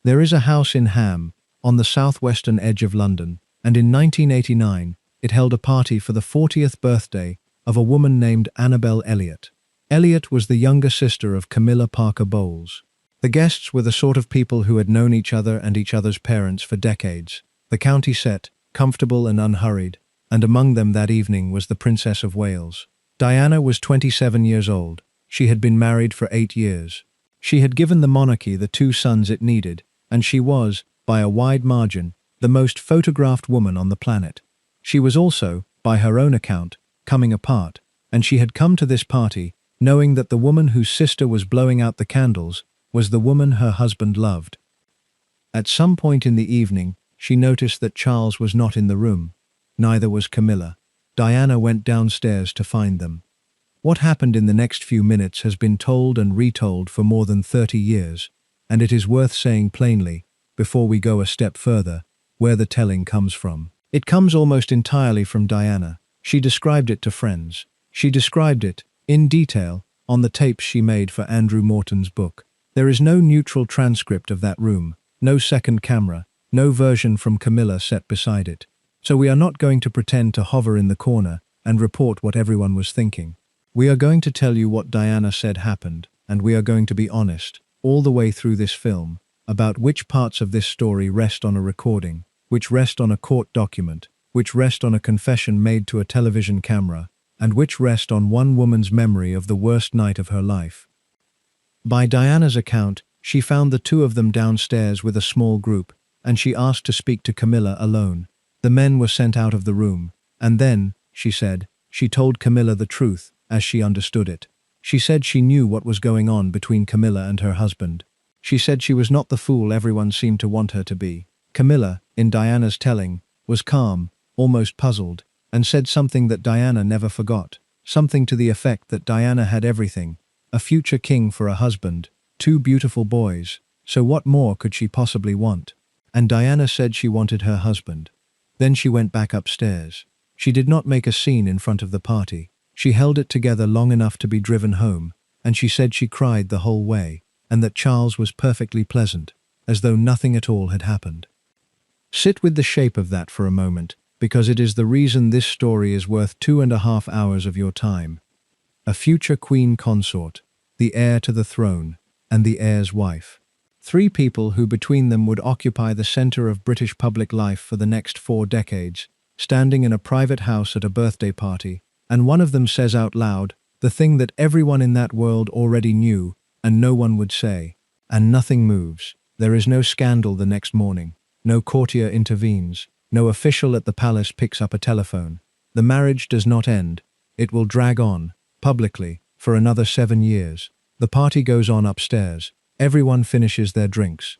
There is a house in Ham, on the southwestern edge of London, and in 1989, it held a party for the 40th birthday of a woman named Annabel Elliot. Elliot was the younger sister of Camilla Parker Bowles. The guests were the sort of people who had known each other and each other's parents for decades. The county set, comfortable and unhurried, and among them that evening was the Princess of Wales. Diana was 27 years old. She had been married for 8 years. She had given the monarchy the 2 sons it needed, and she was, by a wide margin, the most photographed woman on the planet. She was also, by her own account, coming apart, and she had come to this party knowing that the woman whose sister was blowing out the candles was the woman her husband loved. At some point in the evening, she noticed that Charles was not in the room. Neither was Camilla. Diana went downstairs to find them. What happened in the next few minutes has been told and retold for more than 30 years, and it is worth saying plainly, before we go a step further, where the telling comes from. It comes almost entirely from Diana. She described it to friends. She described it, in detail, on the tapes she made for Andrew Morton's book. There is no neutral transcript of that room, no second camera, no version from Camilla set beside it. So we are not going to pretend to hover in the corner and report what everyone was thinking. We are going to tell you what Diana said happened, and we are going to be honest, all the way through this film, about which parts of this story rest on a recording, which rest on a court document, which rest on a confession made to a television camera, and which rest on one woman's memory of the worst night of her life. By Diana's account, she found the 2 of them downstairs with a small group, and she asked to speak to Camilla alone. The men were sent out of the room, and then, she said, she told Camilla the truth, as she understood it. She said she knew what was going on between Camilla and her husband. She said she was not the fool everyone seemed to want her to be. Camilla, in Diana's telling, was calm, almost puzzled, and said something that Diana never forgot, something to the effect that Diana had everything, a future king for a husband, 2 beautiful boys, so what more could she possibly want? And Diana said she wanted her husband. Then she went back upstairs. She did not make a scene in front of the party. She held it together long enough to be driven home, and she said she cried the whole way, and that Charles was perfectly pleasant, as though nothing at all had happened. Sit with the shape of that for a moment, because it is the reason this story is worth 2.5 hours of your time. A future queen consort, the heir to the throne, and the heir's wife. 3 people who between them would occupy the center of British public life for the next 4 decades, standing in a private house at a birthday party, and one of them says out loud the thing that everyone in that world already knew and no one would say, and nothing moves. There is no scandal the next morning. No courtier intervenes. No official at the palace picks up a telephone. The marriage does not end. It will drag on, publicly, for another 7 years. The party goes on upstairs. Everyone finishes their drinks.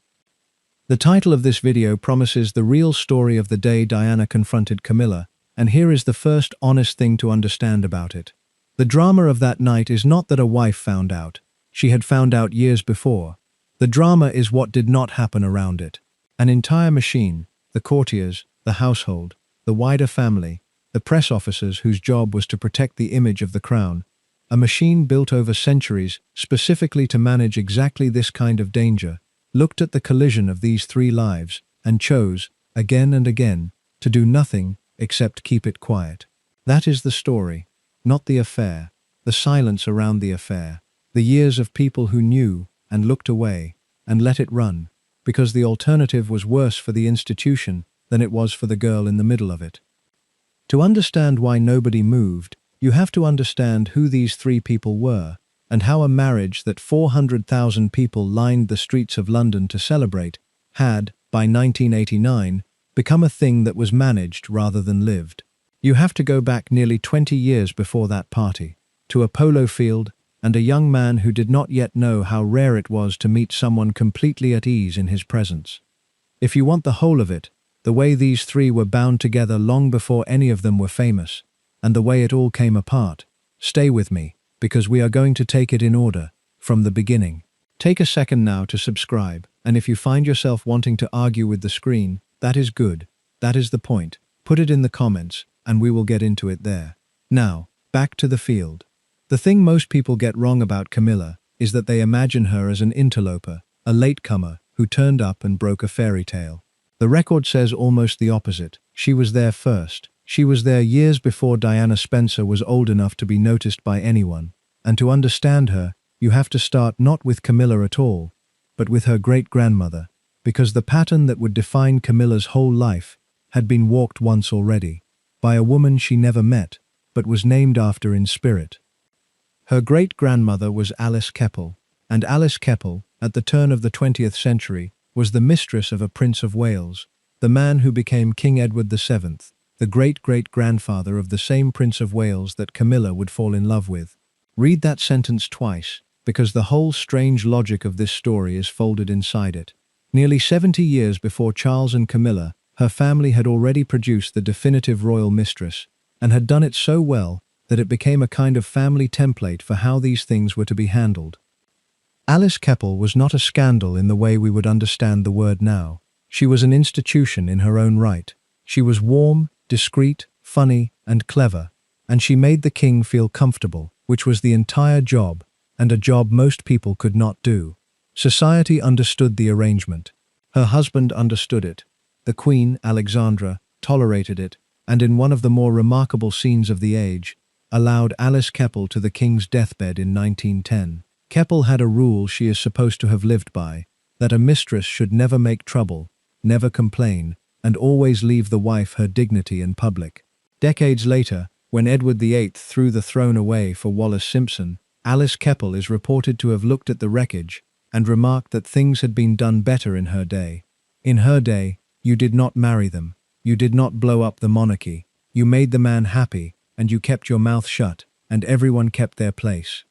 The title of this video promises the real story of the day Diana confronted Camilla, and here is the first honest thing to understand about it. The drama of that night is not that a wife found out. She had found out years before. The drama is what did not happen around it. An entire machine, the courtiers, the household, the wider family, the press officers whose job was to protect the image of the crown, a machine built over centuries specifically to manage exactly this kind of danger, looked at the collision of these 3 lives and chose, again and again, to do nothing except keep it quiet. That is the story, not the affair, the silence around the affair, the years of people who knew and looked away and let it run, because the alternative was worse for the institution than it was for the girl in the middle of it. To understand why nobody moved, you have to understand who these 3 people were, and how a marriage that 400,000 people lined the streets of London to celebrate had, by 1989, become a thing that was managed rather than lived. You have to go back nearly 20 years before that party, to a polo field and a young man who did not yet know how rare it was to meet someone completely at ease in his presence. If you want the whole of it, the way these 3 were bound together long before any of them were famous, and the way it all came apart, stay with me, because we are going to take it in order, from the beginning. Take a second now to subscribe, and if you find yourself wanting to argue with the screen, that is good. That is the point. Put it in the comments, and we will get into it there. Now, back to the field. The thing most people get wrong about Camilla is that they imagine her as an interloper, a latecomer, who turned up and broke a fairy tale. The record says almost the opposite. She was there first. She was there years before Diana Spencer was old enough to be noticed by anyone. And to understand her, you have to start not with Camilla at all, but with her great-grandmother, because the pattern that would define Camilla's whole life had been walked once already, by a woman she never met, but was named after in spirit. Her great-grandmother was Alice Keppel, and Alice Keppel, at the turn of the 20th century, was the mistress of a Prince of Wales, the man who became King Edward VII, the great-great-grandfather of the same Prince of Wales that Camilla would fall in love with. Read that sentence twice, because the whole strange logic of this story is folded inside it. Nearly 70 years before Charles and Camilla, her family had already produced the definitive royal mistress, and had done it so well that it became a kind of family template for how these things were to be handled. Alice Keppel was not a scandal in the way we would understand the word now. She was an institution in her own right. She was warm, discreet, funny, and clever, and she made the king feel comfortable, which was the entire job, and a job most people could not do. Society understood the arrangement. Her husband understood it. The Queen, Alexandra, tolerated it, and in one of the more remarkable scenes of the age, allowed Alice Keppel to the king's deathbed in 1910. Keppel had a rule she is supposed to have lived by, that a mistress should never make trouble, never complain, and always leave the wife her dignity in public. Decades later, when Edward VIII threw the throne away for Wallis Simpson, Alice Keppel is reported to have looked at the wreckage and remarked that things had been done better in her day. In her day, you did not marry them, you did not blow up the monarchy, you made the man happy, and you kept your mouth shut, and everyone kept their place.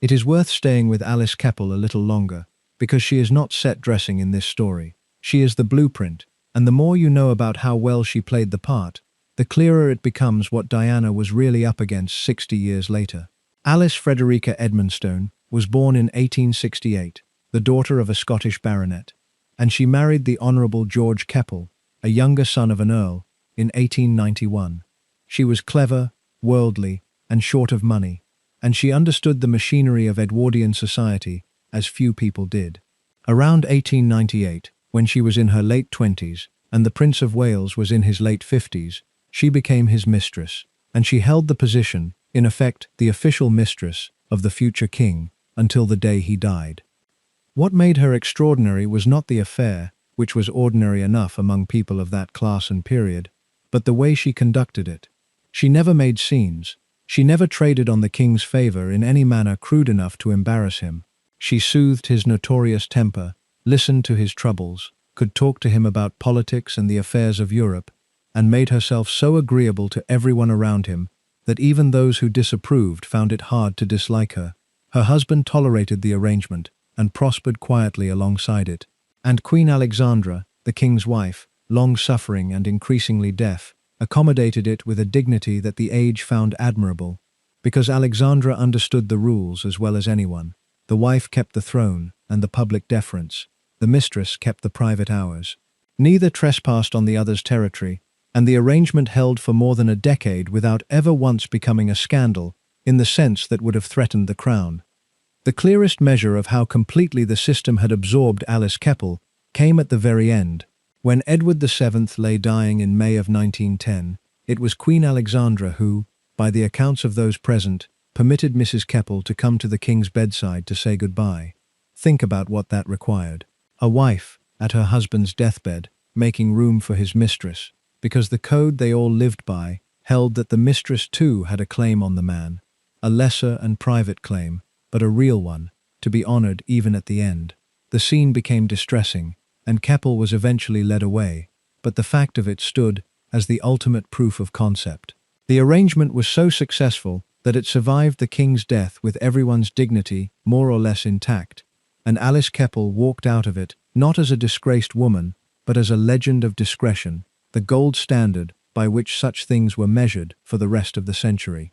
It is worth staying with Alice Keppel a little longer, because she is not set dressing in this story. She is the blueprint, and the more you know about how well she played the part, the clearer it becomes what Diana was really up against 60 years later. Alice Frederica Edmonstone was born in 1868, the daughter of a Scottish baronet, and she married the Honourable George Keppel, a younger son of an earl, in 1891. She was clever, worldly, and short of money, and she understood the machinery of Edwardian society as few people did. Around 1898, when she was in her late 20s and the Prince of Wales was in his late 50s, she became his mistress, and she held the position, in effect the official mistress, of the future king until the day he died. What made her extraordinary was not the affair, which was ordinary enough among people of that class and period, but the way she conducted it. She never made scenes. She never traded on the king's favor in any manner crude enough to embarrass him. She soothed his notorious temper, listened to his troubles, could talk to him about politics and the affairs of Europe, and made herself so agreeable to everyone around him that even those who disapproved found it hard to dislike her. Her husband tolerated the arrangement and prospered quietly alongside it. And Queen Alexandra, the king's wife, long-suffering and increasingly deaf, accommodated it with a dignity that the age found admirable, because Alexandra understood the rules as well as anyone. The wife kept the throne and the public deference. The mistress kept the private hours. Neither trespassed on the other's territory, and the arrangement held for more than a decade without ever once becoming a scandal in the sense that would have threatened the crown. The clearest measure of how completely the system had absorbed Alice Keppel came at the very end. When Edward VII lay dying in May of 1910, it was Queen Alexandra who, by the accounts of those present, permitted Mrs. Keppel to come to the king's bedside to say goodbye. Think about what that required. A wife, at her husband's deathbed, making room for his mistress, because the code they all lived by held that the mistress too had a claim on the man, a lesser and private claim, but a real one, to be honored even at the end. The scene became distressing, and Keppel was eventually led away, but the fact of it stood as the ultimate proof of concept. The arrangement was so successful that it survived the king's death with everyone's dignity more or less intact, and Alice Keppel walked out of it not as a disgraced woman, but as a legend of discretion, the gold standard by which such things were measured for the rest of the century.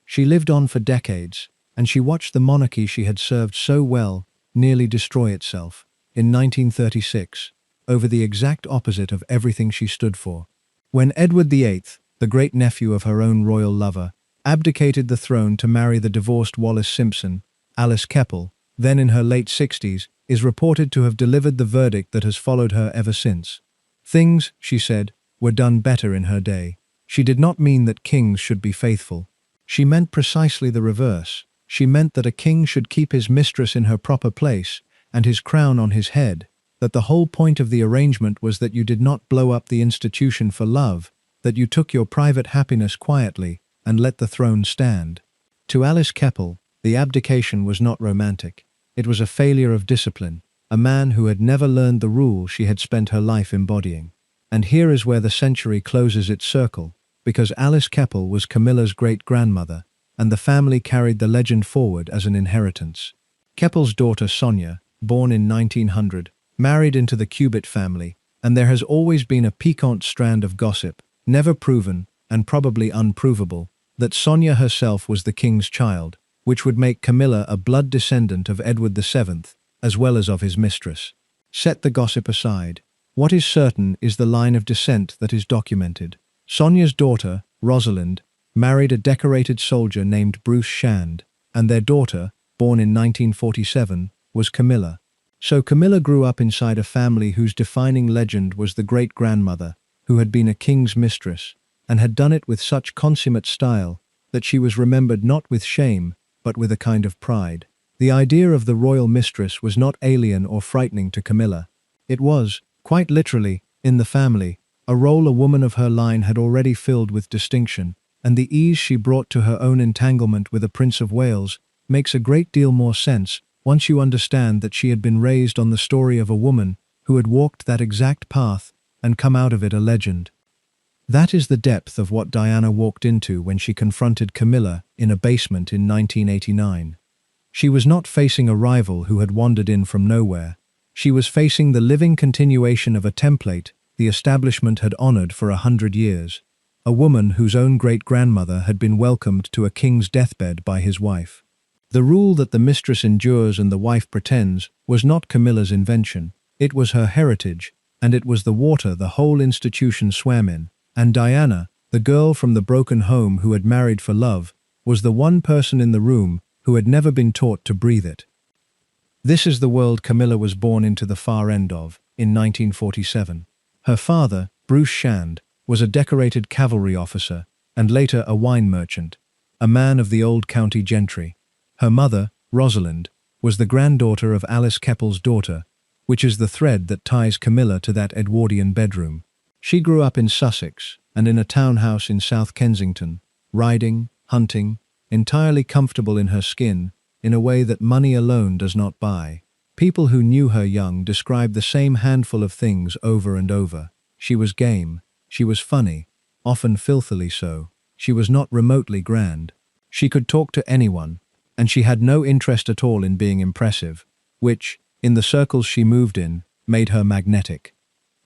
She lived on for decades, and she watched the monarchy she had served so well nearly destroy itself, in 1936, over the exact opposite of everything she stood for. When Edward VIII, the great-nephew of her own royal lover, abdicated the throne to marry the divorced Wallis Simpson, Alice Keppel then in her late 60s, is reported to have delivered the verdict that has followed her ever since. Things, she said, were done better in her day. She did not mean that kings should be faithful. She meant precisely the reverse. She meant that a king should keep his mistress in her proper place and his crown on his head, that the whole point of the arrangement was that you did not blow up the institution for love, that you took your private happiness quietly and let the throne stand. To Alice Keppel, the abdication was not romantic. It was a failure of discipline, a man who had never learned the rule she had spent her life embodying. And here is where the century closes its circle, because Alice Keppel was Camilla's great-grandmother, and the family carried the legend forward as an inheritance. Keppel's daughter Sonia, born in 1900, married into the Cubitt family, and there has always been a piquant strand of gossip, never proven, and probably unprovable, that Sonia herself was the king's child, which would make Camilla a blood descendant of Edward VII, as well as of his mistress. Set the gossip aside. What is certain is the line of descent that is documented. Sonia's daughter, Rosalind, married a decorated soldier named Bruce Shand, and their daughter, born in 1947, was Camilla. So Camilla grew up inside a family whose defining legend was the great-grandmother, who had been a king's mistress, and had done it with such consummate style that she was remembered not with shame, but with a kind of pride. The idea of the royal mistress was not alien or frightening to Camilla. It was, quite literally, in the family, a role a woman of her line had already filled with distinction, and the ease she brought to her own entanglement with a Prince of Wales makes a great deal more sense once you understand that she had been raised on the story of a woman who had walked that exact path and come out of it a legend. That is the depth of what Diana walked into when she confronted Camilla in a basement in 1989. She was not facing a rival who had wandered in from nowhere. She was facing the living continuation of a template the establishment had honored for 100 years. A woman whose own great-grandmother had been welcomed to a king's deathbed by his wife. The rule that the mistress endures and the wife pretends was not Camilla's invention. It was her heritage, and it was the water the whole institution swam in. And Diana, the girl from the broken home who had married for love, was the one person in the room who had never been taught to breathe it. This is the world Camilla was born into the far end of, in 1947. Her father, Bruce Shand, was a decorated cavalry officer, and later a wine merchant, a man of the old county gentry. Her mother, Rosalind, was the granddaughter of Alice Keppel's daughter, which is the thread that ties Camilla to that Edwardian bedroom. She grew up in Sussex, and in a townhouse in South Kensington, riding, hunting, entirely comfortable in her skin, in a way that money alone does not buy. People who knew her young described the same handful of things over and over. She was game, she was funny, often filthily so. She was not remotely grand. She could talk to anyone, and she had no interest at all in being impressive, which, in the circles she moved in, made her magnetic.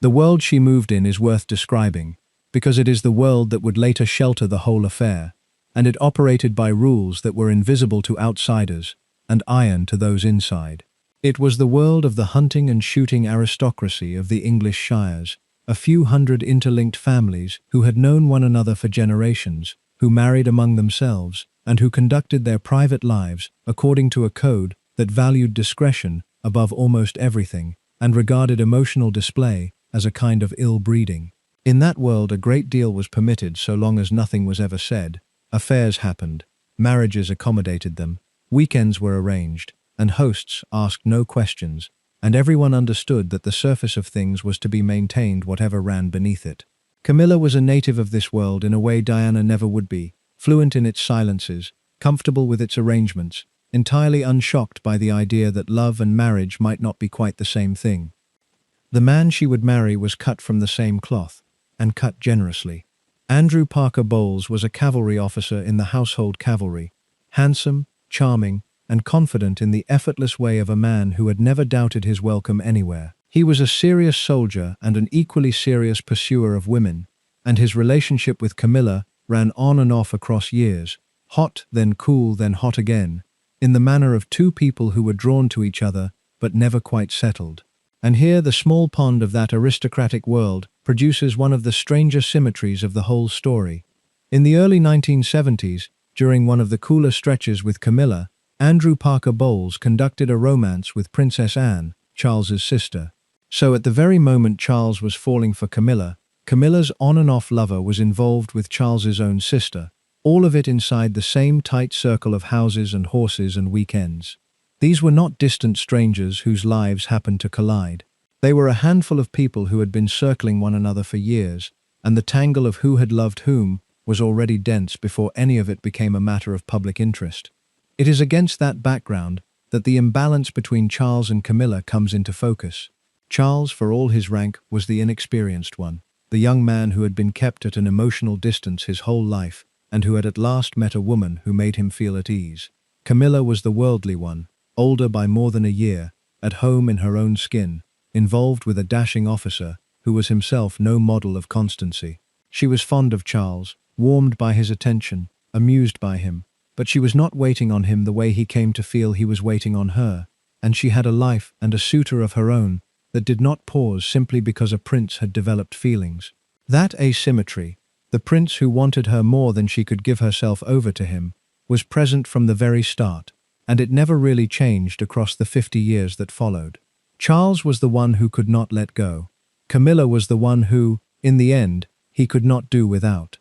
The world she moved in is worth describing, because it is the world that would later shelter the whole affair, and it operated by rules that were invisible to outsiders and iron to those inside. It was the world of the hunting and shooting aristocracy of the English shires, a few hundred interlinked families who had known one another for generations, who married among themselves, and who conducted their private lives according to a code that valued discretion above almost everything and regarded emotional display as a kind of ill-breeding. In that world a great deal was permitted so long as nothing was ever said. Affairs happened, marriages accommodated them, weekends were arranged, and hosts asked no questions, and everyone understood that the surface of things was to be maintained whatever ran beneath it. Camilla was a native of this world in a way Diana never would be, fluent in its silences, comfortable with its arrangements, entirely unshocked by the idea that love and marriage might not be quite the same thing. The man she would marry was cut from the same cloth, and cut generously. Andrew Parker Bowles was a cavalry officer in the household cavalry, handsome, charming, and confident in the effortless way of a man who had never doubted his welcome anywhere. He was a serious soldier and an equally serious pursuer of women, and his relationship with Camilla ran on and off across years, hot, then cool, then hot again, in the manner of two people who were drawn to each other but never quite settled. And here the small pond of that aristocratic world produces one of the stranger symmetries of the whole story. In the early 1970s, during one of the cooler stretches with Camilla, Andrew Parker Bowles conducted a romance with Princess Anne, Charles's sister. So at the very moment Charles was falling for Camilla, Camilla's on-and-off lover was involved with Charles's own sister, all of it inside the same tight circle of houses and horses and weekends. These were not distant strangers whose lives happened to collide. They were a handful of people who had been circling one another for years, and the tangle of who had loved whom was already dense before any of it became a matter of public interest. It is against that background that the imbalance between Charles and Camilla comes into focus. Charles, for all his rank, was the inexperienced one, the young man who had been kept at an emotional distance his whole life, and who had at last met a woman who made him feel at ease. Camilla was the worldly one, older by more than a year, at home in her own skin, involved with a dashing officer who was himself no model of constancy. She was fond of Charles, warmed by his attention, amused by him, but she was not waiting on him the way he came to feel he was waiting on her, and she had a life and a suitor of her own that did not pause simply because a prince had developed feelings. That asymmetry, the prince who wanted her more than she could give herself over to him, was present from the very start, and it never really changed across the 50 years that followed. Charles was the one who could not let go. Camilla was the one who, in the end, he could not do without.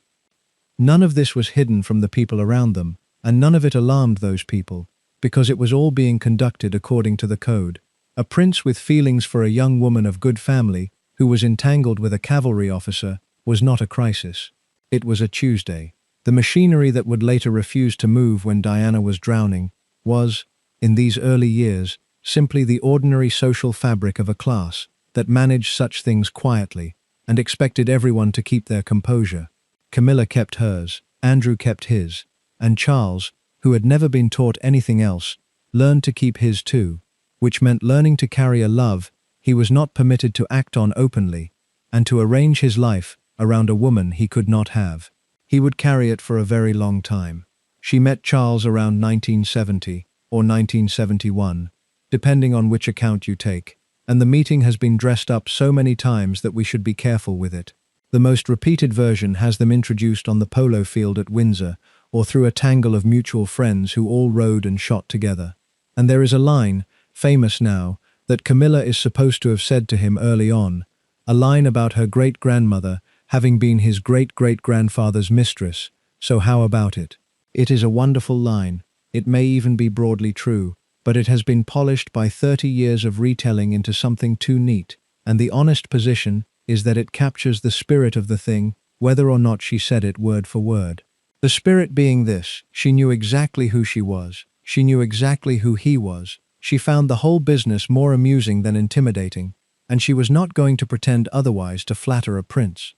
None of this was hidden from the people around them, and none of it alarmed those people, because it was all being conducted according to the code. A prince with feelings for a young woman of good family, who was entangled with a cavalry officer, was not a crisis. It was a Tuesday. The machinery that would later refuse to move when Diana was drowning was, in these early years, simply the ordinary social fabric of a class that managed such things quietly and expected everyone to keep their composure. Camilla kept hers, Andrew kept his, and Charles, who had never been taught anything else, learned to keep his too, which meant learning to carry a love he was not permitted to act on openly, and to arrange his life around a woman he could not have. He would carry it for a very long time. She met Charles around 1970 or 1971, depending on which account you take, and the meeting has been dressed up so many times that we should be careful with it. The most repeated version has them introduced on the polo field at Windsor, or through a tangle of mutual friends who all rode and shot together. And there is a line, famous now, that Camilla is supposed to have said to him early on, a line about her great-grandmother having been his great-great-grandfather's mistress, so how about it? It is a wonderful line. It may even be broadly true, but it has been polished by 30 years of retelling into something too neat, and the honest position is that it captures the spirit of the thing, whether or not she said it word for word. The spirit being this: she knew exactly who she was, she knew exactly who he was, she found the whole business more amusing than intimidating, and she was not going to pretend otherwise to flatter a prince.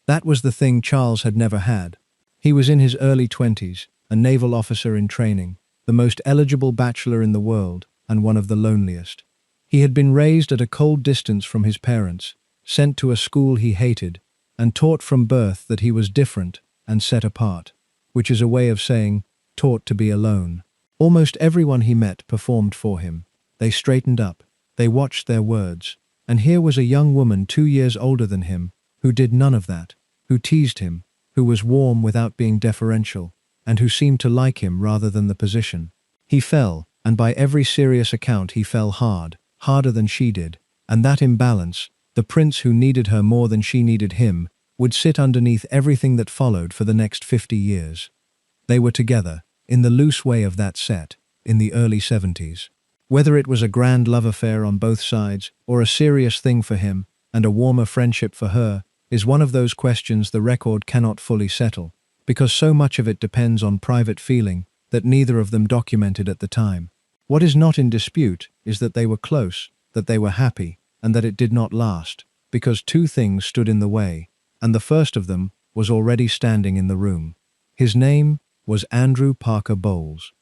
That was the thing Charles had never had. He was in his early 20s, a naval officer in training, the most eligible bachelor in the world, and one of the loneliest. He had been raised at a cold distance from his parents, sent to a school he hated, and taught from birth that he was different and set apart, which is a way of saying, taught to be alone. Almost everyone he met performed for him. They straightened up, they watched their words, and here was a young woman 2 years older than him, who did none of that, who teased him, who was warm without being deferential, and who seemed to like him rather than the position. He fell, and by every serious account he fell hard, harder than she did, and that imbalance, the prince who needed her more than she needed him, would sit underneath everything that followed for the next 50 years. They were together, in the loose way of that set, in the early 70s. Whether it was a grand love affair on both sides, or a serious thing for him, and a warmer friendship for her, is one of those questions the record cannot fully settle, because so much of it depends on private feeling that neither of them documented at the time. What is not in dispute is that they were close, that they were happy, and that it did not last, because two things stood in the way, and the first of them was already standing in the room. His name was Andrew Parker Bowles.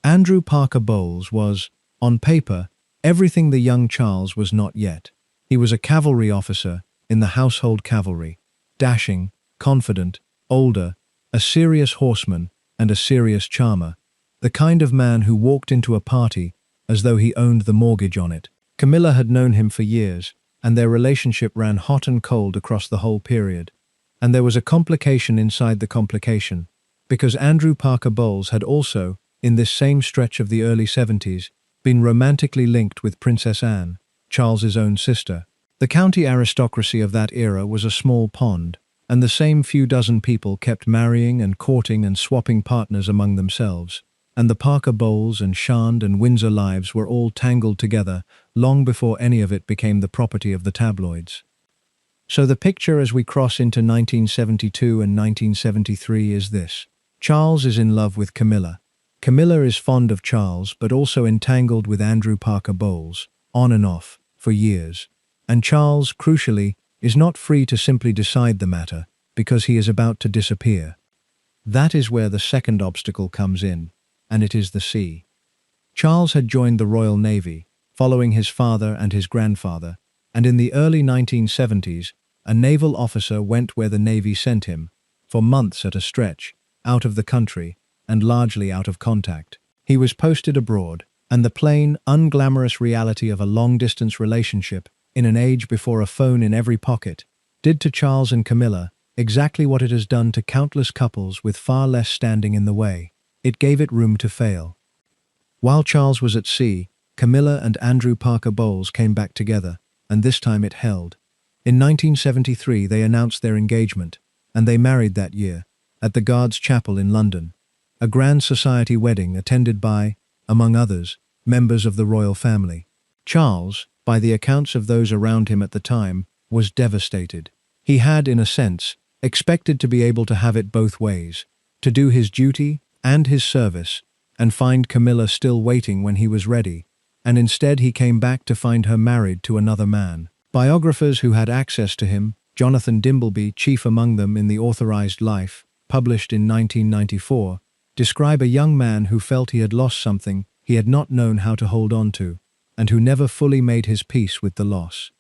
Andrew Parker Bowles was, on paper, everything the young Charles was not yet. He was a cavalry officer in the household cavalry, dashing, confident, older, a serious horseman and a serious charmer, the kind of man who walked into a party as though he owned the mortgage on it. Camilla had known him for years, and their relationship ran hot and cold across the whole period. And there was a complication inside the complication, because Andrew Parker Bowles had also, in this same stretch of the early 70s, been romantically linked with Princess Anne, Charles's own sister. The county aristocracy of that era was a small pond, and the same few dozen people kept marrying and courting and swapping partners among themselves, and the Parker Bowles and Shand and Windsor lives were all tangled together long before any of it became the property of the tabloids. So the picture as we cross into 1972 and 1973 is this. Charles is in love with Camilla. Camilla is fond of Charles but also entangled with Andrew Parker Bowles, on and off, for years. And Charles, crucially, is not free to simply decide the matter because he is about to disappear. That is where the second obstacle comes in, and it is the sea. Charles had joined the Royal Navy, following his father and his grandfather, and in the early 1970s, a naval officer went where the Navy sent him, for months at a stretch, out of the country, and largely out of contact. He was posted abroad, and the plain, unglamorous reality of a long-distance relationship, in an age before a phone in every pocket, did to Charles and Camilla exactly what it has done to countless couples with far less standing in the way. It gave it room to fail. While Charles was at sea, Camilla and Andrew Parker Bowles came back together, and this time it held. In 1973 they announced their engagement, and they married that year, at the Guards Chapel in London, a grand society wedding attended by, among others, members of the royal family. Charles, by the accounts of those around him at the time, was devastated. He had, in a sense, expected to be able to have it both ways, to do his duty and his service, and find Camilla still waiting when he was ready, and instead he came back to find her married to another man. Biographers who had access to him, Jonathan Dimbleby, chief among them in The Authorized Life, published in 1994, describe a young man who felt he had lost something he had not known how to hold on to, and who never fully made his peace with the loss.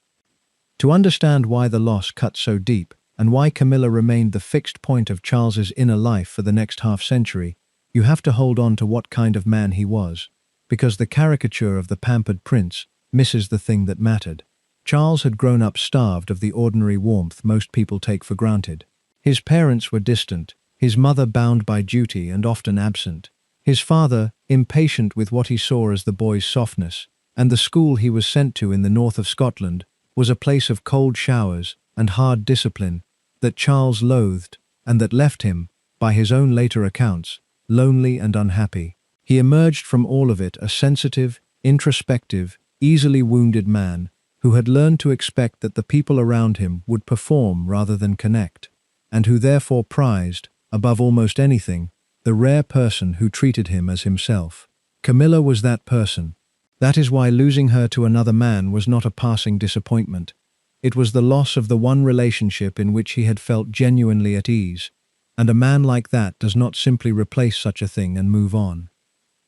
To understand why the loss cut so deep, and why Camilla remained the fixed point of Charles's inner life for the next half-century, you have to hold on to what kind of man he was, because the caricature of the pampered prince misses the thing that mattered. Charles had grown up starved of the ordinary warmth most people take for granted. His parents were distant, his mother bound by duty and often absent, his father impatient with what he saw as the boy's softness, and the school he was sent to in the north of Scotland was a place of cold showers and hard discipline that Charles loathed and that left him, by his own later accounts, lonely and unhappy. He emerged from all of it a sensitive, introspective, easily wounded man who had learned to expect that the people around him would perform rather than connect, and who therefore prized, above almost anything, the rare person who treated him as himself. Camilla was that person. That is why losing her to another man was not a passing disappointment. It was the loss of the one relationship in which he had felt genuinely at ease, and a man like that does not simply replace such a thing and move on.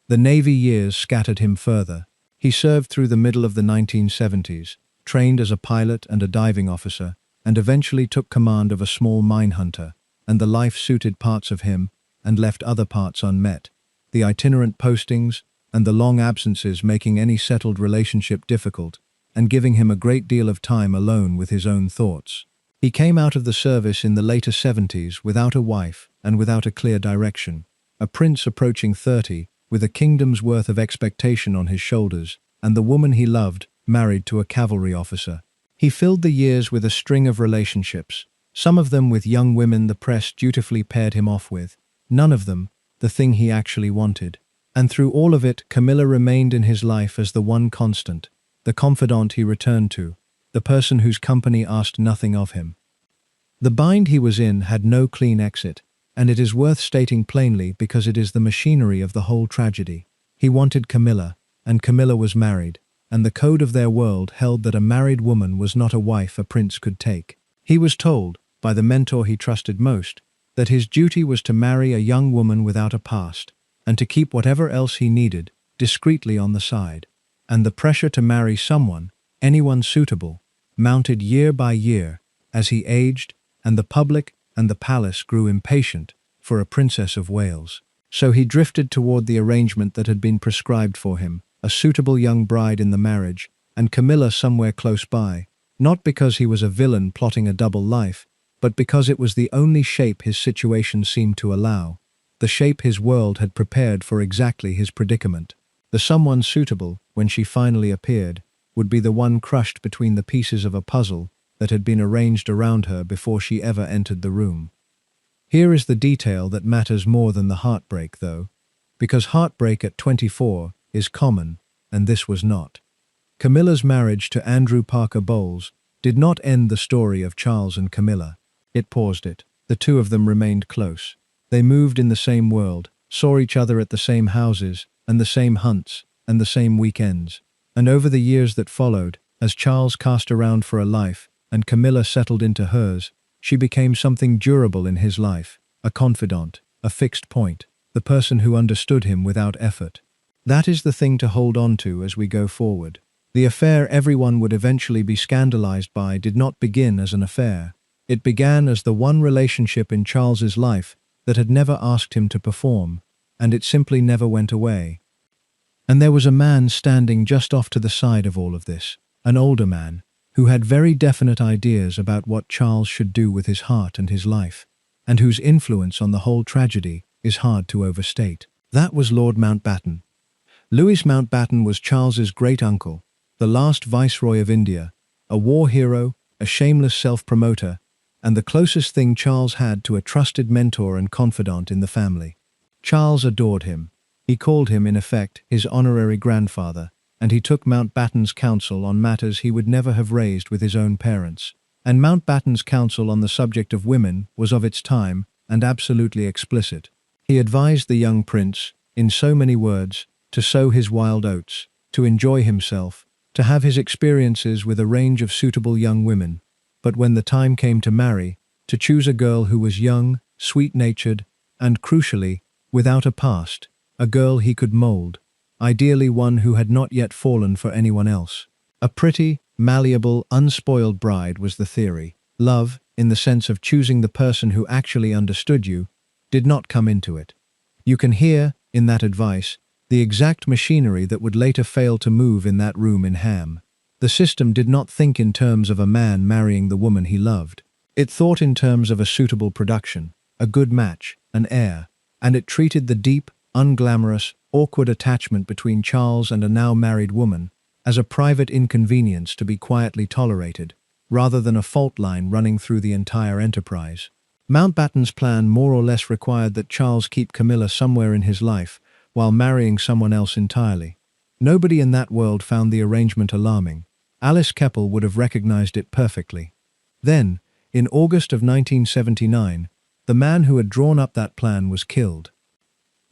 The Navy years scattered him further. He served through the middle of the 1970s, trained as a pilot and a diving officer, and eventually took command of a small mine hunter, and the life suited parts of him and left other parts unmet, the itinerant postings and the long absences making any settled relationship difficult, and giving him a great deal of time alone with his own thoughts. He came out of the service in the later 70s without a wife and without a clear direction, a prince approaching 30, with a kingdom's worth of expectation on his shoulders, and the woman he loved married to a cavalry officer. He filled the years with a string of relationships, some of them with young women the press dutifully paired him off with, none of them the thing he actually wanted. And through all of it, Camilla remained in his life as the one constant, the confidant he returned to, the person whose company asked nothing of him. The bind he was in had no clean exit, and it is worth stating plainly because it is the machinery of the whole tragedy. He wanted Camilla, and Camilla was married, and the code of their world held that a married woman was not a wife a prince could take. He was told, by the mentor he trusted most, that his duty was to marry a young woman without a past, and to keep whatever else he needed discreetly on the side. And the pressure to marry someone, anyone suitable, mounted year by year as he aged, and the public and the palace grew impatient for a Princess of Wales. So he drifted toward the arrangement that had been prescribed for him, a suitable young bride in the marriage, and Camilla somewhere close by, not because he was a villain plotting a double life, but because it was the only shape his situation seemed to allow. the shape his world had prepared for exactly his predicament. The someone suitable, when she finally appeared, would be the one crushed between the pieces of a puzzle that had been arranged around her before she ever entered the room. Here is the detail that matters more than the heartbreak, though, because heartbreak at 24 is common, and this was not. Camilla's marriage to Andrew Parker Bowles did not end the story of Charles and Camilla. It paused it. The two of them remained close. They moved in the same world, saw each other at the same houses, and the same hunts, and the same weekends. And over the years that followed, as Charles cast around for a life, and Camilla settled into hers, she became something durable in his life, a confidant, a fixed point, the person who understood him without effort. That is the thing to hold on to as we go forward. The affair everyone would eventually be scandalized by did not begin as an affair. It began as the one relationship in Charles's life that had never asked him to perform, and it simply never went away. And there was a man standing just off to the side of all of this, an older man, who had very definite ideas about what Charles should do with his heart and his life, and whose influence on the whole tragedy is hard to overstate. That was Lord Mountbatten. Louis Mountbatten was Charles's great-uncle, the last Viceroy of India, a war hero, a shameless self-promoter, and the closest thing Charles had to a trusted mentor and confidant in the family. Charles adored him. He called him, in effect, his honorary grandfather, and he took Mountbatten's counsel on matters he would never have raised with his own parents. And Mountbatten's counsel on the subject of women was of its time and absolutely explicit. He advised the young prince, in so many words, to sow his wild oats, to enjoy himself, to have his experiences with a range of suitable young women, but when the time came to marry, to choose a girl who was young, sweet-natured, and, crucially, without a past, a girl he could mold, ideally one who had not yet fallen for anyone else. A pretty, malleable, unspoiled bride was the theory. Love, in the sense of choosing the person who actually understood you, did not come into it. You can hear, in that advice, the exact machinery that would later fail to move in that room in Ham. The system did not think in terms of a man marrying the woman he loved. It thought in terms of a suitable production, a good match, an heir, and it treated the deep, unglamorous, awkward attachment between Charles and a now married woman as a private inconvenience to be quietly tolerated, rather than a fault line running through the entire enterprise. Mountbatten's plan more or less required that Charles keep Camilla somewhere in his life while marrying someone else entirely. Nobody in that world found the arrangement alarming. Alice Keppel would have recognized it perfectly. Then, in August of 1979, the man who had drawn up that plan was killed.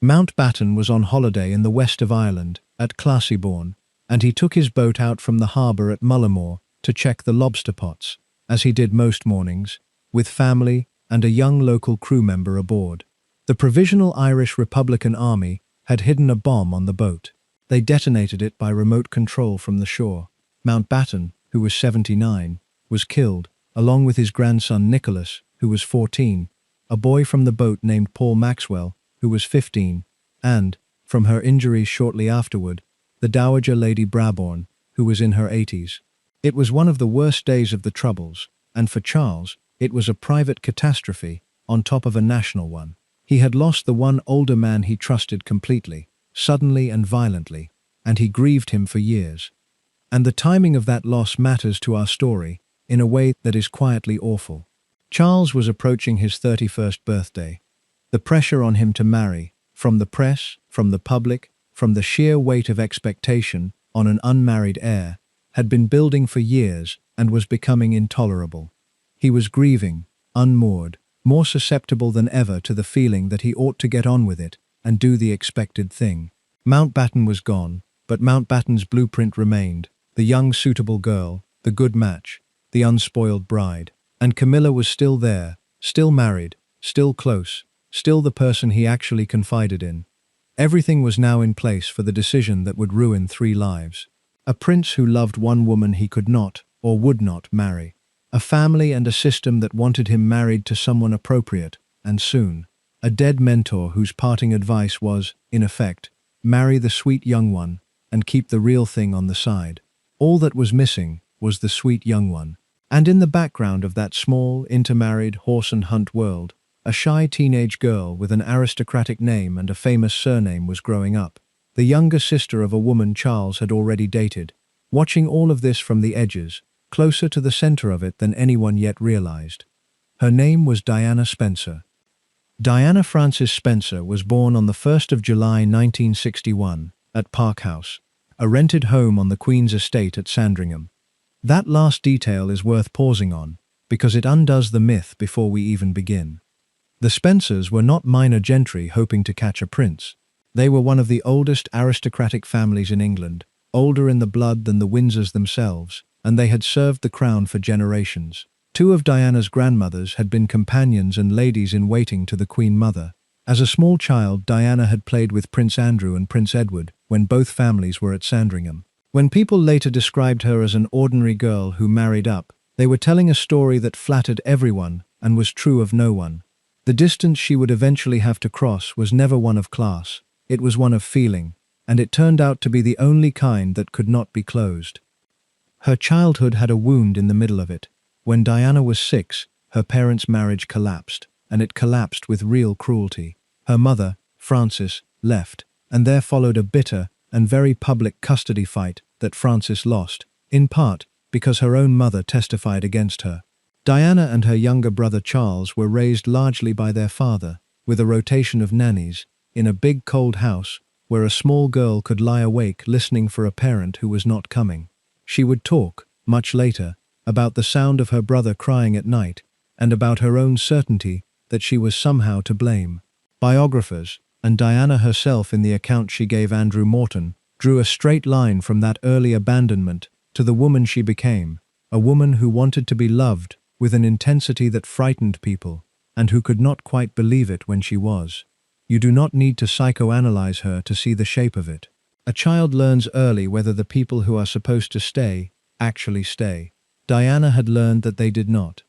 Mountbatten was on holiday in the west of Ireland, at Classieborne, and he took his boat out from the harbour at Mullimore to check the lobster pots, as he did most mornings, with family and a young local crew member aboard. The Provisional Irish Republican Army had hidden a bomb on the boat. They detonated it by remote control from the shore. Mountbatten, who was 79, was killed, along with his grandson Nicholas, who was 14, a boy from the boat named Paul Maxwell, who was 15, and, from her injuries shortly afterward, the Dowager Lady Brabourne, who was in her 80s. It was one of the worst days of the Troubles, and for Charles, it was a private catastrophe on top of a national one. He had lost the one older man he trusted completely, suddenly and violently, and he grieved him for years. And the timing of that loss matters to our story in a way that is quietly awful. Charles was approaching his 31st birthday. The pressure on him to marry, from the press, from the public, from the sheer weight of expectation on an unmarried heir, had been building for years and was becoming intolerable. He was grieving, unmoored, more susceptible than ever to the feeling that he ought to get on with it and do the expected thing. Mountbatten was gone, but Mountbatten's blueprint remained: the young suitable girl, the good match, the unspoiled bride. And Camilla was still there, still married, still close, still the person he actually confided in. Everything was now in place for the decision that would ruin 3 lives. A prince who loved one woman he could not, or would not, marry. A family and a system that wanted him married to someone appropriate, and soon. A dead mentor whose parting advice was, in effect, marry the sweet young one and keep the real thing on the side. All that was missing was the sweet young one. And in the background of that small, intermarried horse and hunt world, a shy teenage girl with an aristocratic name and a famous surname, was growing up. The younger sister of a woman Charles had already dated, watching all of this from the edges, closer to the center of it than anyone yet realized. Her name was Diana Spencer. Diana Frances Spencer was born on the 1st of July 1961 at Park House, a rented home on the Queen's estate at Sandringham. That last detail is worth pausing on, because it undoes the myth before we even begin. The Spencers were not minor gentry hoping to catch a prince. They were one of the oldest aristocratic families in England, older in the blood than the Windsors themselves, and they had served the crown for generations. Two of Diana's grandmothers had been companions and ladies-in-waiting to the Queen Mother. As a small child, Diana had played with Prince Andrew and Prince Edward when both families were at Sandringham. When people later described her as an ordinary girl who married up, they were telling a story that flattered everyone and was true of no one. The distance she would eventually have to cross was never one of class, it was one of feeling, and it turned out to be the only kind that could not be closed. Her childhood had a wound in the middle of it. When Diana was 6, her parents' marriage collapsed, and it collapsed with real cruelty. Her mother, Frances, left, and there followed a bitter and very public custody fight that Frances lost, in part because her own mother testified against her. Diana and her younger brother Charles were raised largely by their father, with a rotation of nannies, in a big cold house where a small girl could lie awake listening for a parent who was not coming. She would talk, much later, about the sound of her brother crying at night, and about her own certainty that she was somehow to blame. Biographers, and Diana herself in the account she gave Andrew Morton, drew a straight line from that early abandonment to the woman she became, a woman who wanted to be loved with an intensity that frightened people, and who could not quite believe it when she was. You do not need to psychoanalyze her to see the shape of it. A child learns early whether the people who are supposed to stay actually stay. Diana had learned that they did not.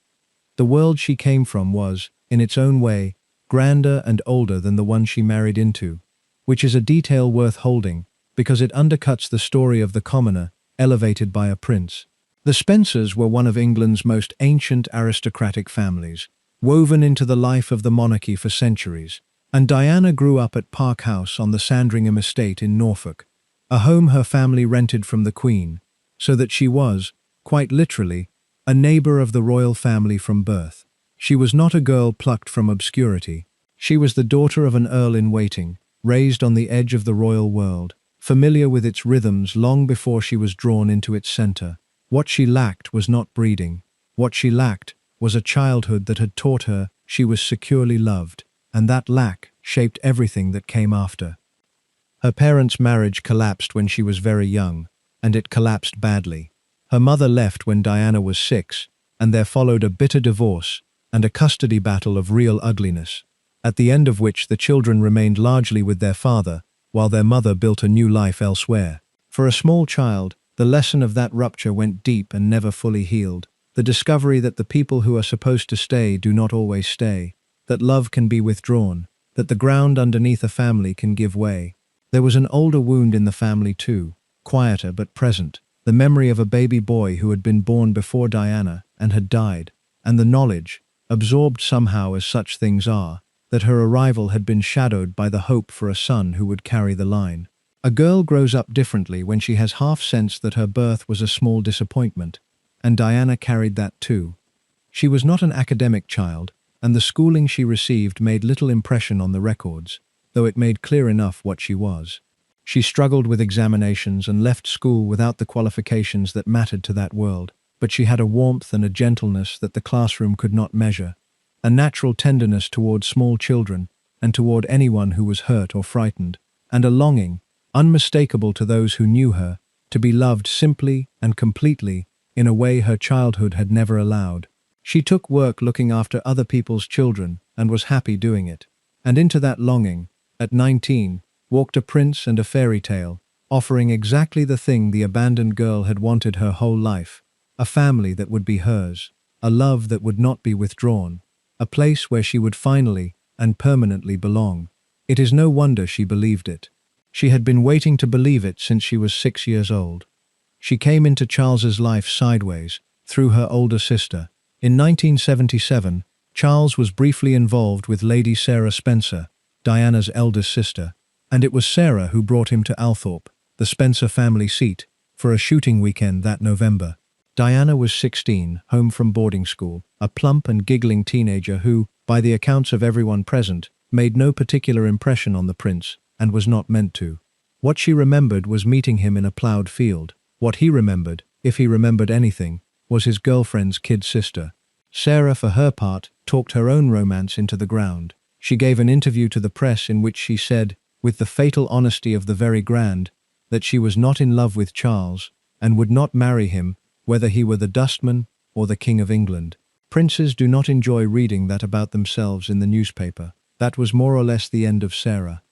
The world she came from was, in its own way, grander and older than the one she married into, which is a detail worth holding because it undercuts the story of the commoner elevated by a prince. The Spencers were one of England's most ancient aristocratic families, woven into the life of the monarchy for centuries, and Diana grew up at Park House on the Sandringham estate in Norfolk, a home her family rented from the Queen, so that she was, quite literally, a neighbor of the royal family from birth. She was not a girl plucked from obscurity. She was the daughter of an earl-in-waiting, raised on the edge of the royal world, familiar with its rhythms long before she was drawn into its center. What she lacked was not breeding. What she lacked was a childhood that had taught her she was securely loved, and that lack shaped everything that came after. Her parents' marriage collapsed when she was very young, and it collapsed badly. Her mother left when Diana was 6, and there followed a bitter divorce and a custody battle of real ugliness, at the end of which the children remained largely with their father, while their mother built a new life elsewhere. For a small child, the lesson of that rupture went deep and never fully healed. The discovery that the people who are supposed to stay do not always stay, that love can be withdrawn, that the ground underneath a family can give way. There was an older wound in the family too, quieter but present. The memory of a baby boy who had been born before Diana and had died, and the knowledge, absorbed somehow as such things are, that her arrival had been shadowed by the hope for a son who would carry the line. A girl grows up differently when she has half sensed that her birth was a small disappointment, and Diana carried that too. She was not an academic child, and the schooling she received made little impression on the records, though it made clear enough what she was. She struggled with examinations and left school without the qualifications that mattered to that world, but she had a warmth and a gentleness that the classroom could not measure, a natural tenderness toward small children and toward anyone who was hurt or frightened, and a longing, unmistakable to those who knew her, to be loved simply and completely in a way her childhood had never allowed. She took work looking after other people's children and was happy doing it. And into that longing, at 19, walked a prince and a fairy tale, offering exactly the thing the abandoned girl had wanted her whole life, a family that would be hers, a love that would not be withdrawn, a place where she would finally and permanently belong. It is no wonder she believed it. She had been waiting to believe it since she was 6 years old. She came into Charles's life sideways, through her older sister. In 1977, Charles was briefly involved with Lady Sarah Spencer, Diana's eldest sister, and it was Sarah who brought him to Althorpe, the Spencer family seat, for a shooting weekend that November. Diana was 16, home from boarding school, a plump and giggling teenager who, by the accounts of everyone present, made no particular impression on the prince, and was not meant to. What she remembered was meeting him in a ploughed field. What he remembered, if he remembered anything, was his girlfriend's kid sister. Sarah, for her part, talked her own romance into the ground. She gave an interview to the press in which she said, with the fatal honesty of the very grand, that she was not in love with Charles, and would not marry him, whether he were the dustman or the King of England. Princes do not enjoy reading that about themselves in the newspaper. That was more or less the end of Sarah.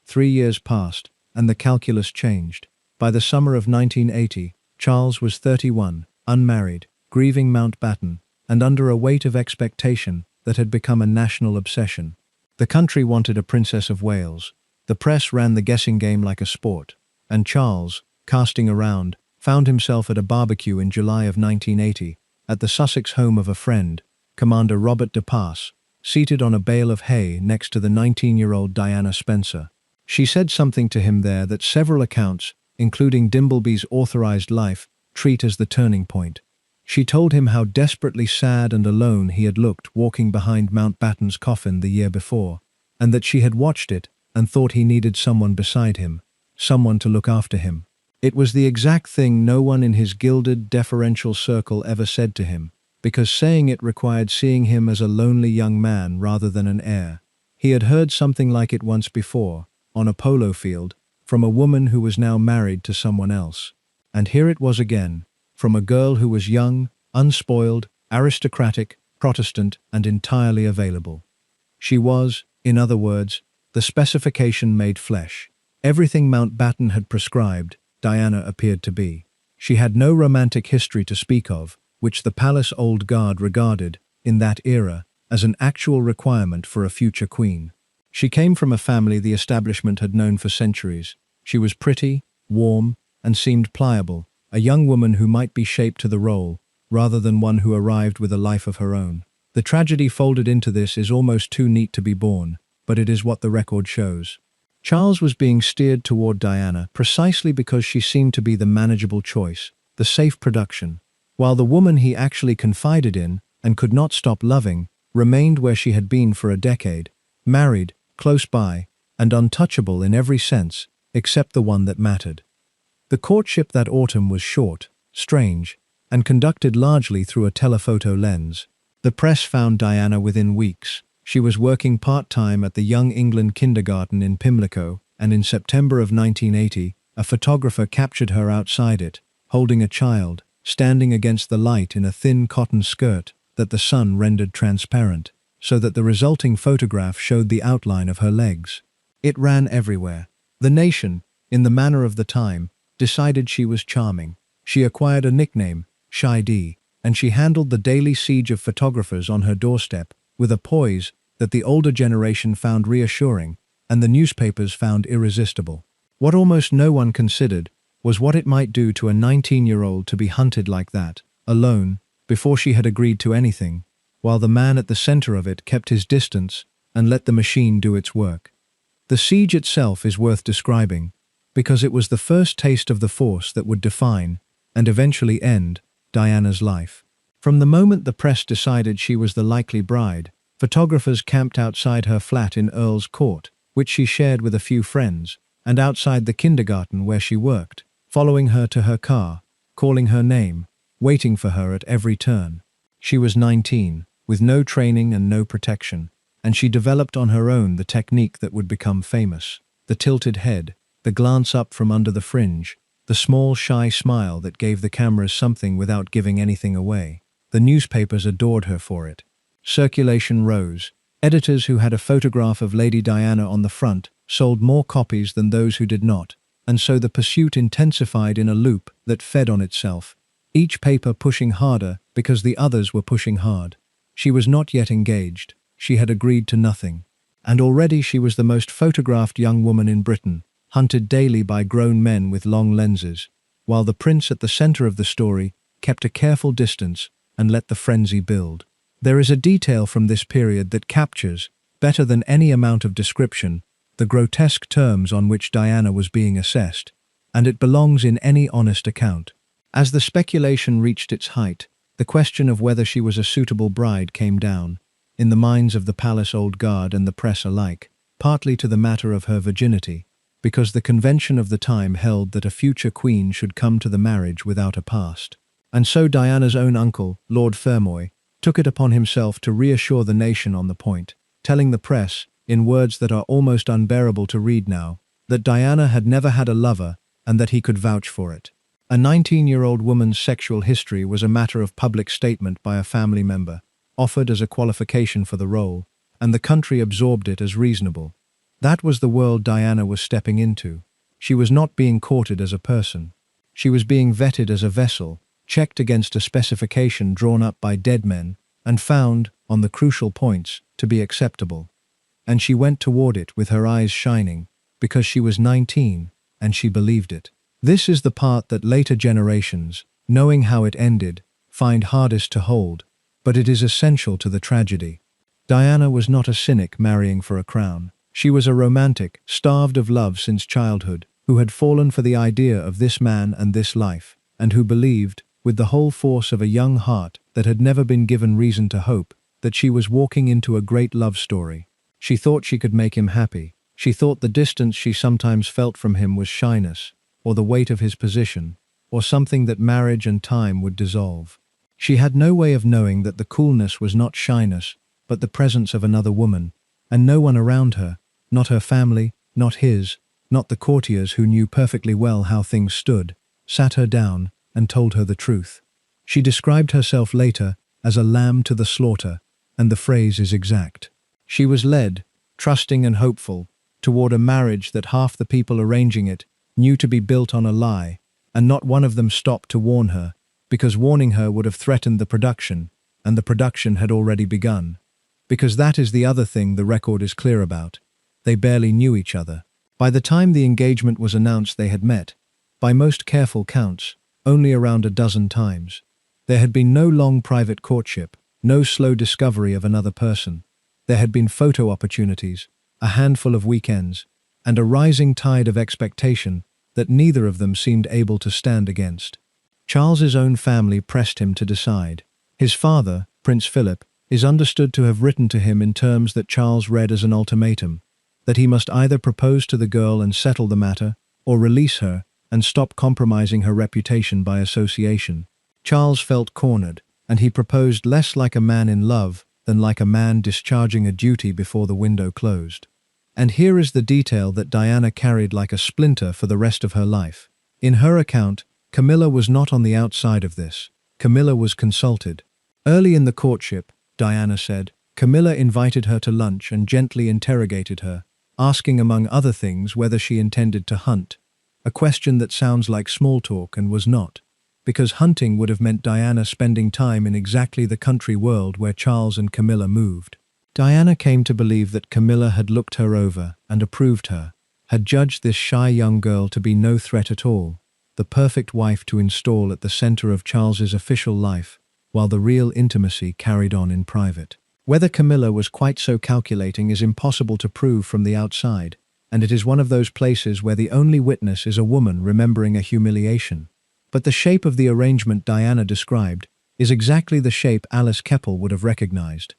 3 years passed, and the calculus changed. By the summer of 1980, Charles was 31, unmarried, grieving Mountbatten, and under a weight of expectation that had become a national obsession. The country wanted a Princess of Wales. The press ran the guessing game like a sport, and Charles, casting around, found himself at a barbecue in July of 1980, at the Sussex home of a friend, Commander Robert de Pass, seated on a bale of hay next to the 19-year-old Diana Spencer. She said something to him there that several accounts, including Dimbleby's authorized life, treat as the turning point. She told him how desperately sad and alone he had looked walking behind Mountbatten's coffin the year before, and that she had watched it and thought he needed someone beside him, someone to look after him. It was the exact thing no one in his gilded, deferential circle ever said to him, because saying it required seeing him as a lonely young man rather than an heir. He had heard something like it once before, on a polo field, from a woman who was now married to someone else. And here it was again, from a girl who was young, unspoiled, aristocratic, Protestant, and entirely available. She was, in other words, the specification made flesh. Everything Mountbatten had prescribed, Diana appeared to be. She had no romantic history to speak of, which the palace old guard regarded, in that era, as an actual requirement for a future queen. She came from a family the establishment had known for centuries. She was pretty, warm, and seemed pliable, a young woman who might be shaped to the role, rather than one who arrived with a life of her own. The tragedy folded into this is almost too neat to be borne, but it is what the record shows. Charles was being steered toward Diana precisely because she seemed to be the manageable choice, the safe production, while the woman he actually confided in, and could not stop loving, remained where she had been for a decade, married, close by, and untouchable in every sense, except the one that mattered. The courtship that autumn was short, strange, and conducted largely through a telephoto lens. The press found Diana within weeks. She was working part-time at the Young England Kindergarten in Pimlico, and in September of 1980, a photographer captured her outside it, holding a child, standing against the light in a thin cotton skirt that the sun rendered transparent, so that the resulting photograph showed the outline of her legs. It ran everywhere. The nation, in the manner of the time, decided she was charming. She acquired a nickname, Shy D, and she handled the daily siege of photographers on her doorstep with a poise that the older generation found reassuring and the newspapers found irresistible. What almost no one considered was what it might do to a 19-year-old to be hunted like that, alone, before she had agreed to anything, while the man at the center of it kept his distance and let the machine do its work. The siege itself is worth describing, because it was the first taste of the force that would define, and eventually end, Diana's life. From the moment the press decided she was the likely bride, photographers camped outside her flat in Earl's Court, which she shared with a few friends, and outside the kindergarten where she worked, following her to her car, calling her name, waiting for her at every turn. She was 19, with no training and no protection, and she developed on her own the technique that would become famous. The tilted head, the glance up from under the fringe, the small shy smile that gave the cameras something without giving anything away. The newspapers adored her for it. Circulation rose. Editors who had a photograph of Lady Diana on the front sold more copies than those who did not, and so the pursuit intensified in a loop that fed on itself, each paper pushing harder because the others were pushing hard. She was not yet engaged. She had agreed to nothing. And already she was the most photographed young woman in Britain, hunted daily by grown men with long lenses, while the prince at the center of the story kept a careful distance and let the frenzy build. There is a detail from this period that captures, better than any amount of description, the grotesque terms on which Diana was being assessed, and it belongs in any honest account. As the speculation reached its height, the question of whether she was a suitable bride came down, in the minds of the palace old guard and the press alike, partly to the matter of her virginity, because the convention of the time held that a future queen should come to the marriage without a past. And so Diana's own uncle, Lord Fermoy, took it upon himself to reassure the nation on the point, telling the press, in words that are almost unbearable to read now, that Diana had never had a lover and that he could vouch for it. A 19-year-old woman's sexual history was a matter of public statement by a family member, offered as a qualification for the role, and the country absorbed it as reasonable. That was the world Diana was stepping into. She was not being courted as a person. She was being vetted as a vessel, checked against a specification drawn up by dead men, and found, on the crucial points, to be acceptable. And she went toward it with her eyes shining, because she was 19, and she believed it. This is the part that later generations, knowing how it ended, find hardest to hold, but it is essential to the tragedy. Diana was not a cynic marrying for a crown. She was a romantic, starved of love since childhood, who had fallen for the idea of this man and this life, and who believed, with the whole force of a young heart that had never been given reason to hope, that she was walking into a great love story. She thought she could make him happy. She thought the distance she sometimes felt from him was shyness, or the weight of his position, or something that marriage and time would dissolve. She had no way of knowing that the coolness was not shyness, but the presence of another woman, and no one around her, not her family, not his, not the courtiers who knew perfectly well how things stood, sat her down and told her the truth. She described herself later as a lamb to the slaughter, and the phrase is exact. She was led, trusting and hopeful, toward a marriage that half the people arranging it knew to be built on a lie, and not one of them stopped to warn her, because warning her would have threatened the production, and the production had already begun. Because that is the other thing the record is clear about. They barely knew each other. By the time the engagement was announced they had met, by most careful counts, only around a dozen times. There had been no long private courtship, no slow discovery of another person. There had been photo opportunities, a handful of weekends, and a rising tide of expectation that neither of them seemed able to stand against. Charles's own family pressed him to decide. His father, Prince Philip, is understood to have written to him in terms that Charles read as an ultimatum, that he must either propose to the girl and settle the matter, or release her and stop compromising her reputation by association. Charles felt cornered, and he proposed less like a man in love than like a man discharging a duty before the window closed. And here is the detail that Diana carried like a splinter for the rest of her life. In her account, Camilla was not on the outside of this. Camilla was consulted. Early in the courtship, Diana said, Camilla invited her to lunch and gently interrogated her, asking among other things whether she intended to hunt, a question that sounds like small talk and was not, because hunting would have meant Diana spending time in exactly the country world where Charles and Camilla moved. Diana came to believe that Camilla had looked her over and approved her, had judged this shy young girl to be no threat at all, the perfect wife to install at the center of Charles's official life, while the real intimacy carried on in private. Whether Camilla was quite so calculating is impossible to prove from the outside, and it is one of those places where the only witness is a woman remembering a humiliation. But the shape of the arrangement Diana described is exactly the shape Alice Keppel would have recognized.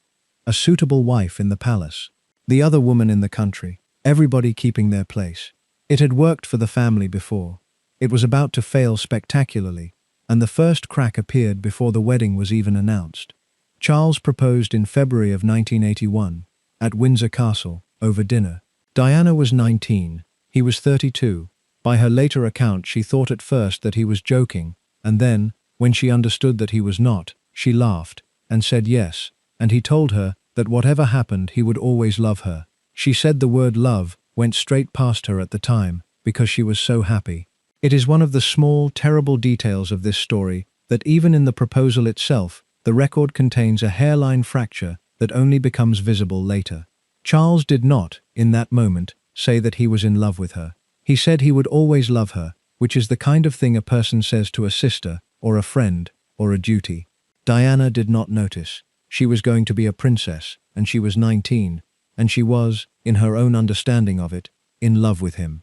A suitable wife in the palace, the other woman in the country, everybody keeping their place. It had worked for the family before. It was about to fail spectacularly, and the first crack appeared before the wedding was even announced. Charles proposed in February of 1981, at Windsor Castle, over dinner. Diana was 19, he was 32. By her later account, she thought at first that he was joking, and then, when she understood that he was not, she laughed, and said yes, and he told her that whatever happened he would always love her. She said the word love went straight past her at the time, because she was so happy. It is one of the small, terrible details of this story that even in the proposal itself, the record contains a hairline fracture that only becomes visible later. Charles did not, in that moment, say that he was in love with her. He said he would always love her, which is the kind of thing a person says to a sister, or a friend, or a duty. Diana did not notice. She was going to be a princess, and she was 19, and she was, in her own understanding of it, in love with him.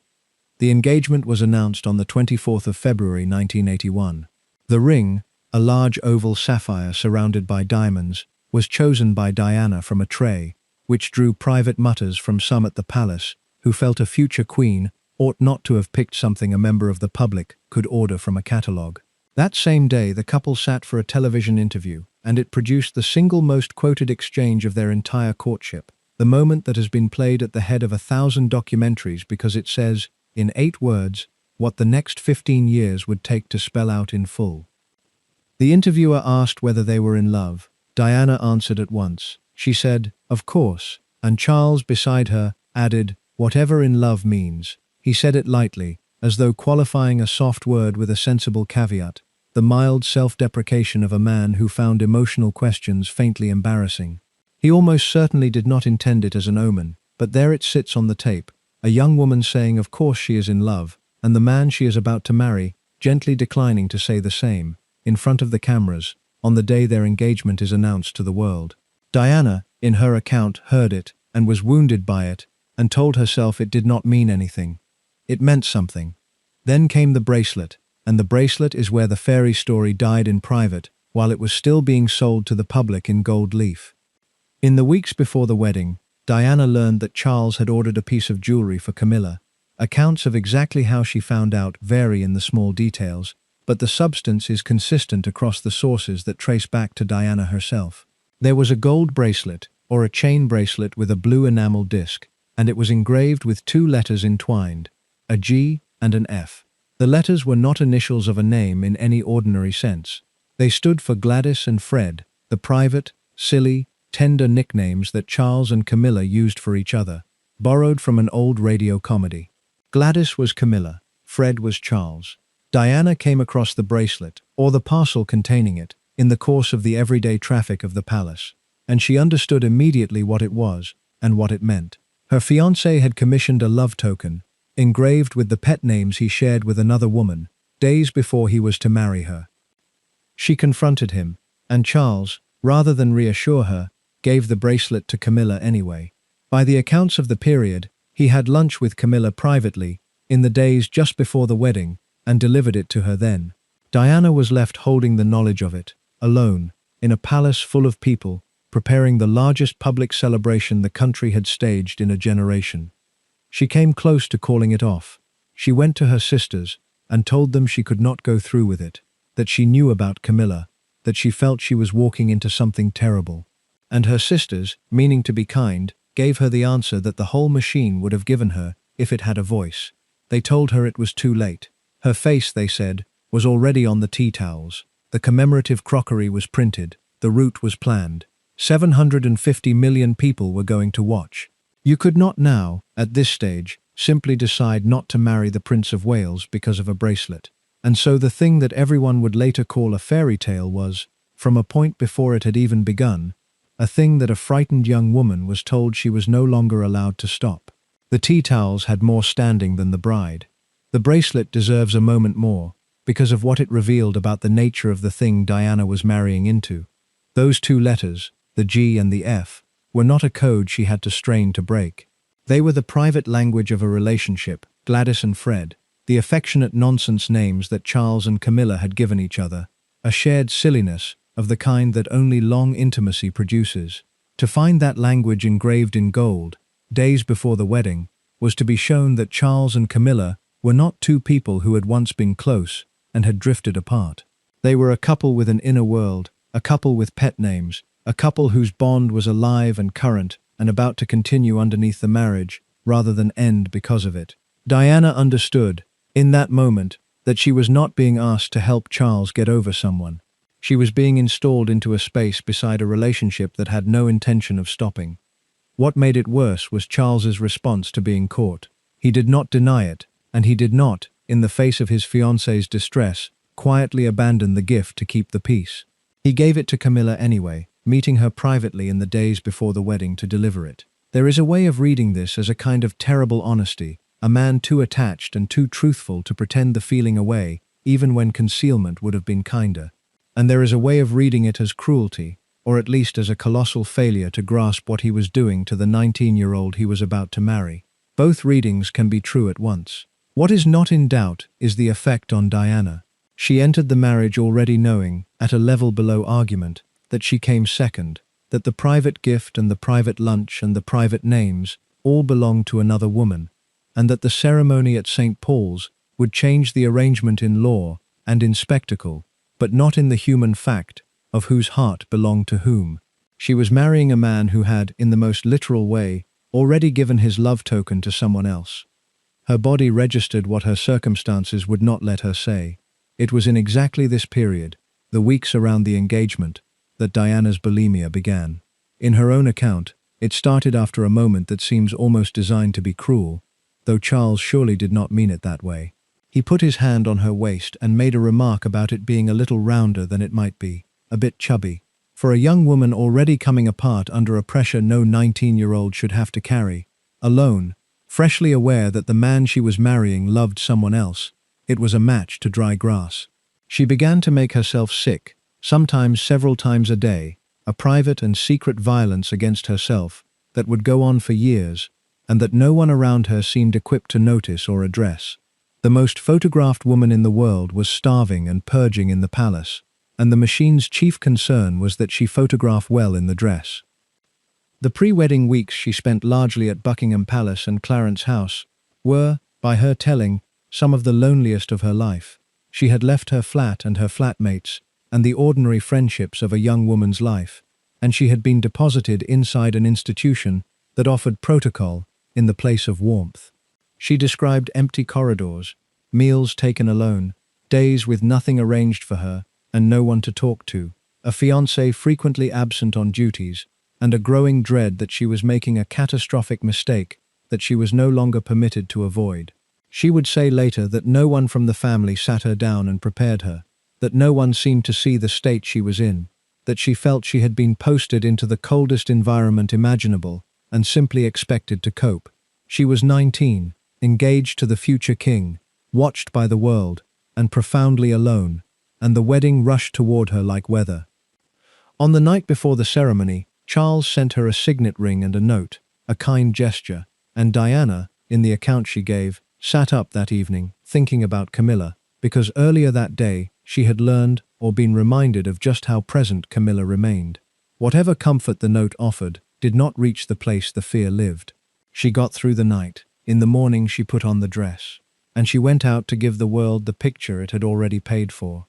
The engagement was announced on the 24th of February 1981. The ring, a large oval sapphire surrounded by diamonds, was chosen by Diana from a tray, which drew private mutters from some at the palace, who felt a future queen ought not to have picked something a member of the public could order from a catalogue. That same day, the couple sat for a television interview, and it produced the single most quoted exchange of their entire courtship, the moment that has been played at the head of 1,000 documentaries because it says, in 8 words, what the next 15 years would take to spell out in full. The interviewer asked whether they were in love. Diana answered at once. She said, "Of course," and Charles, beside her, added, "Whatever in love means." He said it lightly, as though qualifying a soft word with a sensible caveat, the mild self-deprecation of a man who found emotional questions faintly embarrassing. He almost certainly did not intend it as an omen, but there it sits on the tape, a young woman saying of course she is in love, and the man she is about to marry, gently declining to say the same, in front of the cameras, on the day their engagement is announced to the world. Diana, in her account, heard it, and was wounded by it, and told herself it did not mean anything. It meant something. Then came the bracelet, and the bracelet is where the fairy story died in private, while it was still being sold to the public in gold leaf. In the weeks before the wedding, Diana learned that Charles had ordered a piece of jewelry for Camilla. Accounts of exactly how she found out vary in the small details, but the substance is consistent across the sources that trace back to Diana herself. There was a gold bracelet, or a chain bracelet with a blue enamel disc, and it was engraved with 2 letters entwined, a G and an F. The letters were not initials of a name in any ordinary sense. They stood for Gladys and Fred, the private, silly, tender nicknames that Charles and Camilla used for each other, borrowed from an old radio comedy. Gladys was Camilla, Fred was Charles. Diana came across the bracelet, or the parcel containing it, in the course of the everyday traffic of the palace, and she understood immediately what it was and what it meant. Her fiancé had commissioned a love token, engraved with the pet names he shared with another woman, days before he was to marry her. She confronted him, and Charles, rather than reassure her, gave the bracelet to Camilla anyway. By the accounts of the period, he had lunch with Camilla privately, in the days just before the wedding, and delivered it to her then. Diana was left holding the knowledge of it, alone, in a palace full of people, preparing the largest public celebration the country had staged in a generation. She came close to calling it off. She went to her sisters and told them she could not go through with it, that she knew about Camilla, that she felt she was walking into something terrible. And her sisters, meaning to be kind, gave her the answer that the whole machine would have given her if it had a voice. They told her it was too late. Her face, they said, was already on the tea towels. The commemorative crockery was printed. The route was planned. 750 million people were going to watch. You could not now, at this stage, simply decide not to marry the Prince of Wales because of a bracelet. And so the thing that everyone would later call a fairy tale was, from a point before it had even begun, a thing that a frightened young woman was told she was no longer allowed to stop. The tea towels had more standing than the bride. The bracelet deserves a moment more, because of what it revealed about the nature of the thing Diana was marrying into. Those 2 letters, the G and the F, were not a code she had to strain to break. They were the private language of a relationship, Gladys and Fred, the affectionate nonsense names that Charles and Camilla had given each other, a shared silliness of the kind that only long intimacy produces. To find that language engraved in gold, days before the wedding, was to be shown that Charles and Camilla were not 2 people who had once been close and had drifted apart. They were a couple with an inner world, a couple with pet names, a couple whose bond was alive and current and about to continue underneath the marriage rather than end because of it. Diana understood, in that moment, that she was not being asked to help Charles get over someone. She was being installed into a space beside a relationship that had no intention of stopping. What made it worse was Charles's response to being caught. He did not deny it, and he did not, in the face of his fiancée's distress, quietly abandon the gift to keep the peace. He gave it to Camilla anyway, meeting her privately in the days before the wedding to deliver it. There is a way of reading this as a kind of terrible honesty, a man too attached and too truthful to pretend the feeling away, even when concealment would have been kinder. And there is a way of reading it as cruelty, or at least as a colossal failure to grasp what he was doing to the 19-year-old he was about to marry. Both readings can be true at once. What is not in doubt is the effect on Diana. She entered the marriage already knowing, at a level below argument, that she came second, that the private gift and the private lunch and the private names all belonged to another woman, and that the ceremony at St. Paul's would change the arrangement in law and in spectacle, but not in the human fact of whose heart belonged to whom. She was marrying a man who had, in the most literal way, already given his love token to someone else. Her body registered what her circumstances would not let her say. It was in exactly this period, the weeks around the engagement, that Diana's bulimia began. In her own account, it started after a moment that seems almost designed to be cruel, though Charles surely did not mean it that way. He put his hand on her waist and made a remark about it being a little rounder than it might be, a bit chubby. For a young woman already coming apart under a pressure no 19-year-old should have to carry, alone, freshly aware that the man she was marrying loved someone else, it was a match to dry grass. She began to make herself sick, sometimes several times a day, a private and secret violence against herself that would go on for years, and that no one around her seemed equipped to notice or address. The most photographed woman in the world was starving and purging in the palace, and the machine's chief concern was that she photograph well in the dress. The pre-wedding weeks she spent largely at Buckingham Palace and Clarence House were, by her telling, some of the loneliest of her life. She had left her flat and her flatmates, and the ordinary friendships of a young woman's life, and she had been deposited inside an institution that offered protocol in the place of warmth. She described empty corridors, meals taken alone, days with nothing arranged for her and no one to talk to, a fiancé frequently absent on duties, and a growing dread that she was making a catastrophic mistake that she was no longer permitted to avoid. She would say later that no one from the family sat her down and prepared her, that no one seemed to see the state she was in, that she felt she had been posted into the coldest environment imaginable and simply expected to cope. She was 19, engaged to the future king, watched by the world, and profoundly alone, and the wedding rushed toward her like weather. On the night before the ceremony, Charles sent her a signet ring and a note, a kind gesture, and Diana, in the account she gave, sat up that evening, thinking about Camilla, because earlier that day she had learned or been reminded of just how present Camilla remained. Whatever comfort the note offered did not reach the place the fear lived. She got through the night. In the morning she put on the dress, and she went out to give the world the picture it had already paid for.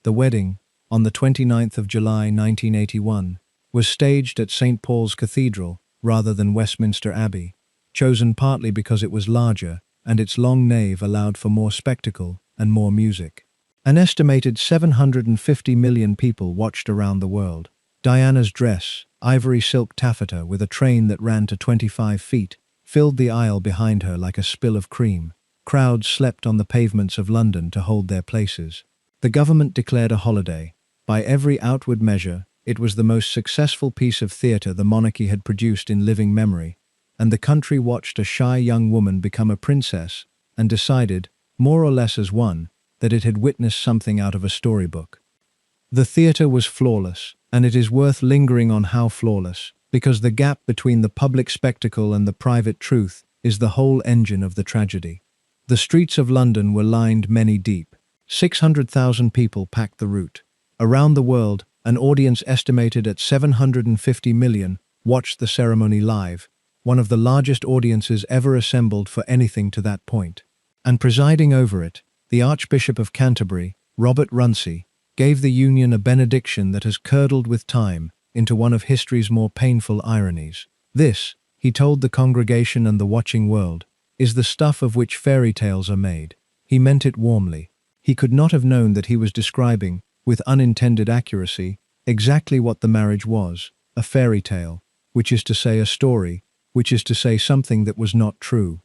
The wedding, on the 29th of July 1981, was staged at St. Paul's Cathedral rather than Westminster Abbey, chosen partly because it was larger and its long nave allowed for more spectacle and more music. An estimated 750 million people watched around the world. Diana's dress, ivory silk taffeta with a train that ran to 25 feet, filled the aisle behind her like a spill of cream. Crowds slept on the pavements of London to hold their places. The government declared a holiday. By every outward measure, it was the most successful piece of theatre the monarchy had produced in living memory, and the country watched a shy young woman become a princess and decided, more or less as one, that it had witnessed something out of a storybook. The theatre was flawless, and it is worth lingering on how flawless, because the gap between the public spectacle and the private truth is the whole engine of the tragedy. The streets of London were lined many deep. 600,000 people packed the route. Around the world, an audience estimated at 750 million watched the ceremony live, one of the largest audiences ever assembled for anything to that point. And presiding over it, the Archbishop of Canterbury, Robert Runcie, gave the union a benediction that has curdled with time into one of history's more painful ironies. This, he told the congregation and the watching world, is the stuff of which fairy tales are made. He meant it warmly. He could not have known that he was describing, with unintended accuracy, exactly what the marriage was, a fairy tale, which is to say a story, which is to say something that was not true.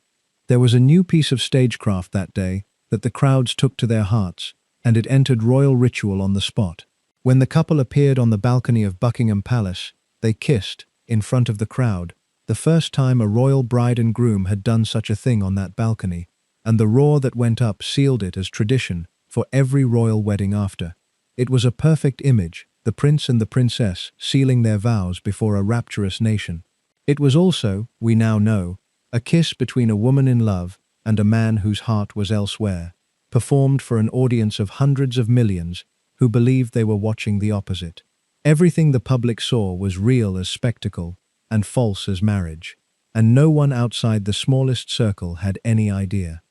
There was a new piece of stagecraft that day that the crowds took to their hearts, and it entered royal ritual on the spot. When the couple appeared on the balcony of Buckingham Palace, they kissed, in front of the crowd, the first time a royal bride and groom had done such a thing on that balcony, and the roar that went up sealed it as tradition for every royal wedding after. It was a perfect image, the prince and the princess sealing their vows before a rapturous nation. It was also, we now know, a kiss between a woman in love and a man whose heart was elsewhere, performed for an audience of hundreds of millions who believed they were watching the opposite. Everything the public saw was real as spectacle and false as marriage, and no one outside the smallest circle had any idea.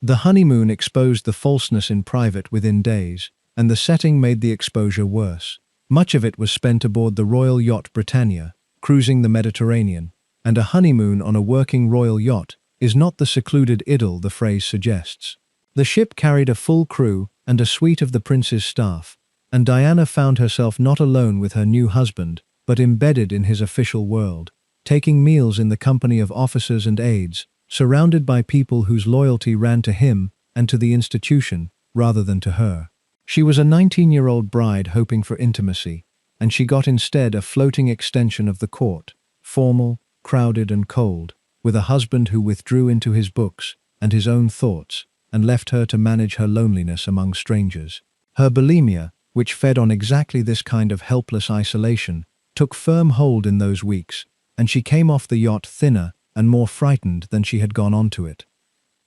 The honeymoon exposed the falseness in private within days, and the setting made the exposure worse. Much of it was spent aboard the royal yacht Britannia, cruising the Mediterranean, and a honeymoon on a working royal yacht is not the secluded idyll the phrase suggests. The ship carried a full crew and a suite of the prince's staff, and Diana found herself not alone with her new husband, but embedded in his official world, taking meals in the company of officers and aides, surrounded by people whose loyalty ran to him and to the institution rather than to her. She was a 19-year-old bride hoping for intimacy, and she got instead a floating extension of the court, formal, crowded and cold, with a husband who withdrew into his books and his own thoughts and left her to manage her loneliness among strangers. Her bulimia, which fed on exactly this kind of helpless isolation, took firm hold in those weeks, and she came off the yacht thinner and more frightened than she had gone onto it.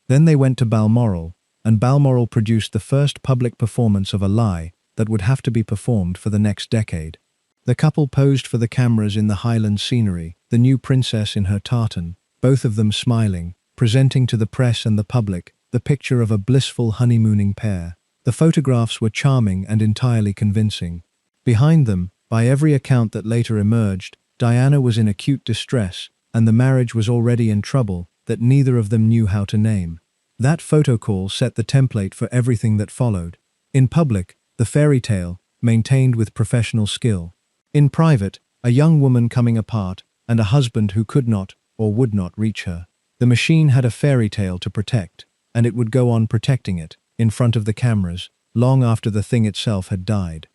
Then they went to Balmoral, and Balmoral produced the first public performance of a lie that would have to be performed for the next decade. The couple posed for the cameras in the Highland scenery, the new princess in her tartan, both of them smiling, presenting to the press and the public the picture of a blissful honeymooning pair. The photographs were charming and entirely convincing. Behind them, by every account that later emerged, Diana was in acute distress, and the marriage was already in trouble that neither of them knew how to name. That photo call set the template for everything that followed. In public, the fairy tale, maintained with professional skill. In private, a young woman coming apart, and a husband who could not or would not reach her. The machine had a fairy tale to protect, and it would go on protecting it, in front of the cameras, long after the thing itself had died.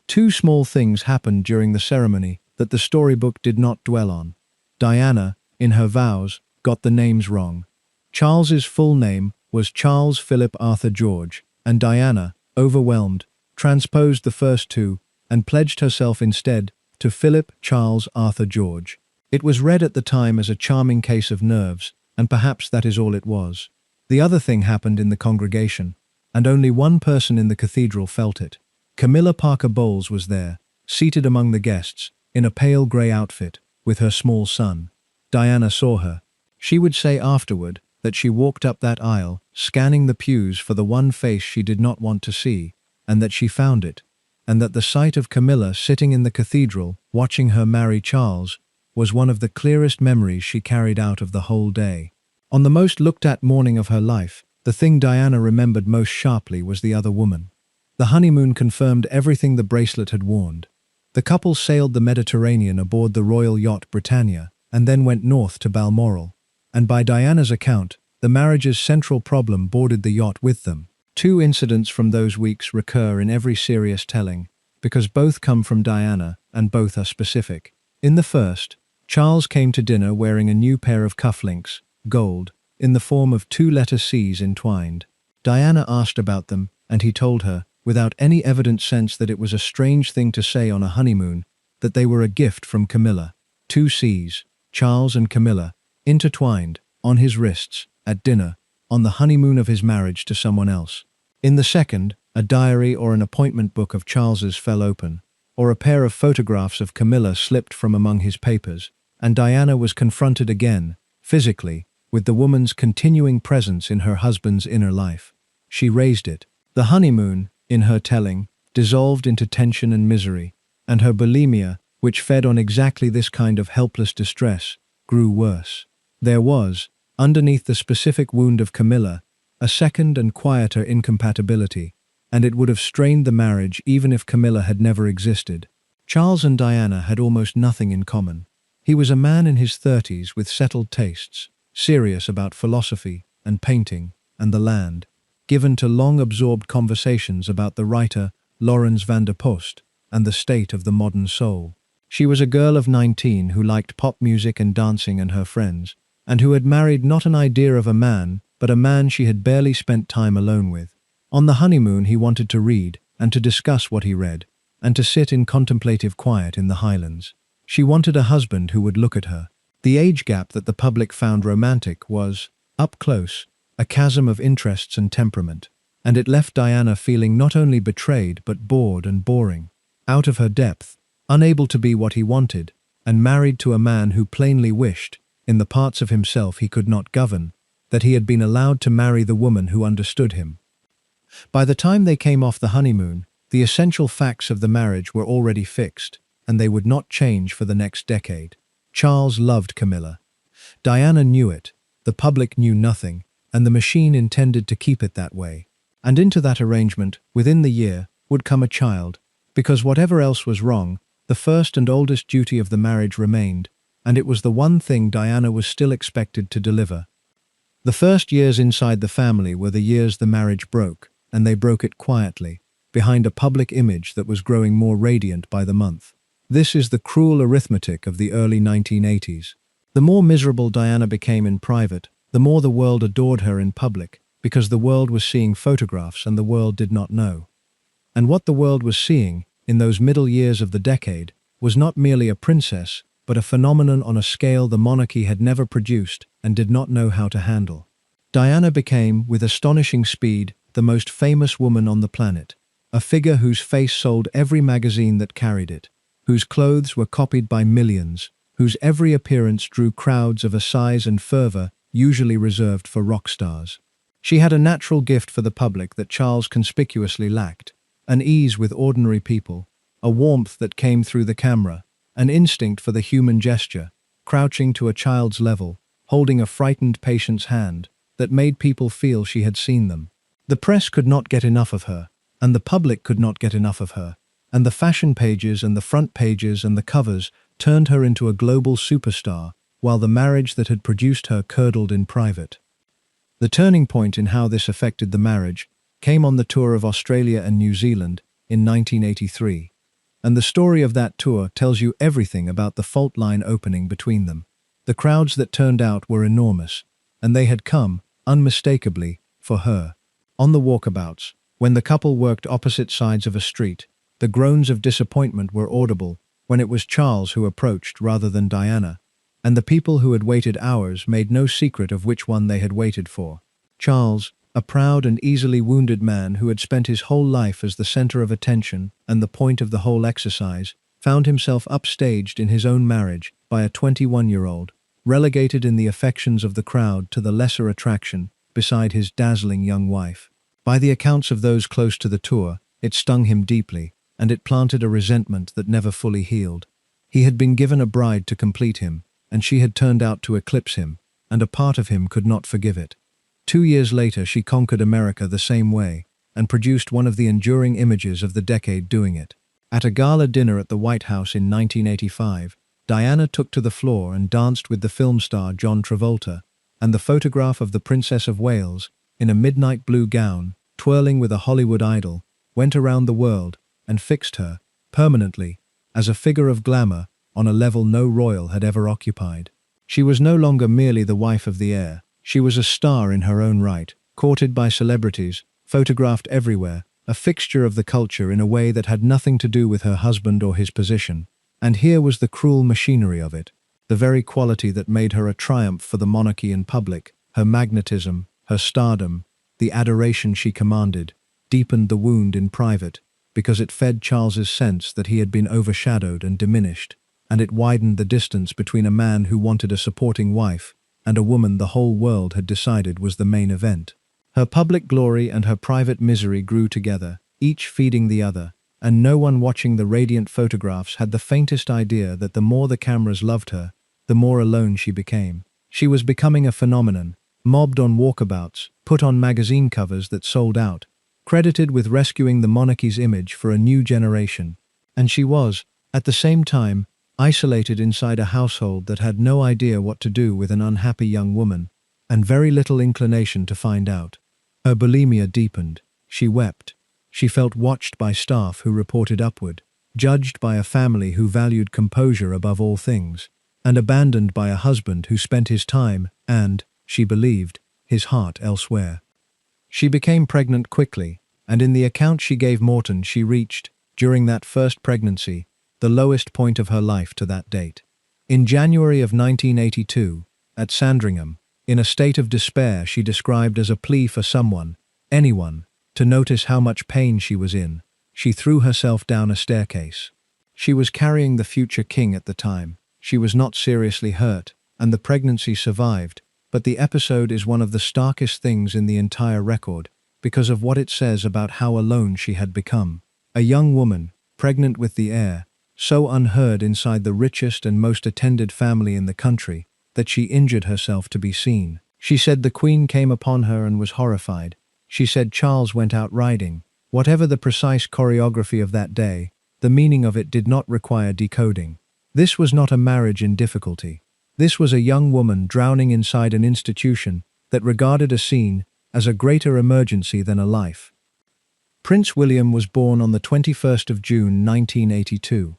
Two small things happened during the ceremony that the storybook did not dwell on. Diana, in her vows, got the names wrong. Charles's full name was Charles Philip Arthur George, and Diana, overwhelmed, transposed the first two and pledged herself instead to Philip Charles Arthur George. It was read at the time as a charming case of nerves, and perhaps that is all it was. The other thing happened in the congregation, and only one person in the cathedral felt it. Camilla Parker Bowles was there, seated among the guests, in a pale grey outfit, with her small son. Diana saw her. She would say afterward that she walked up that aisle, scanning the pews for the one face she did not want to see, and that she found it, and that the sight of Camilla sitting in the cathedral, watching her marry Charles, was one of the clearest memories she carried out of the whole day. On the most looked-at morning of her life, the thing Diana remembered most sharply was the other woman. The honeymoon confirmed everything the bracelet had warned. The couple sailed the Mediterranean aboard the royal yacht Britannia, and then went north to Balmoral. And by Diana's account, the marriage's central problem boarded the yacht with them. Two incidents from those weeks recur in every serious telling, because both come from Diana and both are specific. In the first, Charles came to dinner wearing a new pair of cufflinks, gold, in the form of two letter C's entwined. Diana asked about them, and he told her, without any evident sense that it was a strange thing to say on a honeymoon, that they were a gift from Camilla. Two C's, Charles and Camilla, intertwined, on his wrists, at dinner, on the honeymoon of his marriage to someone else. In the second, a diary or an appointment book of Charles's fell open, or a pair of photographs of Camilla slipped from among his papers, and Diana was confronted again, physically, with the woman's continuing presence in her husband's inner life. She raised it. The honeymoon, in her telling, dissolved into tension and misery, and her bulimia, which fed on exactly this kind of helpless distress, grew worse. There was, underneath the specific wound of Camilla, a second and quieter incompatibility, and it would have strained the marriage even if Camilla had never existed. Charles and Diana had almost nothing in common. He was a man in his 30s with settled tastes, serious about philosophy and painting and the land, given to long-absorbed conversations about the writer Laurens van der Post and the state of the modern soul. She was a girl of 19 who liked pop music and dancing and her friends, and who had married not an idea of a man, but a man she had barely spent time alone with. On the honeymoon he wanted to read, and to discuss what he read. and to sit in contemplative quiet in the Highlands. She wanted a husband who would look at her. The age gap that the public found romantic was, up close, a chasm of interests and temperament, and it left Diana feeling not only betrayed but bored and boring, out of her depth, unable to be what he wanted, and married to a man who plainly wished, in the parts of himself he could not govern, that he had been allowed to marry the woman who understood him. By the time they came off the honeymoon, the essential facts of the marriage were already fixed, and they would not change for the next decade. Charles loved Camilla. Diana knew it, the public knew nothing, and the machine intended to keep it that way. And into that arrangement, within the year, would come a child, because whatever else was wrong, the first and oldest duty of the marriage remained, and it was the one thing Diana was still expected to deliver. The first years inside the family were the years the marriage broke, and they broke it quietly, behind a public image that was growing more radiant by the month. This is the cruel arithmetic of the early 1980s. The more miserable Diana became in private, the more the world adored her in public, because the world was seeing photographs and the world did not know. And what the world was seeing, in those middle years of the decade, was not merely a princess, but a phenomenon on a scale the monarchy had never produced and did not know how to handle. Diana became, with astonishing speed, the most famous woman on the planet, a figure whose face sold every magazine that carried it, whose clothes were copied by millions, whose every appearance drew crowds of a size and fervor usually reserved for rock stars. She had a natural gift for the public that Charles conspicuously lacked, an ease with ordinary people, a warmth that came through the camera, an instinct for the human gesture, crouching to a child's level, holding a frightened patient's hand, that made people feel she had seen them. The press could not get enough of her, and the public could not get enough of her, and the fashion pages and the front pages and the covers turned her into a global superstar, while the marriage that had produced her curdled in private. The turning point in how this affected the marriage came on the tour of Australia and New Zealand in 1983, and the story of that tour tells you everything about the fault line opening between them. The crowds that turned out were enormous, and they had come, unmistakably, for her. On the walkabouts, when the couple worked opposite sides of a street, the groans of disappointment were audible when it was Charles who approached rather than Diana, and the people who had waited hours made no secret of which one they had waited for. Charles, a proud and easily wounded man who had spent his whole life as the center of attention and the point of the whole exercise, found himself upstaged in his own marriage by a 21-year-old, relegated in the affections of the crowd to the lesser attraction beside his dazzling young wife. By the accounts of those close to the tour, it stung him deeply, and it planted a resentment that never fully healed. He had been given a bride to complete him, and she had turned out to eclipse him, and a part of him could not forgive it. 2 years later, she conquered America the same way, and produced one of the enduring images of the decade doing it. At a gala dinner at the White House in 1985, Diana took to the floor and danced with the film star John Travolta, and the photograph of the Princess of Wales, in a midnight blue gown, twirling with a Hollywood idol, went around the world and fixed her, permanently, as a figure of glamour on a level no royal had ever occupied. She was no longer merely the wife of the heir. She was a star in her own right, courted by celebrities, photographed everywhere, a fixture of the culture in a way that had nothing to do with her husband or his position. And here was the cruel machinery of it, the very quality that made her a triumph for the monarchy in public, her magnetism, her stardom, the adoration she commanded, deepened the wound in private, because it fed Charles's sense that he had been overshadowed and diminished, and it widened the distance between a man who wanted a supporting wife and a woman the whole world had decided was the main event. Her public glory and her private misery grew together, each feeding the other, and no one watching the radiant photographs had the faintest idea that the more the cameras loved her, the more alone she became. She was becoming a phenomenon, mobbed on walkabouts, put on magazine covers that sold out, credited with rescuing the monarchy's image for a new generation. And she was, at the same time, isolated inside a household that had no idea what to do with an unhappy young woman, and very little inclination to find out. Her bulimia deepened. She wept. She felt watched by staff who reported upward, judged by a family who valued composure above all things, and abandoned by a husband who spent his time and, she believed, his heart elsewhere. She became pregnant quickly, and in the account she gave Morton she reached, during that first pregnancy, the lowest point of her life to that date. In January of 1982, at Sandringham, in a state of despair she described as a plea for someone, anyone, to notice how much pain she was in, she threw herself down a staircase. She was carrying the future king at the time. She was not seriously hurt, and the pregnancy survived, but the episode is one of the starkest things in the entire record, because of what it says about how alone she had become. A young woman, pregnant with the heir, so unheard inside the richest and most attended family in the country, that she injured herself to be seen. She said the Queen came upon her and was horrified. She said Charles went out riding. Whatever the precise choreography of that day, the meaning of it did not require decoding. This was not a marriage in difficulty. This was a young woman drowning inside an institution that regarded a scene as a greater emergency than a life. Prince William was born on the 21st of June 1982.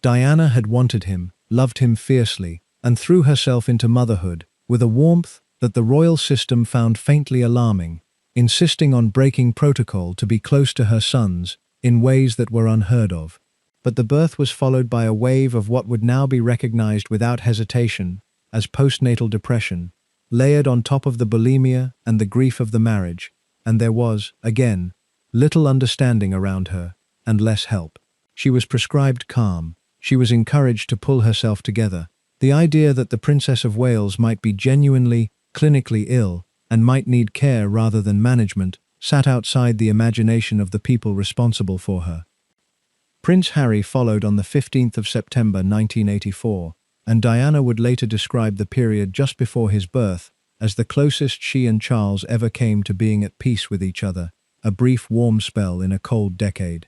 Diana had wanted him, loved him fiercely, and threw herself into motherhood with a warmth that the royal system found faintly alarming, insisting on breaking protocol to be close to her sons in ways that were unheard of. But the birth was followed by a wave of what would now be recognized without hesitation as postnatal depression, layered on top of the bulimia and the grief of the marriage, and there was, again, little understanding around her, and less help. She was prescribed calm. She was encouraged to pull herself together. The idea that the Princess of Wales might be genuinely, clinically ill, and might need care rather than management, sat outside the imagination of the people responsible for her. Prince Harry followed on the 15th of September 1984, and Diana would later describe the period just before his birth as the closest she and Charles ever came to being at peace with each other, a brief warm spell in a cold decade.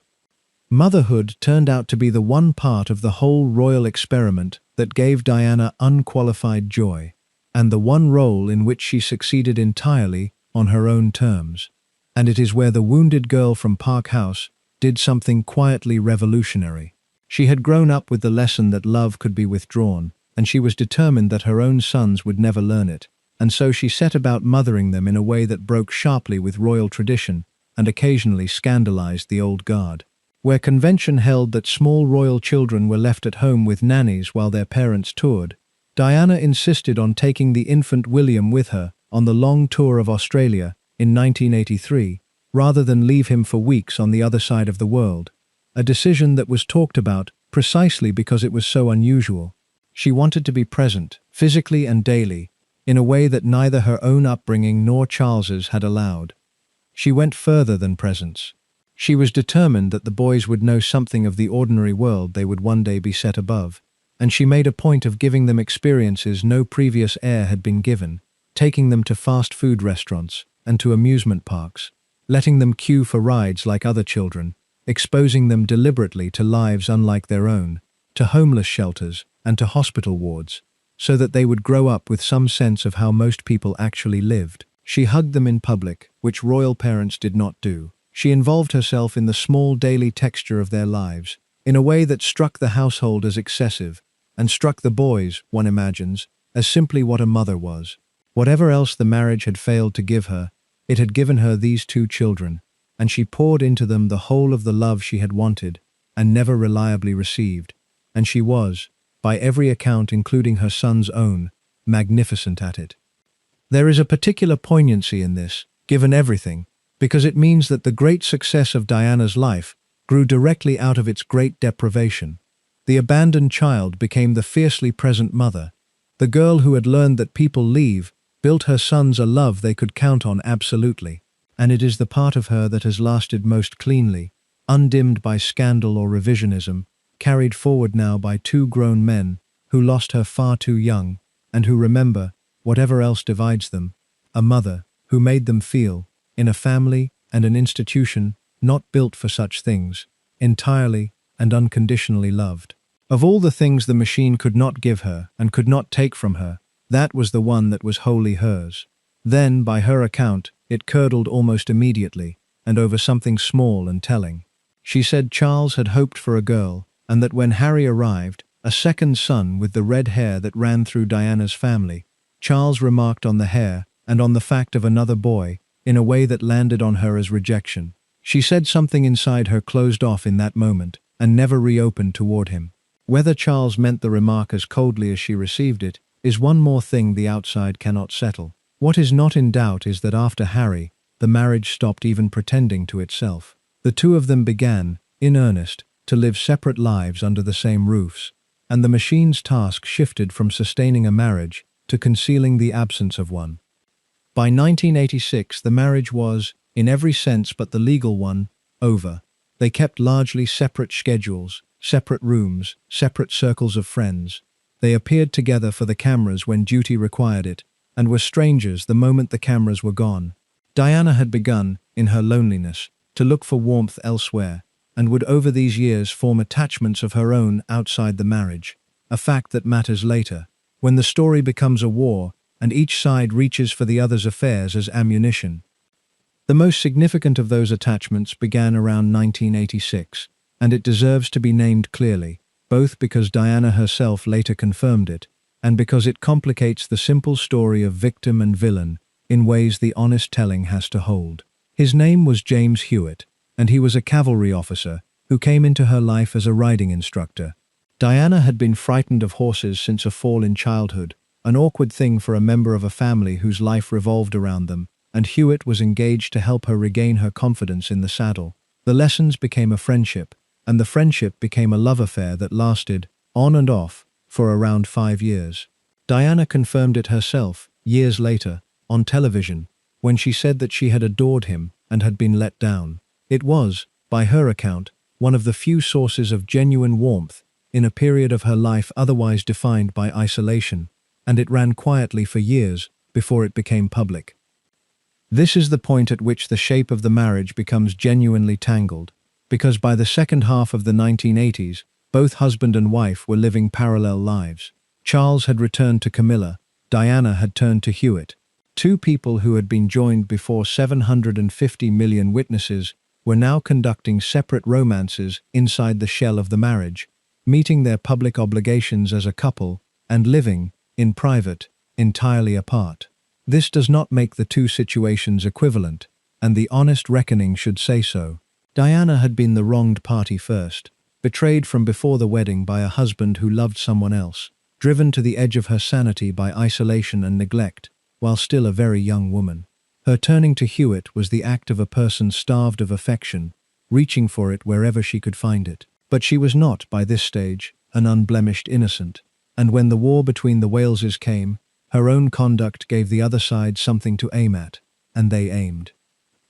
Motherhood turned out to be the one part of the whole royal experiment that gave Diana unqualified joy, and the one role in which she succeeded entirely on her own terms. And it is where the wounded girl from Park House did something quietly revolutionary. She had grown up with the lesson that love could be withdrawn, and she was determined that her own sons would never learn it, and so she set about mothering them in a way that broke sharply with royal tradition and occasionally scandalized the old guard. Where convention held that small royal children were left at home with nannies while their parents toured, Diana insisted on taking the infant William with her on the long tour of Australia in 1983, rather than leave him for weeks on the other side of the world, a decision that was talked about precisely because it was so unusual. She wanted to be present, physically and daily, in a way that neither her own upbringing nor Charles's had allowed. She went further than presence. She was determined that the boys would know something of the ordinary world they would one day be set above, and she made a point of giving them experiences no previous heir had been given, taking them to fast food restaurants and to amusement parks, letting them queue for rides like other children, exposing them deliberately to lives unlike their own, to homeless shelters and to hospital wards, so that they would grow up with some sense of how most people actually lived. She hugged them in public, which royal parents did not do. She involved herself in the small daily texture of their lives, in a way that struck the household as excessive, and struck the boys, one imagines, as simply what a mother was. Whatever else the marriage had failed to give her, it had given her these two children, and she poured into them the whole of the love she had wanted and never reliably received, and she was, by every account including her son's own, magnificent at it. There is a particular poignancy in this, given everything, because it means that the great success of Diana's life grew directly out of its great deprivation. The abandoned child became the fiercely present mother. The girl who had learned that people leave built her sons a love they could count on absolutely, and it is the part of her that has lasted most cleanly, undimmed by scandal or revisionism, carried forward now by two grown men who lost her far too young, and who remember, whatever else divides them, a mother who made them feel, in a family and an institution not built for such things, entirely and unconditionally loved. Of all the things the machine could not give her and could not take from her, that was the one that was wholly hers. Then, by her account, it curdled almost immediately, and over something small and telling. She said Charles had hoped for a girl, and that when Harry arrived, a second son with the red hair that ran through Diana's family, Charles remarked on the hair and on the fact of another boy in a way that landed on her as rejection. She said something inside her closed off in that moment, and never reopened toward him. Whether Charles meant the remark as coldly as she received it is one more thing the outside cannot settle. What is not in doubt is that after Harry, the marriage stopped even pretending to itself. The two of them began, in earnest, to live separate lives under the same roofs, and the machine's task shifted from sustaining a marriage to concealing the absence of one. By 1986, the marriage was, in every sense but the legal one, over. They kept largely separate schedules, separate rooms, separate circles of friends. They appeared together for the cameras when duty required it, and were strangers the moment the cameras were gone. Diana had begun, in her loneliness, to look for warmth elsewhere, and would over these years form attachments of her own outside the marriage, a fact that matters later, when the story becomes a war, and each side reaches for the other's affairs as ammunition. The most significant of those attachments began around 1986, and it deserves to be named clearly, both because Diana herself later confirmed it, and because it complicates the simple story of victim and villain in ways the honest telling has to hold. His name was James Hewitt, and he was a cavalry officer who came into her life as a riding instructor. Diana had been frightened of horses since a fall in childhood, an awkward thing for a member of a family whose life revolved around them, and Hewitt was engaged to help her regain her confidence in the saddle. The lessons became a friendship, and the friendship became a love affair that lasted, on and off, for around 5 years. Diana confirmed it herself, years later, on television, when she said that she had adored him and had been let down. It was, by her account, one of the few sources of genuine warmth in a period of her life otherwise defined by isolation, and it ran quietly for years before it became public. This is the point at which the shape of the marriage becomes genuinely tangled, because by the second half of the 1980s, both husband and wife were living parallel lives. Charles had returned to Camilla, Diana had turned to Hewitt. Two people who had been joined before 750 million witnesses were now conducting separate romances inside the shell of the marriage, meeting their public obligations as a couple, and living, in private, entirely apart. This does not make the two situations equivalent, and the honest reckoning should say so. Diana had been the wronged party first, betrayed from before the wedding by a husband who loved someone else, driven to the edge of her sanity by isolation and neglect, while still a very young woman. Her turning to Hewitt was the act of a person starved of affection, reaching for it wherever she could find it. But she was not, by this stage, an unblemished innocent, and when the war between the Waleses came, her own conduct gave the other side something to aim at, and they aimed.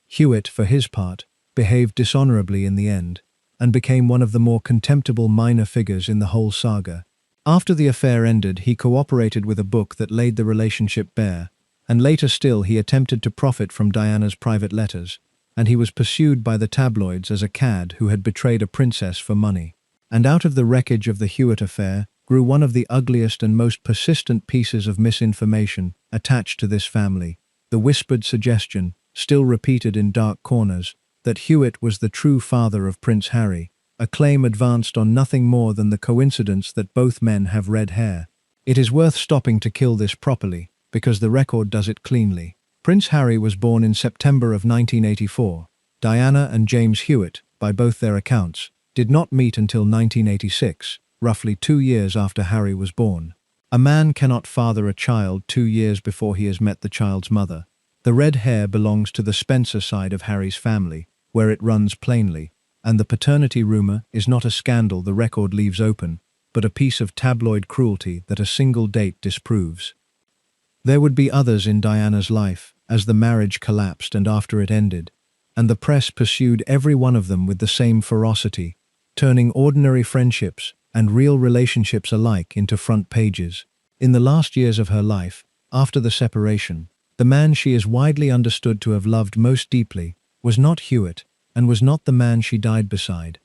Hewitt, for his part, behaved dishonorably in the end, and became one of the more contemptible minor figures in the whole saga. After the affair ended, he cooperated with a book that laid the relationship bare, and later still he attempted to profit from Diana's private letters, and he was pursued by the tabloids as a cad who had betrayed a princess for money. And out of the wreckage of the Hewitt affair grew one of the ugliest and most persistent pieces of misinformation attached to this family, the whispered suggestion, still repeated in dark corners, that Hewitt was the true father of Prince Harry, a claim advanced on nothing more than the coincidence that both men have red hair. It is worth stopping to kill this properly, because the record does it cleanly. Prince Harry was born in September of 1984. Diana and James Hewitt, by both their accounts, did not meet until 1986, roughly 2 years after Harry was born. A man cannot father a child 2 years before he has met the child's mother. The red hair belongs to the Spencer side of Harry's family, where it runs plainly, and the paternity rumor is not a scandal the record leaves open, but a piece of tabloid cruelty that a single date disproves. There would be others in Diana's life, as the marriage collapsed and after it ended, and the press pursued every one of them with the same ferocity, turning ordinary friendships and real relationships alike into front pages. In the last years of her life, after the separation, the man she is widely understood to have loved most deeply was not Hewitt, and was not the man she died beside,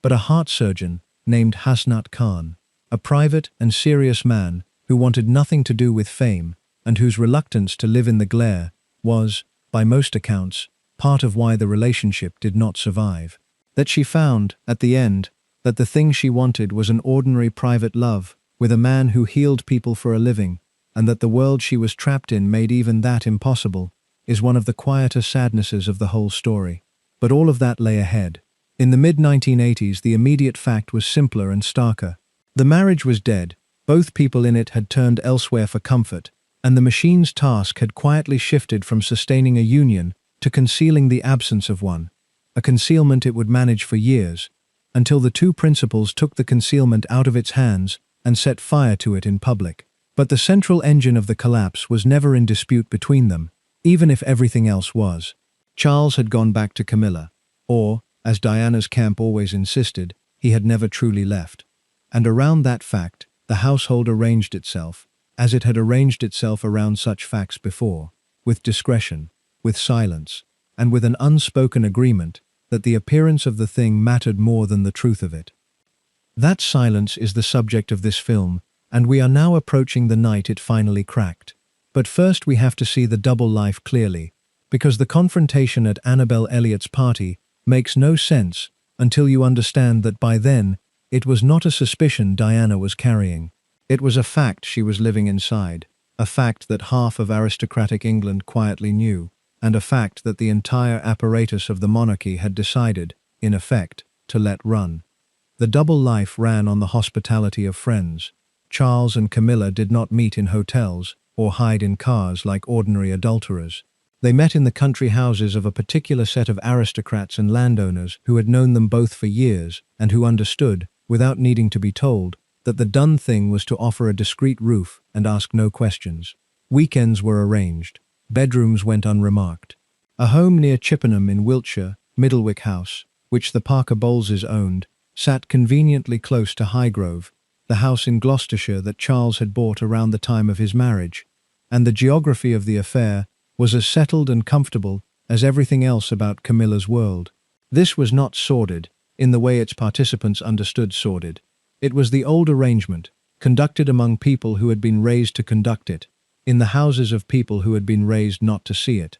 but a heart surgeon named Hasnat Khan, a private and serious man who wanted nothing to do with fame, and whose reluctance to live in the glare was, by most accounts, part of why the relationship did not survive. That she found, at the end, that the thing she wanted was an ordinary private love with a man who healed people for a living, and that the world she was trapped in made even that impossible, is one of the quieter sadnesses of the whole story. But all of that lay ahead. In the mid-1980s, the immediate fact was simpler and starker. The marriage was dead, both people in it had turned elsewhere for comfort, and the machine's task had quietly shifted from sustaining a union to concealing the absence of one, a concealment it would manage for years, until the two principals took the concealment out of its hands and set fire to it in public. But the central engine of the collapse was never in dispute between them, even if everything else was. Charles had gone back to Camilla, or, as Diana's camp always insisted, he had never truly left. And around that fact, the household arranged itself, as it had arranged itself around such facts before, with discretion, with silence, and with an unspoken agreement that the appearance of the thing mattered more than the truth of it. That silence is the subject of this film, and we are now approaching the night it finally cracked. But first we have to see the double life clearly, because the confrontation at Annabel Elliot's party makes no sense until you understand that by then, it was not a suspicion Diana was carrying. It was a fact she was living inside, a fact that half of aristocratic England quietly knew, and a fact that the entire apparatus of the monarchy had decided, in effect, to let run. The double life ran on the hospitality of friends. Charles and Camilla did not meet in hotels or hide in cars like ordinary adulterers. They met in the country houses of a particular set of aristocrats and landowners who had known them both for years and who understood, without needing to be told, that the done thing was to offer a discreet roof and ask no questions. Weekends were arranged. Bedrooms went unremarked. A home near Chippenham in Wiltshire, Middlewick House, which the Parker Bowleses owned, sat conveniently close to Highgrove, the house in Gloucestershire that Charles had bought around the time of his marriage, and the geography of the affair was as settled and comfortable as everything else about Camilla's world. This was not sordid, in the way its participants understood sordid. It was the old arrangement, conducted among people who had been raised to conduct it, in the houses of people who had been raised not to see it.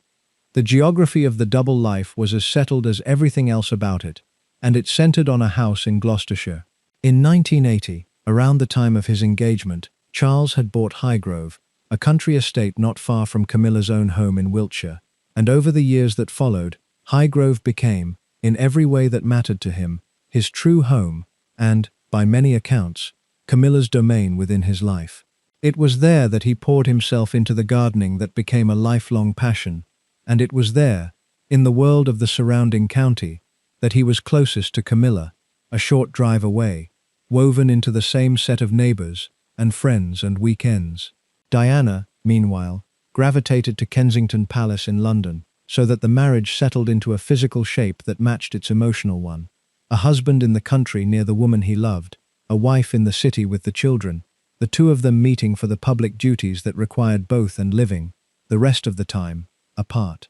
The geography of the double life was as settled as everything else about it, and it centered on a house in Gloucestershire. In 1980, around the time of his engagement, Charles had bought Highgrove, a country estate not far from Camilla's own home in Wiltshire, and over the years that followed, Highgrove became, in every way that mattered to him, his true home and, by many accounts, Camilla's domain within his life. It was there that he poured himself into the gardening that became a lifelong passion, and it was there, in the world of the surrounding county, that he was closest to Camilla, a short drive away, woven into the same set of neighbors and friends and weekends. Diana, meanwhile, gravitated to Kensington Palace in London, so that the marriage settled into a physical shape that matched its emotional one. A husband in the country near the woman he loved, a wife in the city with the children, the two of them meeting for the public duties that required both and living, the rest of the time, apart.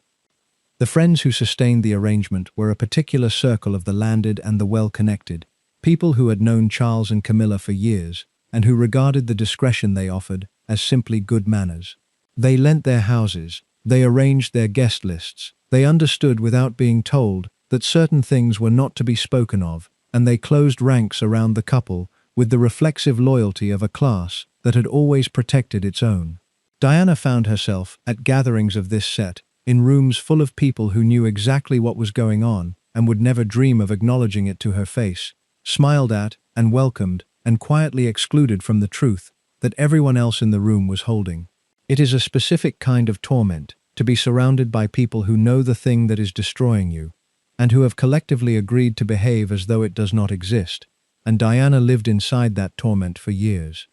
The friends who sustained the arrangement were a particular circle of the landed and the well-connected, people who had known Charles and Camilla for years, and who regarded the discretion they offered as simply good manners. They lent their houses, they arranged their guest lists, they understood without being told that certain things were not to be spoken of, and they closed ranks around the couple with the reflexive loyalty of a class that had always protected its own. Diana found herself, at gatherings of this set, in rooms full of people who knew exactly what was going on and would never dream of acknowledging it to her face, smiled at and welcomed and quietly excluded from the truth that everyone else in the room was holding. It is a specific kind of torment to be surrounded by people who know the thing that is destroying you, and who have collectively agreed to behave as though it does not exist, and Diana lived inside that torment for years.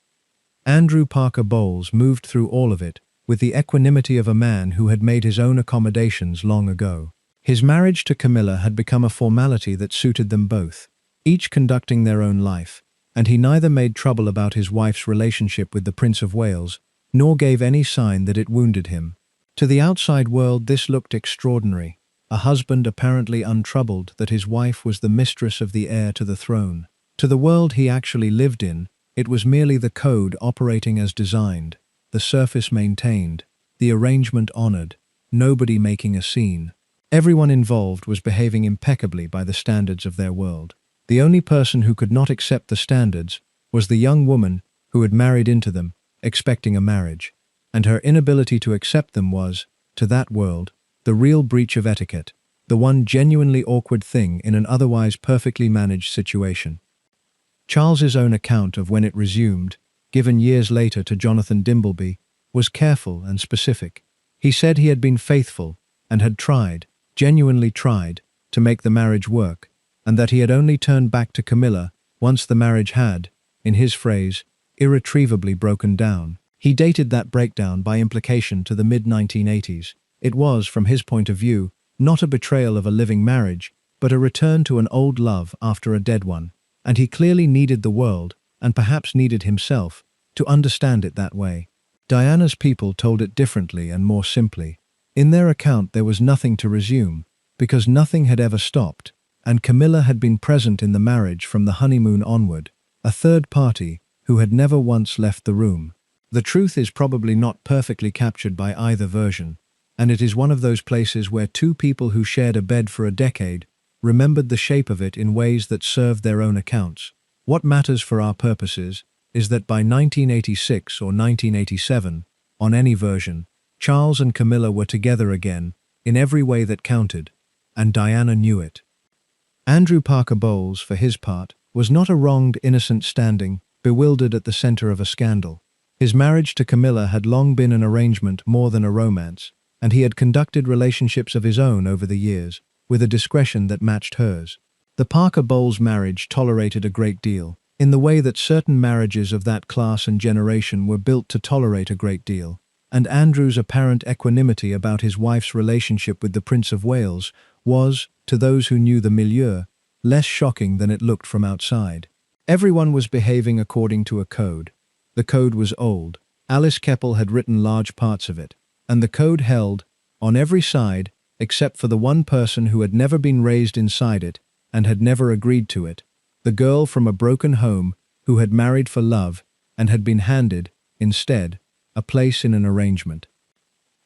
Andrew Parker Bowles moved through all of it with the equanimity of a man who had made his own accommodations long ago. His marriage to Camilla had become a formality that suited them both, each conducting their own life, and he neither made trouble about his wife's relationship with the Prince of Wales, nor gave any sign that it wounded him. To the outside world this looked extraordinary, a husband apparently untroubled that his wife was the mistress of the heir to the throne. To the world he actually lived in, it was merely the code operating as designed, the surface maintained, the arrangement honored, nobody making a scene. Everyone involved was behaving impeccably by the standards of their world. The only person who could not accept the standards was the young woman who had married into them, expecting a marriage, and her inability to accept them was, to that world, the real breach of etiquette, the one genuinely awkward thing in an otherwise perfectly managed situation. Charles's own account of when it resumed, given years later to Jonathan Dimbleby, was careful and specific. He said he had been faithful and had tried, genuinely tried, to make the marriage work, and that he had only turned back to Camilla once the marriage had, in his phrase, irretrievably broken down. He dated that breakdown by implication to the mid-1980s. It was, from his point of view, not a betrayal of a living marriage, but a return to an old love after a dead one, and he clearly needed the world, and perhaps needed himself, to understand it that way. Diana's people told it differently and more simply. In their account there was nothing to resume, because nothing had ever stopped, and Camilla had been present in the marriage from the honeymoon onward, a third party who had never once left the room. The truth is probably not perfectly captured by either version, and it is one of those places where two people who shared a bed for a decade remembered the shape of it in ways that served their own accounts. What matters for our purposes is that by 1986 or 1987, on any version, Charles and Camilla were together again, in every way that counted, and Diana knew it. Andrew Parker Bowles, for his part, was not a wronged innocent standing, bewildered at the center of a scandal. His marriage to Camilla had long been an arrangement more than a romance, and he had conducted relationships of his own over the years, with a discretion that matched hers. The Parker Bowles marriage tolerated a great deal, in the way that certain marriages of that class and generation were built to tolerate a great deal, and Andrew's apparent equanimity about his wife's relationship with the Prince of Wales was, to those who knew the milieu, less shocking than it looked from outside. Everyone was behaving according to a code. The code was old. Alice Keppel had written large parts of it, and the code held, on every side, except for the one person who had never been raised inside it and had never agreed to it, the girl from a broken home who had married for love and had been handed, instead, a place in an arrangement.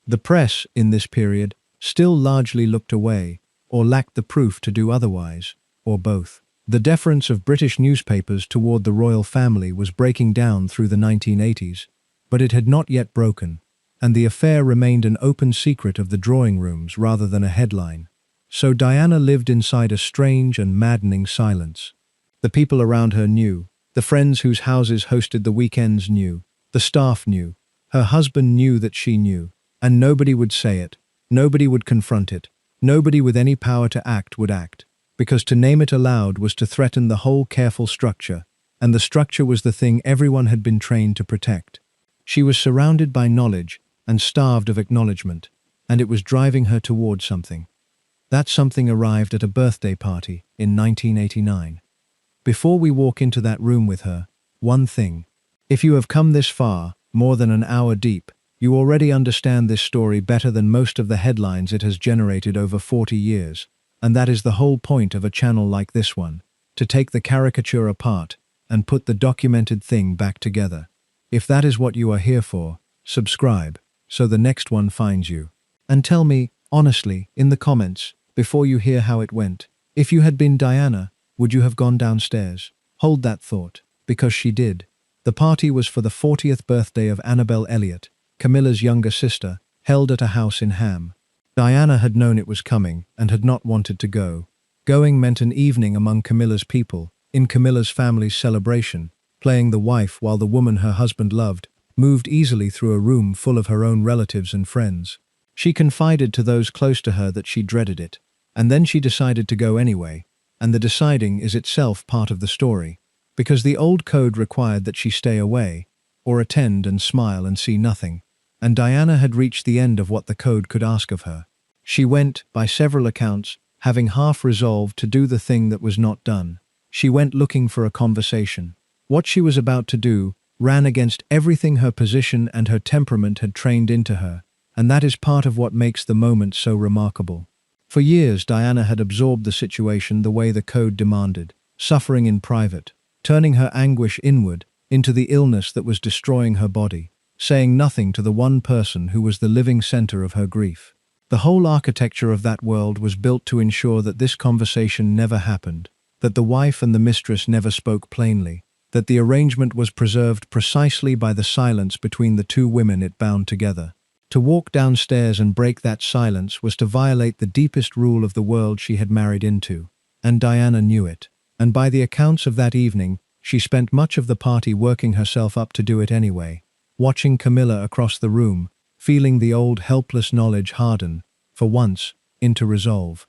The press, in this period, still largely looked away, or lacked the proof to do otherwise, or both. The deference of British newspapers toward the royal family was breaking down through the 1980s, but it had not yet broken, and the affair remained an open secret of the drawing rooms rather than a headline. So Diana lived inside a strange and maddening silence. The people around her knew, the friends whose houses hosted the weekends knew, the staff knew, her husband knew that she knew, and nobody would say it, nobody would confront it, nobody with any power to act would act, because to name it aloud was to threaten the whole careful structure, and the structure was the thing everyone had been trained to protect. She was surrounded by knowledge and starved of acknowledgement, and it was driving her toward something. That something arrived at a birthday party in 1989. Before we walk into that room with her, one thing. If you have come this far, more than an hour deep, you already understand this story better than most of the headlines it has generated over 40 years. And that is the whole point of a channel like this one, to take the caricature apart and put the documented thing back together. If that is what you are here for, subscribe, so the next one finds you. And tell me, honestly, in the comments, before you hear how it went, if you had been Diana, would you have gone downstairs? Hold that thought, because she did. The party was for the 40th birthday of Annabel Elliot, Camilla's younger sister, held at a house in Ham. Diana had known it was coming and had not wanted to go. Going meant an evening among Camilla's people, in Camilla's family's celebration, playing the wife while the woman her husband loved moved easily through a room full of her own relatives and friends. She confided to those close to her that she dreaded it, and then she decided to go anyway, and the deciding is itself part of the story, because the old code required that she stay away, or attend and smile and see nothing, and Diana had reached the end of what the code could ask of her. She went, by several accounts, having half resolved to do the thing that was not done. She went looking for a conversation. What she was about to do ran against everything her position and her temperament had trained into her, and that is part of what makes the moment so remarkable. For years, Diana had absorbed the situation the way the code demanded, suffering in private, turning her anguish inward into the illness that was destroying her body, saying nothing to the one person who was the living center of her grief. The whole architecture of that world was built to ensure that this conversation never happened, that the wife and the mistress never spoke plainly, that the arrangement was preserved precisely by the silence between the two women it bound together. To walk downstairs and break that silence was to violate the deepest rule of the world she had married into, and Diana knew it. And by the accounts of that evening, she spent much of the party working herself up to do it anyway, watching Camilla across the room, feeling the old helpless knowledge harden, for once, into resolve.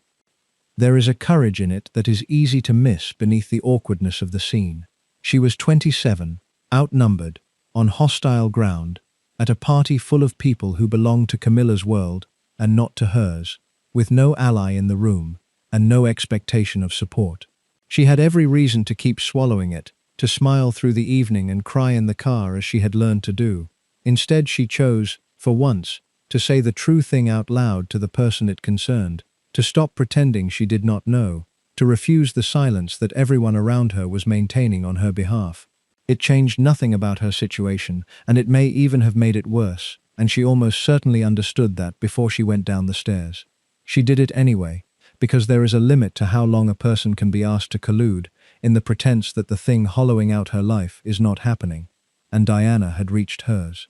There is a courage in it that is easy to miss beneath the awkwardness of the scene. She was 27, outnumbered, on hostile ground, at a party full of people who belonged to Camilla's world and not to hers, with no ally in the room and no expectation of support. She had every reason to keep swallowing it, to smile through the evening and cry in the car as she had learned to do. Instead, she chose, for once, to say the true thing out loud to the person it concerned, to stop pretending she did not know, to refuse the silence that everyone around her was maintaining on her behalf. It changed nothing about her situation, and it may even have made it worse, and she almost certainly understood that before she went down the stairs. She did it anyway, because there is a limit to how long a person can be asked to collude in the pretense that the thing hollowing out her life is not happening, and Diana had reached hers.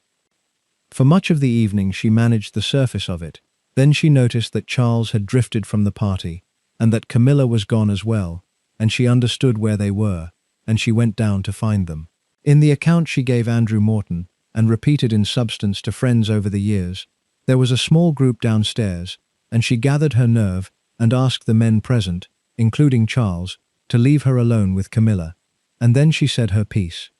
For much of the evening she managed the surface of it. Then she noticed that Charles had drifted from the party, and that Camilla was gone as well, and she understood where they were, and she went down to find them. In the account she gave Andrew Morton, and repeated in substance to friends over the years, there was a small group downstairs, and she gathered her nerve and asked the men present, including Charles, to leave her alone with Camilla, and then she said her piece.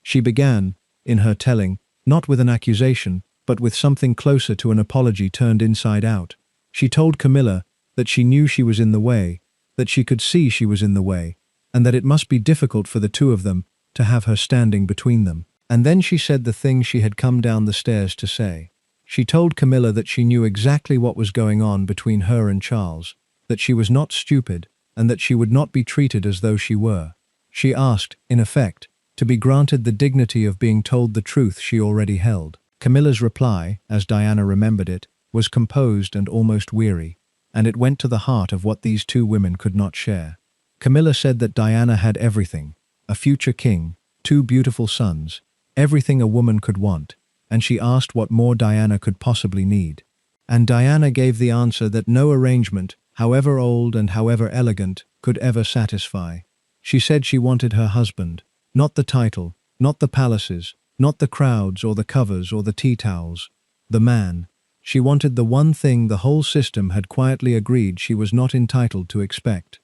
She began, in her telling, not with an accusation, but with something closer to an apology turned inside out. She told Camilla that she knew she was in the way, that she could see she was in the way, and that it must be difficult for the two of them to have her standing between them. And then she said the thing she had come down the stairs to say. She told Camilla that she knew exactly what was going on between her and Charles, that she was not stupid, and that she would not be treated as though she were. She asked, in effect, to be granted the dignity of being told the truth she already held. Camilla's reply, as Diana remembered it, was composed and almost weary, and it went to the heart of what these two women could not share. Camilla said that Diana had everything, a future king, 2 beautiful sons, everything a woman could want, and she asked what more Diana could possibly need. And Diana gave the answer that no arrangement, however old and however elegant, could ever satisfy. She said she wanted her husband, not the title, not the palaces, not the crowds or the covers or the tea towels, the man. She wanted the one thing the whole system had quietly agreed she was not entitled to expect.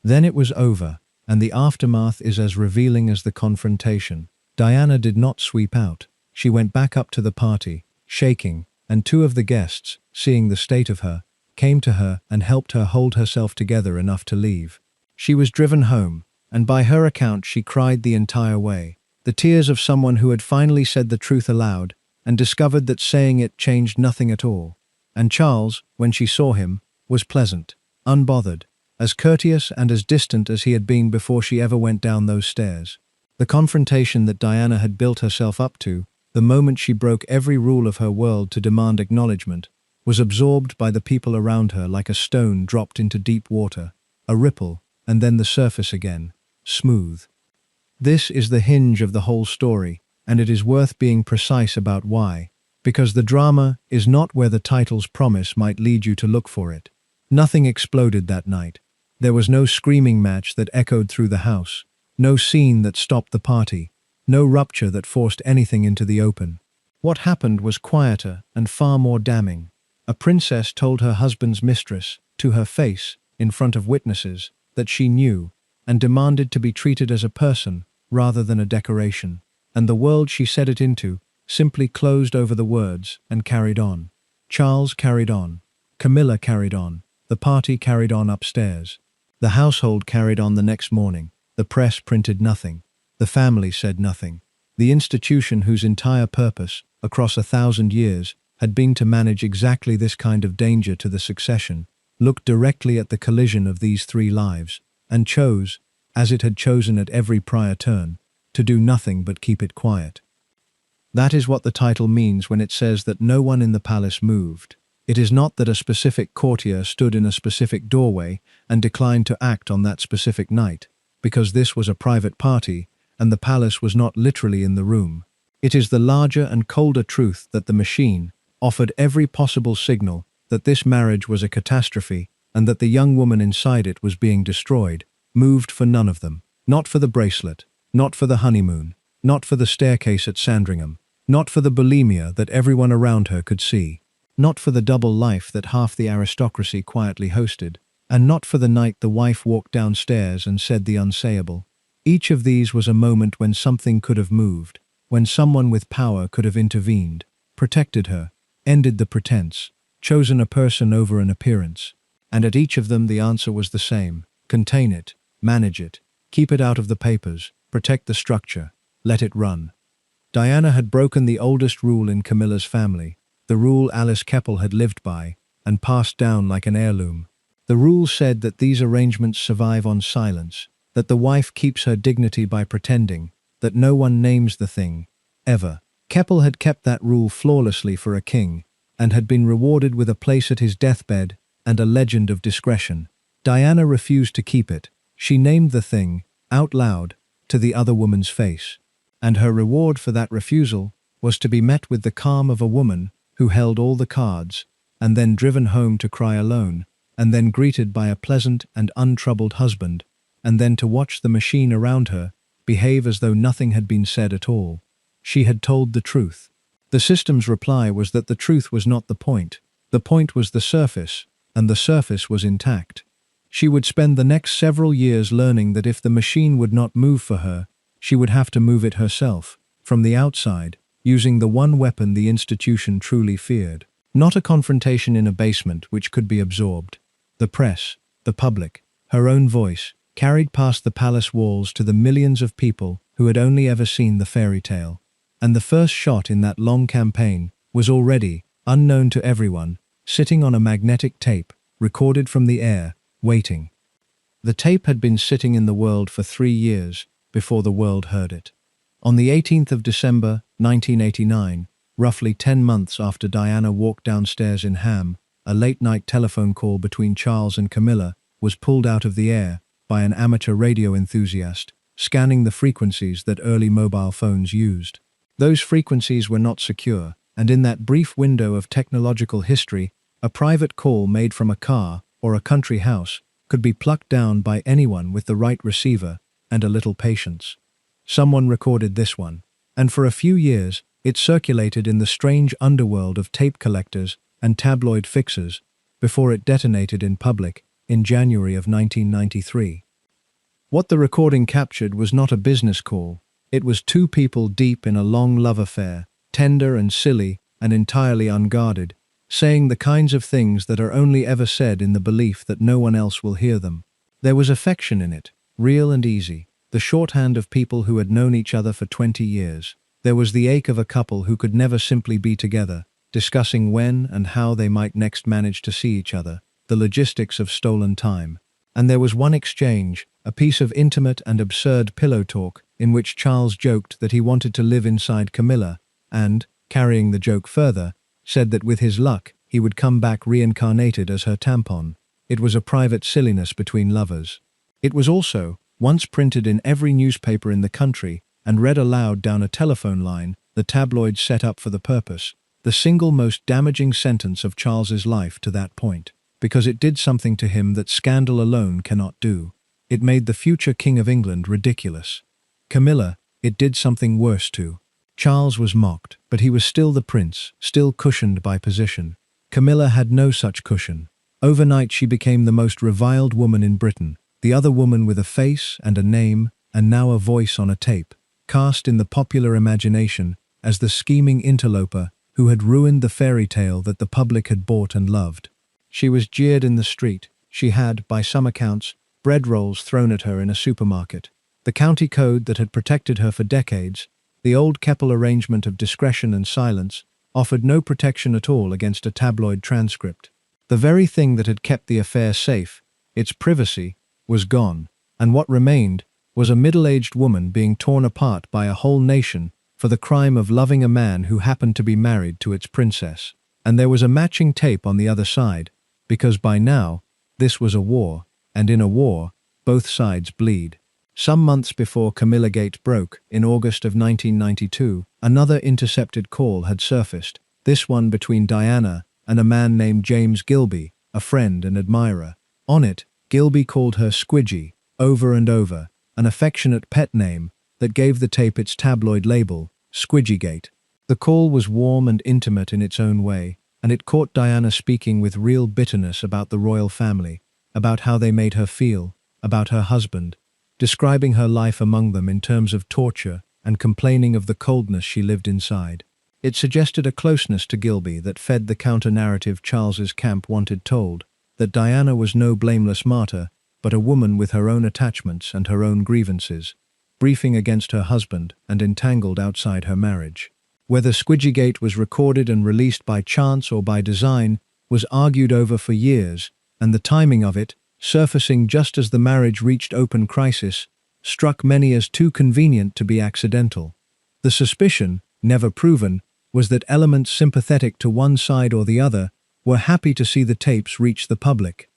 Then it was over, and the aftermath is as revealing as the confrontation. Diana did not sweep out. She went back up to the party, shaking, and 2 of the guests, seeing the state of her, came to her and helped her hold herself together enough to leave. She was driven home, and by her account she cried the entire way, the tears of someone who had finally said the truth aloud and discovered that saying it changed nothing at all. And Charles, when she saw him, was pleasant, unbothered, as courteous and as distant as he had been before she ever went down those stairs. The confrontation that Diana had built herself up to, the moment she broke every rule of her world to demand acknowledgement, was absorbed by the people around her like a stone dropped into deep water, a ripple, and then the surface again, smooth. This is the hinge of the whole story, and it is worth being precise about why, because the drama is not where the title's promise might lead you to look for it. Nothing exploded that night. There was no screaming match that echoed through the house, no scene that stopped the party, no rupture that forced anything into the open. What happened was quieter and far more damning. A princess told her husband's mistress, to her face, in front of witnesses, that she knew, and demanded to be treated as a person rather than a decoration. And the world she said it into simply closed over the words and carried on. Charles carried on. Camilla carried on. The party carried on upstairs. The household carried on the next morning. The press printed nothing. The family said nothing. The institution whose entire purpose, across 1,000 years, had been to manage exactly this kind of danger to the succession, looked directly at the collision of these 3 lives, and chose, as it had chosen at every prior turn, to do nothing but keep it quiet. That is what the title means when it says that no one in the palace moved. It is not that a specific courtier stood in a specific doorway and declined to act on that specific night, because this was a private party and the palace was not literally in the room. It is the larger and colder truth that the machine, offered every possible signal that this marriage was a catastrophe and that the young woman inside it was being destroyed, moved for none of them. Not for the bracelet, not for the honeymoon, not for the staircase at Sandringham, not for the bulimia that everyone around her could see, not for the double life that half the aristocracy quietly hosted, and not for the night the wife walked downstairs and said the unsayable. Each of these was a moment when something could have moved, when someone with power could have intervened, protected her, ended the pretense, chosen a person over an appearance. And at each of them the answer was the same: contain it, manage it, keep it out of the papers, protect the structure, let it run. Diana had broken the oldest rule in Camilla's family, the rule Alice Keppel had lived by, and passed down like an heirloom. The rule said that these arrangements survive on silence, that the wife keeps her dignity by pretending, that no one names the thing, ever. Keppel had kept that rule flawlessly for a king, and had been rewarded with a place at his deathbed and a legend of discretion. Diana refused to keep it. She named the thing, out loud, to the other woman's face. And her reward for that refusal was to be met with the calm of a woman who held all the cards, and then driven home to cry alone, and then greeted by a pleasant and untroubled husband, and then to watch the machine around her behave as though nothing had been said at all. She had told the truth. The system's reply was that the truth was not the point. The point was the surface, and the surface was intact. She would spend the next several years learning that if the machine would not move for her, she would have to move it herself, from the outside, using the one weapon the institution truly feared. Not a confrontation in a basement which could be absorbed. The press, the public, her own voice, carried past the palace walls to the millions of people who had only ever seen the fairy tale. And the first shot in that long campaign was already, unknown to everyone, sitting on a magnetic tape, recorded from the air, waiting. The tape had been sitting in the world for 3 years before the world heard it. On the 18th of December, 1989, roughly 10 months after Diana walked downstairs in Ham, a late-night telephone call between Charles and Camilla was pulled out of the air by an amateur radio enthusiast, scanning the frequencies that early mobile phones used. Those frequencies were not secure, and in that brief window of technological history, a private call made from a car or a country house could be plucked down by anyone with the right receiver and a little patience. Someone recorded this one, and for a few years it circulated in the strange underworld of tape collectors and tabloid fixers before it detonated in public in January of 1993. What the recording captured was not a business call. It was two people deep in a long love affair, tender and silly and entirely unguarded, saying the kinds of things that are only ever said in the belief that no one else will hear them. There was affection in it, real and easy, the shorthand of people who had known each other for 20 years. There was the ache of a couple who could never simply be together, discussing when and how they might next manage to see each other, the logistics of stolen time. And there was one exchange, a piece of intimate and absurd pillow talk, in which Charles joked that he wanted to live inside Camilla, and, carrying the joke further, said that with his luck, he would come back reincarnated as her tampon. It was a private silliness between lovers. It was also, once printed in every newspaper in the country and read aloud down a telephone line the tabloids set up for the purpose, the single most damaging sentence of Charles's life to that point, because it did something to him that scandal alone cannot do. It made the future King of England ridiculous. Camilla, it did something worse to. Charles was mocked, but he was still the prince, still cushioned by position. Camilla had no such cushion. Overnight she became the most reviled woman in Britain, the other woman with a face and a name, and now a voice on a tape, cast in the popular imagination as the scheming interloper who had ruined the fairy tale that the public had bought and loved. She was jeered in the street. She had, by some accounts, bread rolls thrown at her in a supermarket. The county code that had protected her for decades, the old Keppel arrangement of discretion and silence, offered no protection at all against a tabloid transcript. The very thing that had kept the affair safe, its privacy, was gone, and what remained was a middle-aged woman being torn apart by a whole nation for the crime of loving a man who happened to be married to its princess. And there was a matching tape on the other side, because by now, this was a war, and in a war, both sides bleed. Some months before Camillagate broke, in August of 1992, another intercepted call had surfaced, this one between Diana and a man named James Gilby, a friend and admirer. On it, Gilby called her Squidgy, over and over, an affectionate pet name that gave the tape its tabloid label, Squidgygate. The call was warm and intimate in its own way, and it caught Diana speaking with real bitterness about the royal family, about how they made her feel, about her husband, describing her life among them in terms of torture and complaining of the coldness she lived inside. It suggested a closeness to Gilby that fed the counter-narrative Charles's camp wanted told, that Diana was no blameless martyr, but a woman with her own attachments and her own grievances, briefing against her husband and entangled outside her marriage. Whether Squidgygate was recorded and released by chance or by design was argued over for years, and the timing of it, surfacing just as the marriage reached open crisis, struck many as too convenient to be accidental. The suspicion, never proven, was that elements sympathetic to one side or the other were happy to see the tapes reach the public.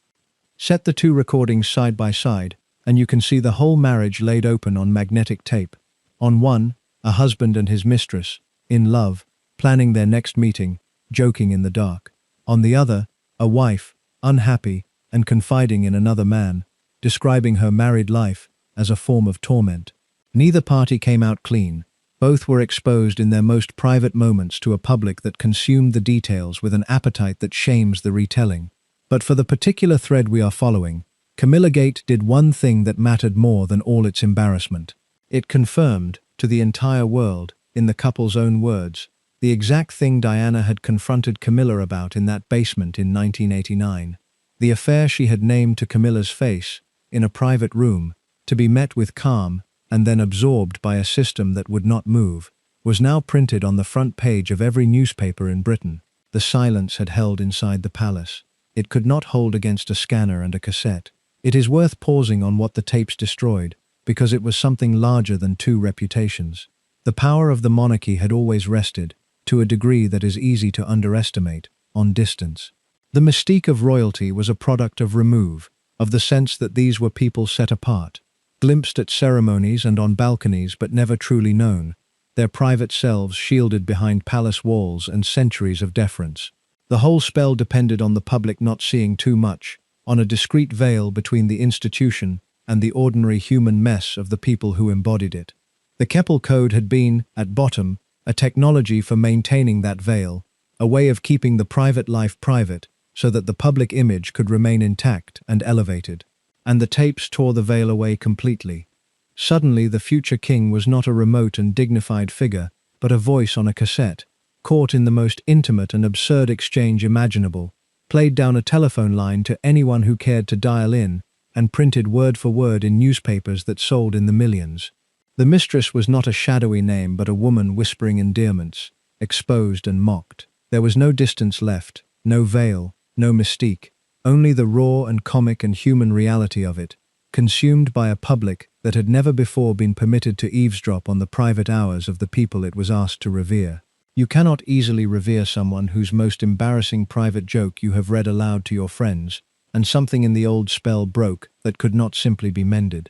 Set the two recordings side by side, and you can see the whole marriage laid open on magnetic tape. On one, a husband and his mistress, in love, planning their next meeting, joking in the dark. On the other, a wife, unhappy and confiding in another man, describing her married life as a form of torment. Neither party came out clean. Both were exposed in their most private moments to a public that consumed the details with an appetite that shames the retelling. But for the particular thread we are following, Camillagate did one thing that mattered more than all its embarrassment. It confirmed, to the entire world, in the couple's own words, the exact thing Diana had confronted Camilla about in that basement in 1989. The affair she had named to Camilla's face, in a private room, to be met with calm and then absorbed by a system that would not move, was now printed on the front page of every newspaper in Britain. The silence had held inside the palace. It could not hold against a scanner and a cassette. It is worth pausing on what the tapes destroyed, because it was something larger than two reputations. The power of the monarchy had always rested, to a degree that is easy to underestimate, on distance. The mystique of royalty was a product of remove, of the sense that these were people set apart, glimpsed at ceremonies and on balconies but never truly known, their private selves shielded behind palace walls and centuries of deference. The whole spell depended on the public not seeing too much, on a discreet veil between the institution and the ordinary human mess of the people who embodied it. The Keppel Code had been, at bottom, a technology for maintaining that veil, a way of keeping the private life private so that the public image could remain intact and elevated. And the tapes tore the veil away completely. Suddenly the future king was not a remote and dignified figure, but a voice on a cassette, caught in the most intimate and absurd exchange imaginable, played down a telephone line to anyone who cared to dial in, and printed word for word in newspapers that sold in the millions. The mistress was not a shadowy name but a woman whispering endearments, exposed and mocked. There was no distance left, no veil, no mystique, only the raw and comic and human reality of it, consumed by a public that had never before been permitted to eavesdrop on the private hours of the people it was asked to revere. You cannot easily revere someone whose most embarrassing private joke you have read aloud to your friends, and something in the old spell broke that could not simply be mended.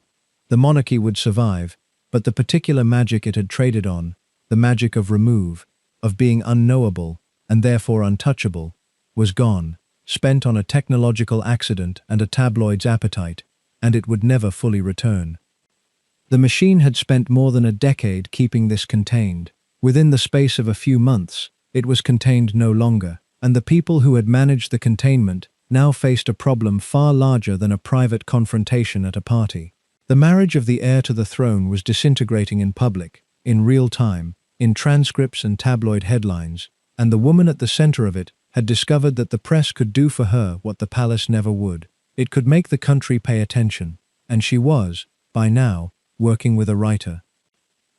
The monarchy would survive, but the particular magic it had traded on, the magic of remove, of being unknowable, and therefore untouchable, was gone, spent on a technological accident and a tabloid's appetite, and it would never fully return. The machine had spent more than a decade keeping this contained. Within the space of a few months, it was contained no longer, and the people who had managed the containment now faced a problem far larger than a private confrontation at a party. The marriage of the heir to the throne was disintegrating in public, in real time, in transcripts and tabloid headlines, and the woman at the center of it had discovered that the press could do for her what the palace never would. It could make the country pay attention, and she was, by now, working with a writer.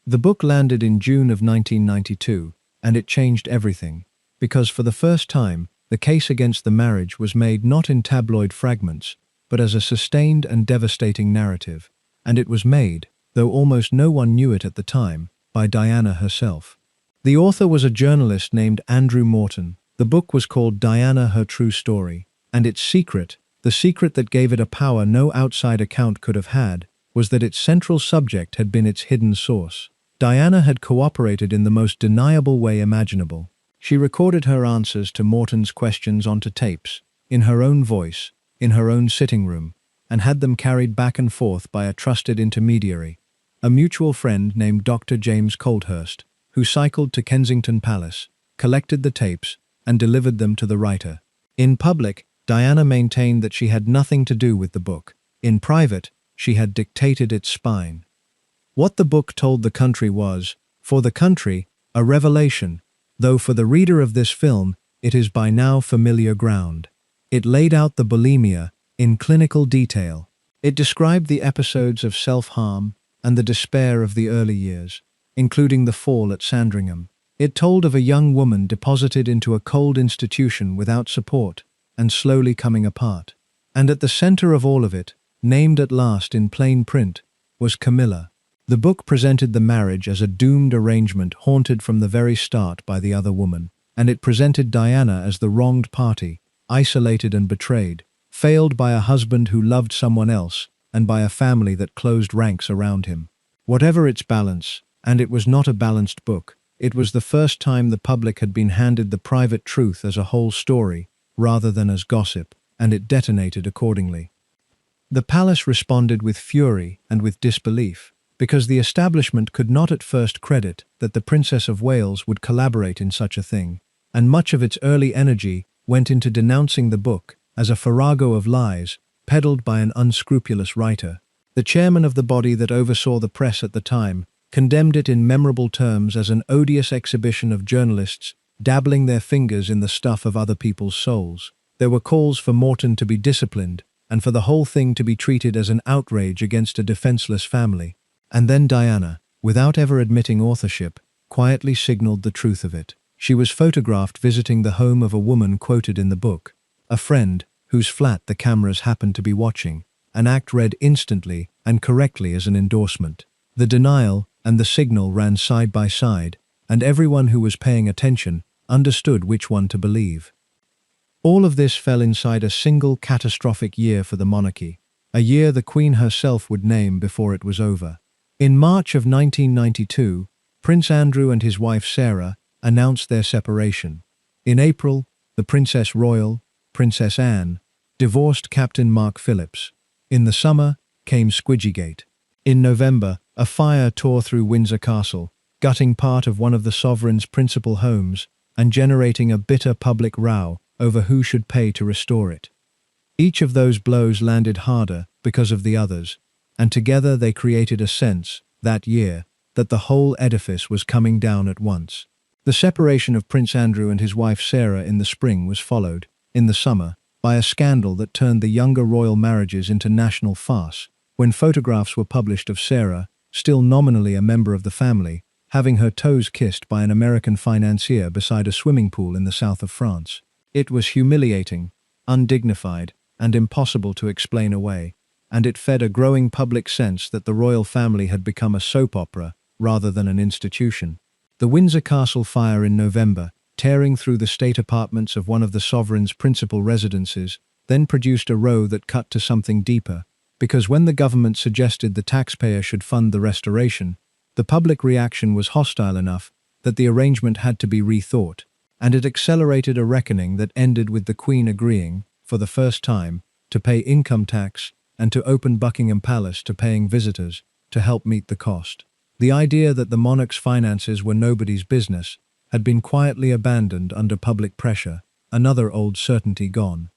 The book landed in June of 1992, and it changed everything, because for the first time, the case against the marriage was made not in tabloid fragments, but as a sustained and devastating narrative, and it was made, though almost no one knew it at the time, by Diana herself. The author was a journalist named Andrew Morton. The book was called Diana: Her True Story, and its secret, the secret that gave it a power no outside account could have had, was that its central subject had been its hidden source. Diana had cooperated in the most deniable way imaginable. She recorded her answers to Morton's questions onto tapes, in her own voice, in her own sitting room, and had them carried back and forth by a trusted intermediary, a mutual friend named Dr. James Coldhurst, who cycled to Kensington Palace, collected the tapes, and delivered them to the writer. In public, Diana maintained that she had nothing to do with the book. In private, she had dictated its spine. What the book told the country was, for the country, a revelation, though for the reader of this film, it is by now familiar ground. It laid out the bulimia in clinical detail. It described the episodes of self-harm and the despair of the early years, including the fall at Sandringham. It told of a young woman deposited into a cold institution without support and slowly coming apart. And at the center of all of it, named at last in plain print, was Camilla. The book presented the marriage as a doomed arrangement haunted from the very start by the other woman, and it presented Diana as the wronged party, isolated and betrayed, failed by a husband who loved someone else, and by a family that closed ranks around him. Whatever its balance, and it was not a balanced book, it was the first time the public had been handed the private truth as a whole story, rather than as gossip, and it detonated accordingly. The palace responded with fury and with disbelief, because the establishment could not at first credit that the Princess of Wales would collaborate in such a thing, and much of its early energy went into denouncing the book as a farrago of lies peddled by an unscrupulous writer. The chairman of the body that oversaw the press at the time condemned it in memorable terms as an odious exhibition of journalists dabbling their fingers in the stuff of other people's souls. There were calls for Morton to be disciplined and for the whole thing to be treated as an outrage against a defenseless family. And then Diana, without ever admitting authorship, quietly signaled the truth of it. She was photographed visiting the home of a woman quoted in the book, a friend whose flat the cameras happened to be watching, an act read instantly and correctly as an endorsement. The denial and the signal ran side by side, and everyone who was paying attention understood which one to believe. All of this fell inside a single catastrophic year for the monarchy, a year the Queen herself would name before it was over. In March of 1992, Prince Andrew and his wife Sarah announced their separation. In April, the Princess Royal, Princess Anne, divorced Captain Mark Phillips. In the summer came Squidgygate. In November, a fire tore through Windsor Castle, gutting part of one of the sovereign's principal homes and generating a bitter public row over who should pay to restore it. Each of those blows landed harder because of the others, and together they created a sense, that year, that the whole edifice was coming down at once. The separation of Prince Andrew and his wife Sarah in the spring was followed, in the summer, by a scandal that turned the younger royal marriages into national farce, when photographs were published of Sarah, still nominally a member of the family, having her toes kissed by an American financier beside a swimming pool in the south of France. It was humiliating, undignified, and impossible to explain away, and it fed a growing public sense that the royal family had become a soap opera rather than an institution. The Windsor Castle fire in November, tearing through the state apartments of one of the sovereign's principal residences, then produced a row that cut to something deeper, because when the government suggested the taxpayer should fund the restoration, the public reaction was hostile enough that the arrangement had to be rethought, and it accelerated a reckoning that ended with the Queen agreeing, for the first time, to pay income tax and to open Buckingham Palace to paying visitors to help meet the cost. The idea that the monarch's finances were nobody's business had been quietly abandoned under public pressure, another old certainty gone.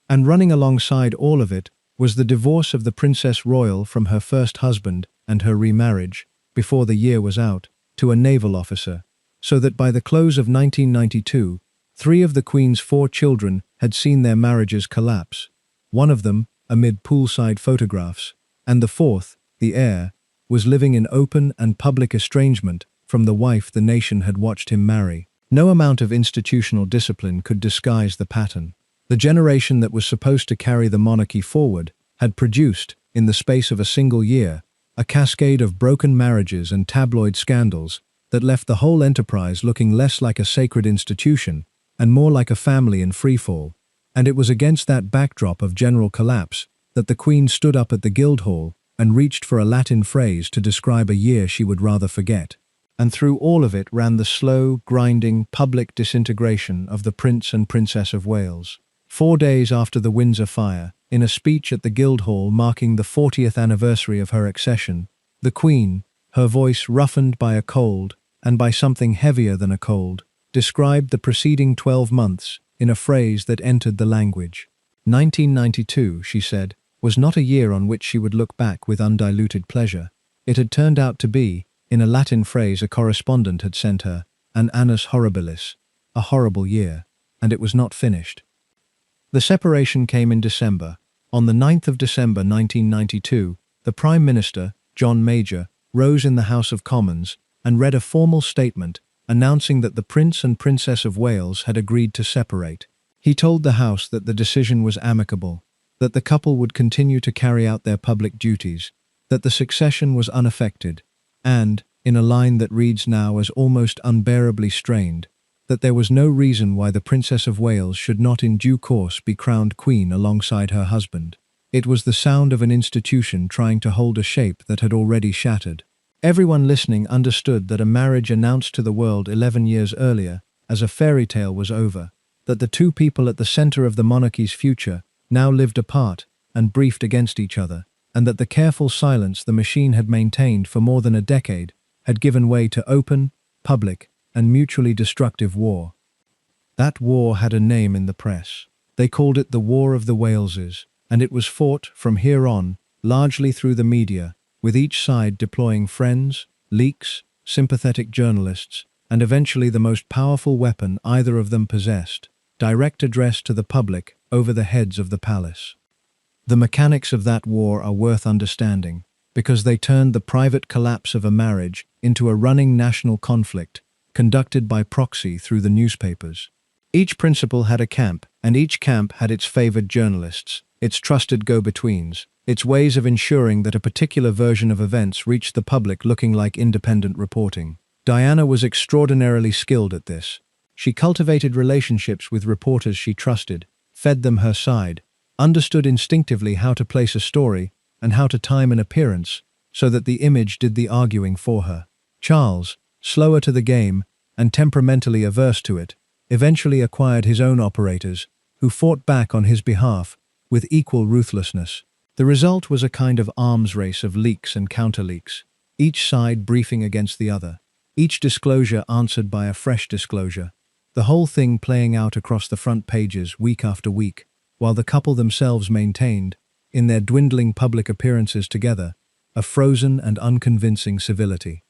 And running alongside all of it was the divorce of the Princess Royal from her first husband and her remarriage, before the year was out, to a naval officer, so that by the close of 1992, 3 of the Queen's 4 children had seen their marriages collapse, one of them amid poolside photographs, and the 4th, the heir, was living in open and public estrangement from the wife the nation had watched him marry. No amount of institutional discipline could disguise the pattern. The generation that was supposed to carry the monarchy forward had produced, in the space of a single year, a cascade of broken marriages and tabloid scandals that left the whole enterprise looking less like a sacred institution and more like a family in freefall. And it was against that backdrop of general collapse that the Queen stood up at the Guildhall and reached for a Latin phrase to describe a year she would rather forget. and through all of it ran the slow, grinding, public disintegration of the Prince and Princess of Wales. 4 days after the Windsor fire, in a speech at the Guildhall marking the 40th anniversary of her accession, the Queen, her voice roughened by a cold, and by something heavier than a cold, described the preceding 12 months in a phrase that entered the language. 1992, she said, was not a year on which she would look back with undiluted pleasure. It had turned out to be, in a Latin phrase a correspondent had sent her, an annus horribilis, a horrible year, and it was not finished. The separation came in December. On the 9th of December 1992, the Prime Minister, John Major, rose in the House of Commons and read a formal statement announcing that the Prince and Princess of Wales had agreed to separate. He told the House that the decision was amicable, that the couple would continue to carry out their public duties, that the succession was unaffected, and, in a line that reads now as almost unbearably strained, that there was no reason why the Princess of Wales should not in due course be crowned Queen alongside her husband. It was the sound of an institution trying to hold a shape that had already shattered. Everyone listening understood that a marriage announced to the world 11 years earlier as a fairy tale was over, that the two people at the center of the monarchy's future now lived apart and briefed against each other, and that the careful silence the machine had maintained for more than a decade had given way to open, public, and mutually destructive war. That war had a name in the press. They called it the War of the Waleses, and it was fought, from here on, largely through the media, with each side deploying friends, leaks, sympathetic journalists, and eventually the most powerful weapon either of them possessed, direct address to the public over the heads of the palace. The mechanics of that war are worth understanding, because they turned the private collapse of a marriage into a running national conflict, conducted by proxy through the newspapers. Each principal had a camp, and each camp had its favored journalists, its trusted go-betweens, its ways of ensuring that a particular version of events reached the public looking like independent reporting. Diana was extraordinarily skilled at this. She cultivated relationships with reporters she trusted, fed them her side, understood instinctively how to place a story and how to time an appearance so that the image did the arguing for her. Charles, slower to the game and temperamentally averse to it, eventually acquired his own operators, who fought back on his behalf with equal ruthlessness. The result was a kind of arms race of leaks and counter-leaks, each side briefing against the other, each disclosure answered by a fresh disclosure, the whole thing playing out across the front pages week after week, while the couple themselves maintained, in their dwindling public appearances together, a frozen and unconvincing civility.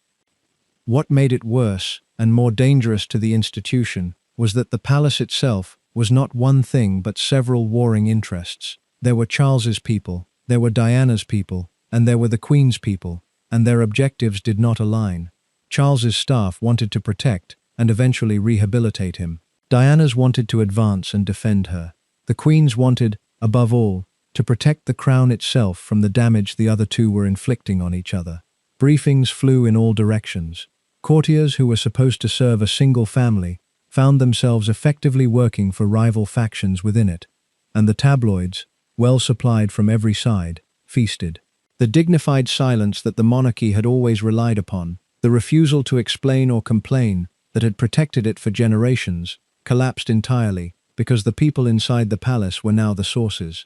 What made it worse and more dangerous to the institution was that the palace itself was not one thing but several warring interests. There were Charles's people, there were Diana's people, and there were the Queen's people, and their objectives did not align. Charles's staff wanted to protect and eventually rehabilitate him. Diana's wanted to advance and defend her. The Queen's wanted, above all, to protect the crown itself from the damage the other two were inflicting on each other. Briefings flew in all directions. Courtiers who were supposed to serve a single family found themselves effectively working for rival factions within it, and the tabloids, well supplied from every side, feasted. The dignified silence that the monarchy had always relied upon, the refusal to explain or complain that had protected it for generations, collapsed entirely because the people inside the palace were now the sources.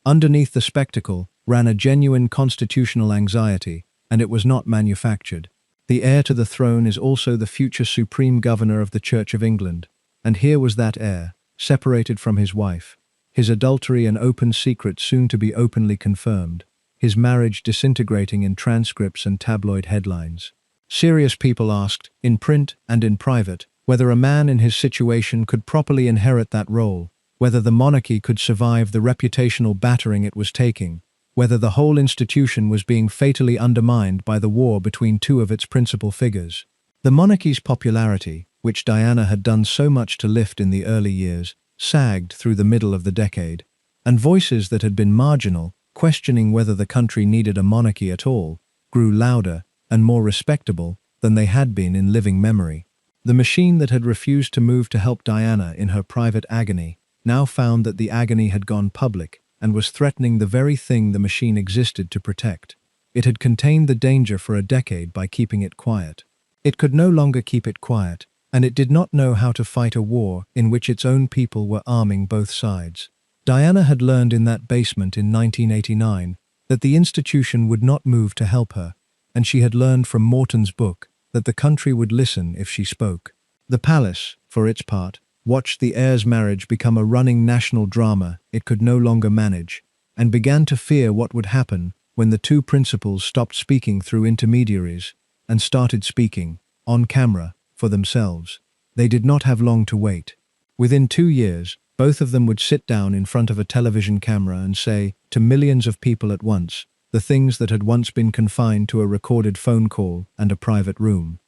Underneath the spectacle ran a genuine constitutional anxiety, and it was not manufactured. The heir to the throne is also the future supreme governor of the Church of England, and here was that heir, separated from his wife, his adultery an open secret soon to be openly confirmed, his marriage disintegrating in transcripts and tabloid headlines. Serious people asked, in print and in private, whether a man in his situation could properly inherit that role, whether the monarchy could survive the reputational battering it was taking, whether the whole institution was being fatally undermined by the war between two of its principal figures. The monarchy's popularity, which Diana had done so much to lift in the early years, sagged through the middle of the decade, and voices that had been marginal, questioning whether the country needed a monarchy at all, grew louder and more respectable than they had been in living memory. The machine that had refused to move to help Diana in her private agony now found that the agony had gone public and was threatening the very thing the machine existed to protect. It had contained the danger for a decade by keeping it quiet. It could no longer keep it quiet, and it did not know how to fight a war in which its own people were arming both sides. Diana had learned in that basement in 1989 that the institution would not move to help her, and she had learned from Morton's book that the country would listen if she spoke. The palace, for its part, watched the heir's marriage become a running national drama it could no longer manage, and began to fear what would happen when the two principals stopped speaking through intermediaries and started speaking, on camera, for themselves. They did not have long to wait. Within 2 years, both of them would sit down in front of a television camera and say, to millions of people at once, the things that had once been confined to a recorded phone call and a private room.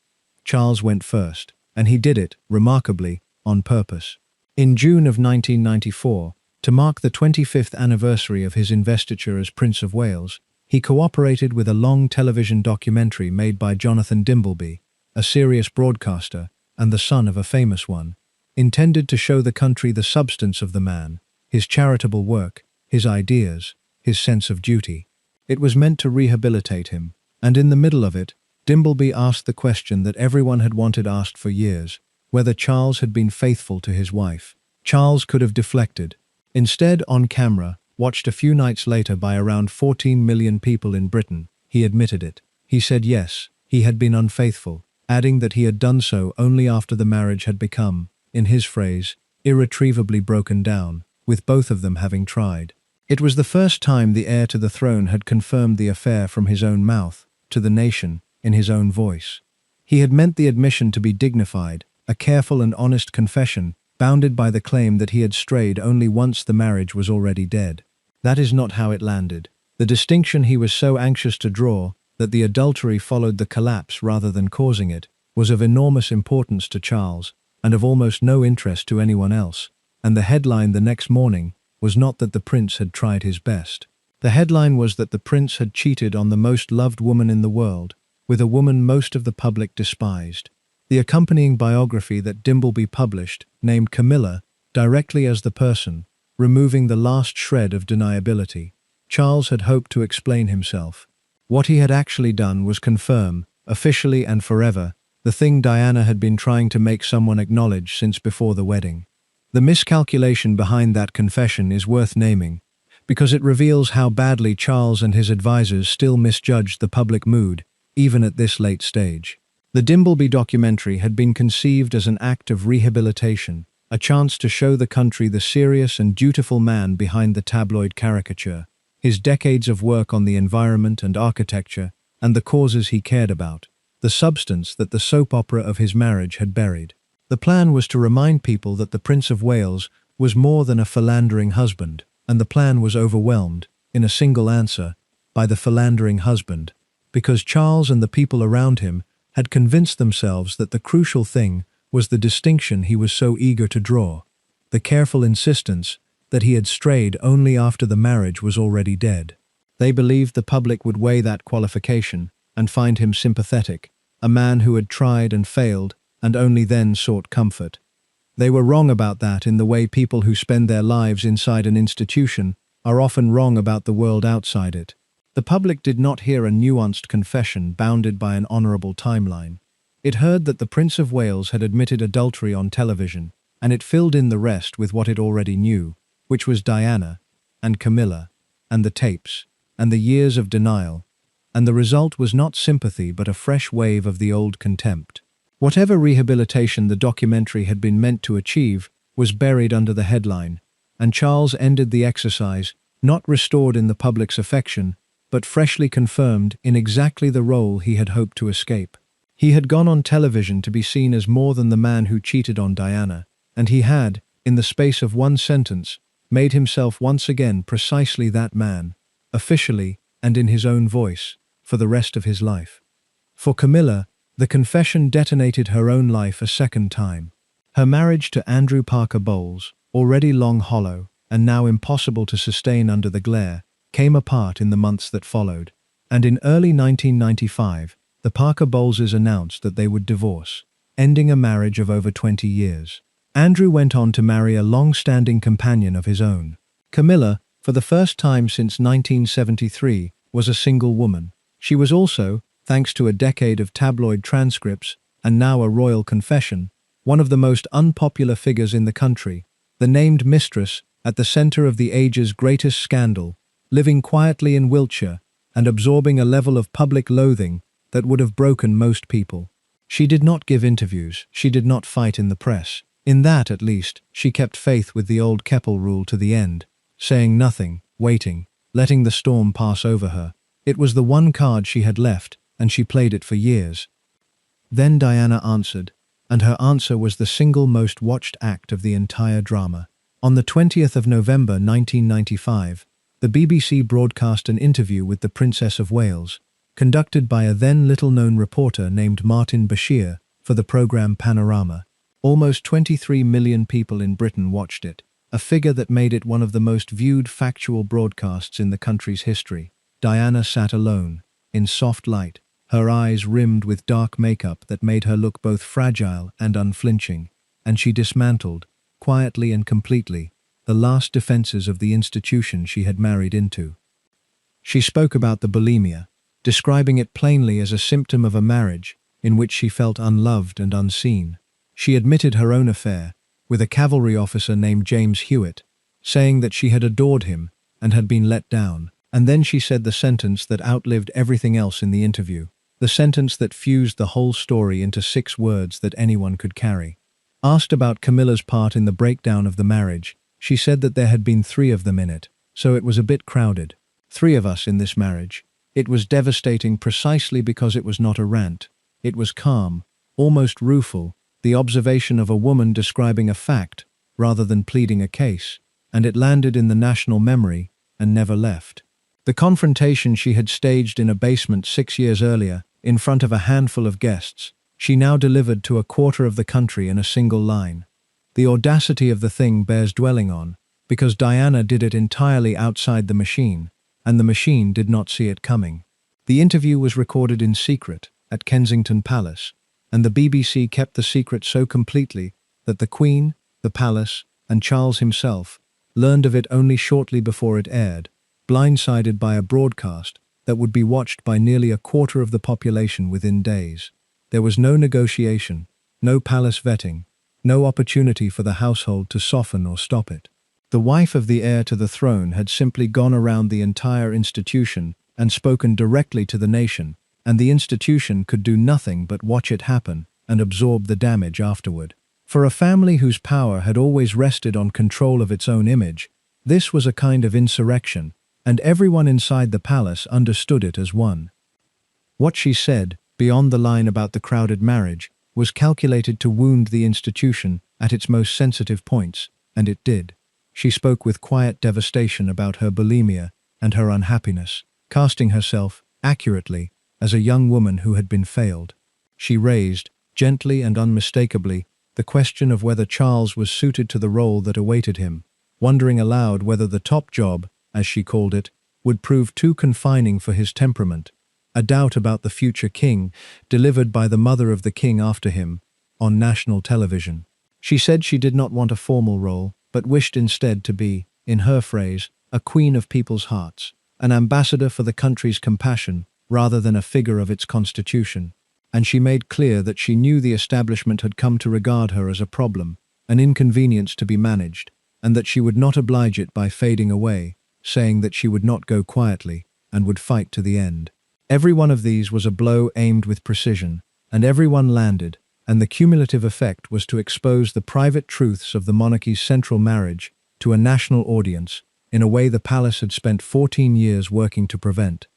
Charles went first, and he did it, remarkably, on purpose. In June of 1994, to mark the 25th anniversary of his investiture as Prince of Wales, he cooperated with a long television documentary made by Jonathan Dimbleby, a serious broadcaster and the son of a famous one, intended to show the country the substance of the man, his charitable work, his ideas, his sense of duty. It was meant to rehabilitate him, and in the middle of it, Dimbleby asked the question that everyone had wanted asked for years, whether Charles had been faithful to his wife. Charles could have deflected. Instead, on camera, watched a few nights later by around 14 million people in Britain, he admitted it. He said yes, he had been unfaithful, adding that he had done so only after the marriage had become, in his phrase, irretrievably broken down, with both of them having tried. It was the first time the heir to the throne had confirmed the affair from his own mouth, to the nation, in his own voice. He had meant the admission to be dignified, a careful and honest confession, bounded by the claim that he had strayed only once the marriage was already dead. That is not how it landed. The distinction he was so anxious to draw, that the adultery followed the collapse rather than causing it, was of enormous importance to Charles, and of almost no interest to anyone else, and the headline the next morning was not that the prince had tried his best. The headline was that the prince had cheated on the most loved woman in the world, with a woman most of the public despised. The accompanying biography that Dimbleby published named Camilla directly as the person, removing the last shred of deniability. Charles had hoped to explain himself. What he had actually done was confirm, officially and forever, the thing Diana had been trying to make someone acknowledge since before the wedding. The miscalculation behind that confession is worth naming, because it reveals how badly Charles and his advisors still misjudged the public mood, even at this late stage. The Dimbleby documentary had been conceived as an act of rehabilitation, a chance to show the country the serious and dutiful man behind the tabloid caricature, his decades of work on the environment and architecture, and the causes he cared about, the substance that the soap opera of his marriage had buried. The plan was to remind people that the Prince of Wales was more than a philandering husband, and the plan was overwhelmed, in a single answer, by the philandering husband, because Charles and the people around him had convinced themselves that the crucial thing was the distinction he was so eager to draw, the careful insistence that he had strayed only after the marriage was already dead. They believed the public would weigh that qualification and find him sympathetic, a man who had tried and failed and only then sought comfort. They were wrong about that in the way people who spend their lives inside an institution are often wrong about the world outside it. The public did not hear a nuanced confession bounded by an honorable timeline. It heard that the Prince of Wales had admitted adultery on television, and it filled in the rest with what it already knew, which was Diana, and Camilla, and the tapes, and the years of denial, and the result was not sympathy but a fresh wave of the old contempt. Whatever rehabilitation the documentary had been meant to achieve was buried under the headline, and Charles ended the exercise, not restored in the public's affection, but freshly confirmed in exactly the role he had hoped to escape. He had gone on television to be seen as more than the man who cheated on Diana, and he had, in the space of one sentence, made himself once again precisely that man, officially and in his own voice, for the rest of his life. For Camilla, the confession detonated her own life a second time. Her marriage to Andrew Parker Bowles, already long hollow and now impossible to sustain under the glare, came apart in the months that followed, and in early 1995, the Parker Bowleses announced that they would divorce, ending a marriage of over 20 years. Andrew went on to marry a long-standing companion of his own. Camilla, for the first time since 1973, was a single woman. She was also, thanks to a decade of tabloid transcripts, and now a royal confession, one of the most unpopular figures in the country, the named mistress at the center of the age's greatest scandal, living quietly in Wiltshire and absorbing a level of public loathing that would have broken most people. She did not give interviews, she did not fight in the press. In that, at least, she kept faith with the old Keppel rule to the end, saying nothing, waiting, letting the storm pass over her. It was the one card she had left, and she played it for years. Then Diana answered, and her answer was the single most watched act of the entire drama. On the 20th of November 1995, the BBC broadcast an interview with the Princess of Wales, conducted by a then little-known reporter named Martin Bashir for the programme Panorama. Almost 23 million people in Britain watched it, a figure that made it one of the most viewed factual broadcasts in the country's history. Diana sat alone, in soft light, her eyes rimmed with dark makeup that made her look both fragile and unflinching, and she dismantled, quietly and completely, the last defenses of the institution she had married into. She spoke about the bulimia, describing it plainly as a symptom of a marriage in which she felt unloved and unseen. She admitted her own affair with a cavalry officer named James Hewitt, saying that she had adored him and had been let down. And then she said the sentence that outlived everything else in the interview, the sentence that fused the whole story into 6 words that anyone could carry. Asked about Camilla's part in the breakdown of the marriage, she said that there had been 3 of them in it, so it was a bit crowded. 3 of us in this marriage. It was devastating precisely because it was not a rant. It was calm, almost rueful, the observation of a woman describing a fact rather than pleading a case, and it landed in the national memory and never left. The confrontation she had staged in a basement 6 years earlier, in front of a handful of guests, she now delivered to a quarter of the country in a single line. The audacity of the thing bears dwelling on, because Diana did it entirely outside the machine, and the machine did not see it coming. The interview was recorded in secret at Kensington Palace, and the BBC kept the secret so completely that the Queen, the Palace, and Charles himself learned of it only shortly before it aired, blindsided by a broadcast that would be watched by nearly a quarter of the population within days. There was no negotiation, no palace vetting, no opportunity for the household to soften or stop it. The wife of the heir to the throne had simply gone around the entire institution and spoken directly to the nation, and the institution could do nothing but watch it happen and absorb the damage afterward. For a family whose power had always rested on control of its own image, this was a kind of insurrection, and everyone inside the palace understood it as one. What she said, beyond the line about the crowded marriage, was calculated to wound the institution at its most sensitive points, and it did. She spoke with quiet devastation about her bulimia and her unhappiness, casting herself, accurately, as a young woman who had been failed. She raised, gently and unmistakably, the question of whether Charles was suited to the role that awaited him, wondering aloud whether the top job, as she called it, would prove too confining for his temperament, a doubt about the future king, delivered by the mother of the king after him, on national television. She said she did not want a formal role, but wished instead to be, in her phrase, a queen of people's hearts, an ambassador for the country's compassion rather than a figure of its constitution. And she made clear that she knew the establishment had come to regard her as a problem, an inconvenience to be managed, and that she would not oblige it by fading away, saying that she would not go quietly and would fight to the end. Every one of these was a blow aimed with precision, and every one landed, and the cumulative effect was to expose the private truths of the monarchy's central marriage to a national audience in a way the palace had spent 14 years working to prevent.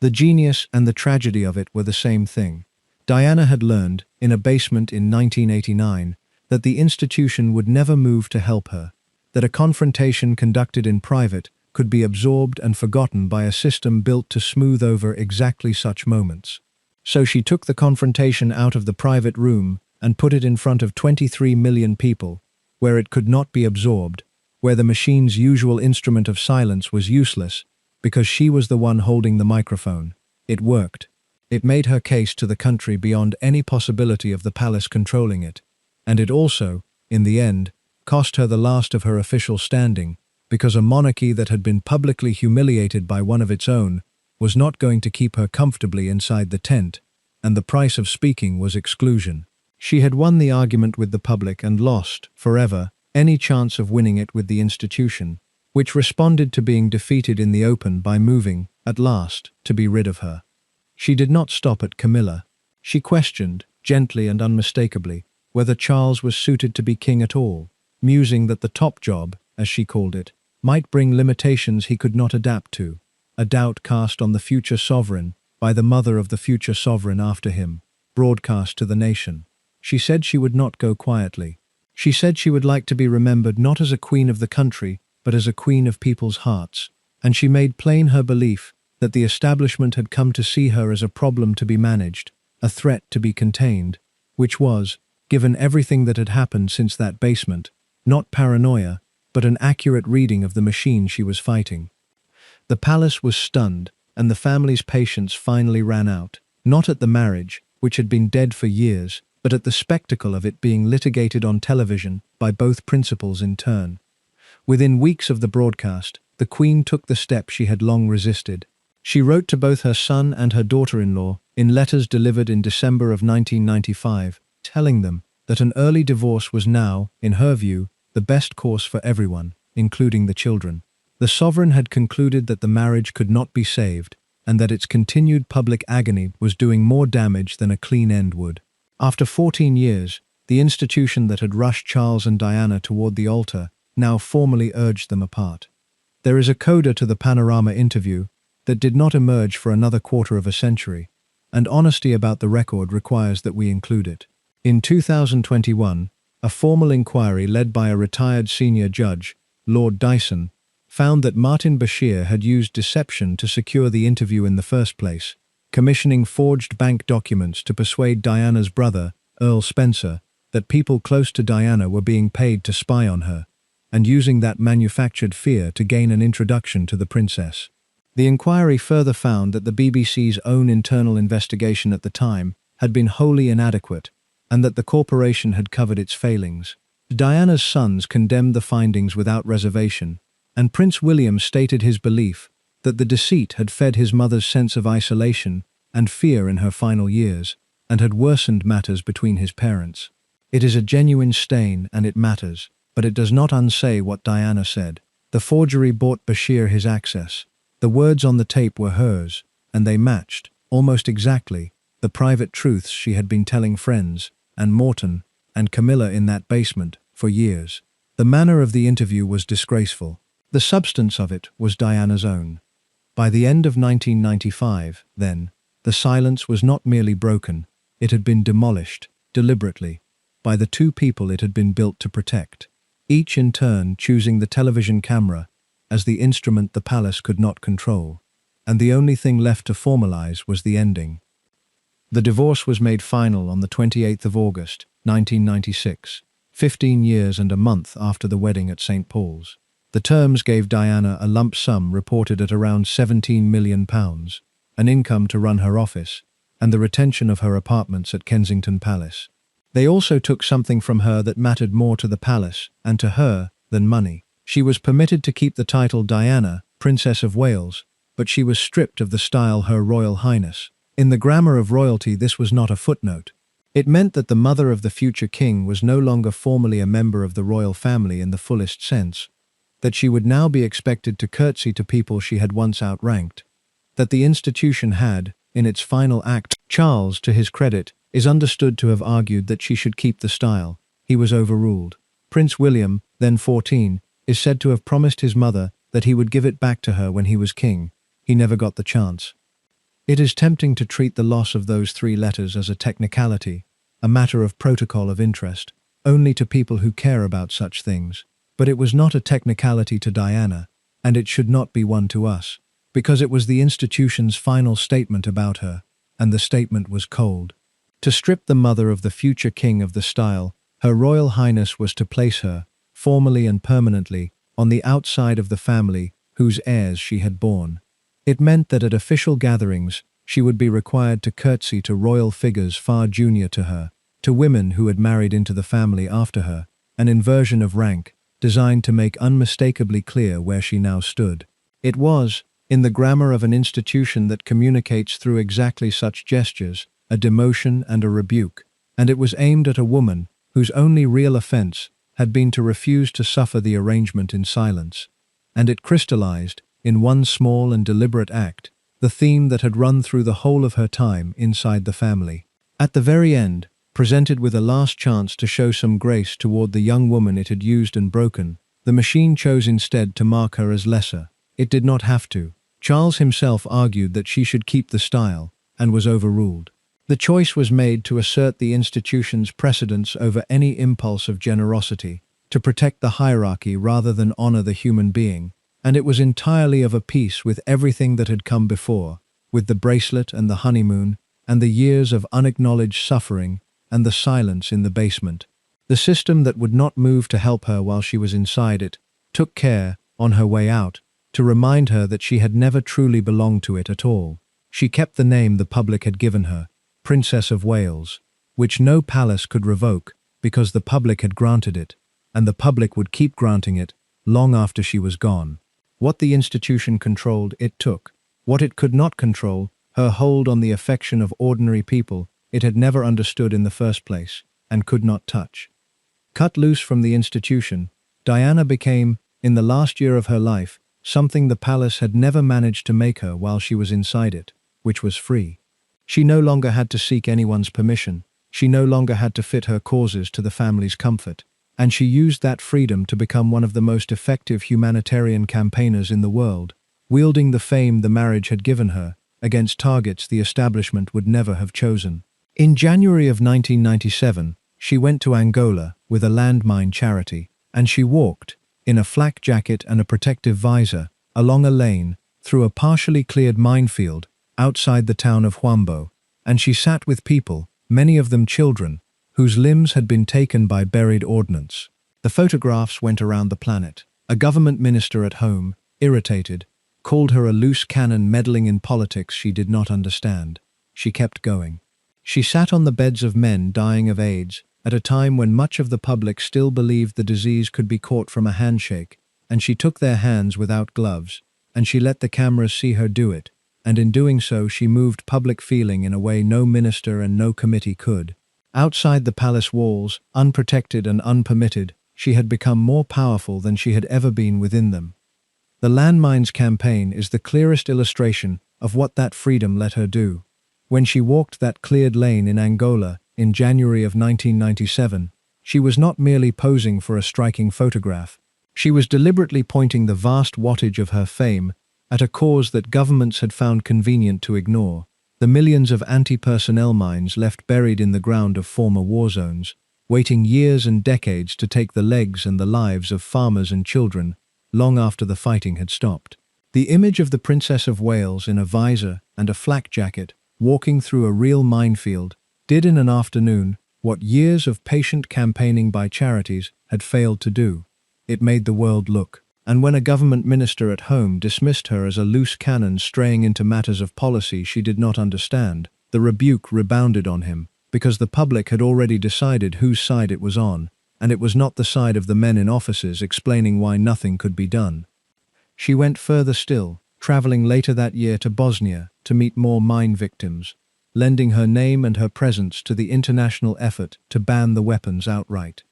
The genius and the tragedy of it were the same thing. Diana had learned, in a basement in 1989, that the institution would never move to help her, that a confrontation conducted in private could be absorbed and forgotten by a system built to smooth over exactly such moments. So she took the confrontation out of the private room and put it in front of 23 million people, where it could not be absorbed, where the machine's usual instrument of silence was useless, because she was the one holding the microphone. It worked. It made her case to the country beyond any possibility of the palace controlling it, and it also, in the end, cost her the last of her official standing, because a monarchy that had been publicly humiliated by one of its own was not going to keep her comfortably inside the tent, and the price of speaking was exclusion. She had won the argument with the public and lost, forever, any chance of winning it with the institution, which responded to being defeated in the open by moving, at last, to be rid of her. She did not stop at Camilla. She questioned, gently and unmistakably, whether Charles was suited to be king at all, musing that the top job, as she called it, might bring limitations he could not adapt to, a doubt cast on the future sovereign by the mother of the future sovereign after him, broadcast to the nation. She said she would not go quietly. She said she would like to be remembered not as a queen of the country, but as a queen of people's hearts, and she made plain her belief that the establishment had come to see her as a problem to be managed, a threat to be contained, which was, given everything that had happened since that basement, not paranoia, but an accurate reading of the machine she was fighting. The palace was stunned, and the family's patience finally ran out, not at the marriage, which had been dead for years, but at the spectacle of it being litigated on television by both principals in turn. Within weeks of the broadcast, the Queen took the step she had long resisted. She wrote to both her son and her daughter-in-law in letters delivered in December of 1995, telling them that an early divorce was now, in her view, the best course for everyone, including the children. The sovereign had concluded that the marriage could not be saved, and that its continued public agony was doing more damage than a clean end would. After 14 years, the institution that had rushed Charles and Diana toward the altar now formally urged them apart. There is a coda to the Panorama interview that did not emerge for another quarter of a century, and honesty about the record requires that we include it. In 2021, a formal inquiry led by a retired senior judge, Lord Dyson, found that Martin Bashir had used deception to secure the interview in the first place, commissioning forged bank documents to persuade Diana's brother, Earl Spencer, that people close to Diana were being paid to spy on her, and using that manufactured fear to gain an introduction to the princess. The inquiry further found that the BBC's own internal investigation at the time had been wholly inadequate, and that the corporation had covered its failings. Diana's sons condemned the findings without reservation, and Prince William stated his belief that the deceit had fed his mother's sense of isolation and fear in her final years, and had worsened matters between his parents. It is a genuine stain and it matters, but it does not unsay what Diana said. The forgery bought Bashir his access. The words on the tape were hers, and they matched, almost exactly, the private truths she had been telling friends, and Morton, and Camilla in that basement, for years. The manner of the interview was disgraceful. The substance of it was Diana's own. By the end of 1995, then, the silence was not merely broken, it had been demolished, deliberately, by the two people it had been built to protect, each in turn choosing the television camera as the instrument the palace could not control, and the only thing left to formalize was the ending. The divorce was made final on the 28th of August, 1996, 15 years and a month after the wedding at St. Paul's. The terms gave Diana a lump sum reported at around £17 million, an income to run her office, and the retention of her apartments at Kensington Palace. They also took something from her that mattered more to the palace, and to her, than money. She was permitted to keep the title Diana, Princess of Wales, but she was stripped of the style Her Royal Highness. In the grammar of royalty, this was not a footnote. It meant that the mother of the future king was no longer formally a member of the royal family in the fullest sense, that she would now be expected to curtsy to people she had once outranked, that the institution had, in its final act. Charles, to his credit, is understood to have argued that she should keep the style. He was overruled. Prince William, then 14, is said to have promised his mother that he would give it back to her when he was king. He never got the chance. It is tempting to treat the loss of those 3 letters as a technicality, a matter of protocol of interest, only to people who care about such things. But it was not a technicality to Diana, and it should not be one to us, because it was the institution's final statement about her, and the statement was cold. To strip the mother of the future king of the style, Her Royal Highness was to place her, formally and permanently, on the outside of the family whose heirs she had borne. It meant that at official gatherings, she would be required to curtsy to royal figures far junior to her, to women who had married into the family after her, an inversion of rank, designed to make unmistakably clear where she now stood. It was, in the grammar of an institution that communicates through exactly such gestures, a demotion and a rebuke, and it was aimed at a woman whose only real offense had been to refuse to suffer the arrangement in silence. And it crystallized, in one small and deliberate act, the theme that had run through the whole of her time inside the family. At the very end, presented with a last chance to show some grace toward the young woman it had used and broken, the machine chose instead to mark her as lesser. It did not have to. Charles himself argued that she should keep the style, and was overruled. The choice was made to assert the institution's precedence over any impulse of generosity, to protect the hierarchy rather than honor the human being, and it was entirely of a piece with everything that had come before, with the bracelet and the honeymoon, and the years of unacknowledged suffering, and the silence in the basement. The system that would not move to help her while she was inside it, took care, on her way out, to remind her that she had never truly belonged to it at all. She kept the name the public had given her, Princess of Wales, which no palace could revoke because the public had granted it, and the public would keep granting it long after she was gone. What the institution controlled, it took. What it could not control, her hold on the affection of ordinary people, it had never understood in the first place, and could not touch. Cut loose from the institution, Diana became, in the last year of her life, something the palace had never managed to make her while she was inside it, which was free. She no longer had to seek anyone's permission, she no longer had to fit her causes to the family's comfort, and she used that freedom to become one of the most effective humanitarian campaigners in the world, wielding the fame the marriage had given her against targets the establishment would never have chosen. In January of 1997, she went to Angola with a landmine charity, and she walked, in a flak jacket and a protective visor, along a lane, through a partially cleared minefield, outside the town of Huambo, and she sat with people, many of them children, whose limbs had been taken by buried ordnance. The photographs went around the planet. A government minister at home, irritated, called her a loose cannon meddling in politics she did not understand. She kept going. She sat on the beds of men dying of AIDS, at a time when much of the public still believed the disease could be caught from a handshake, and she took their hands without gloves, and she let the cameras see her do it, and in doing so she moved public feeling in a way no minister and no committee could. Outside the palace walls, unprotected and unpermitted, she had become more powerful than she had ever been within them. The Landmines campaign is the clearest illustration of what that freedom let her do. When she walked that cleared lane in Angola in January of 1997, she was not merely posing for a striking photograph. She was deliberately pointing the vast wattage of her fame at a cause that governments had found convenient to ignore: the millions of anti-personnel mines left buried in the ground of former war zones, waiting years and decades to take the legs and the lives of farmers and children, long after the fighting had stopped. The image of the Princess of Wales in a visor and a flak jacket, walking through a real minefield, did in an afternoon what years of patient campaigning by charities had failed to do. It made the world look. And when a government minister at home dismissed her as a loose cannon straying into matters of policy she did not understand, the rebuke rebounded on him, because the public had already decided whose side it was on, and it was not the side of the men in offices explaining why nothing could be done. She went further still, traveling later that year to Bosnia to meet more mine victims, lending her name and her presence to the international effort to ban the weapons outright.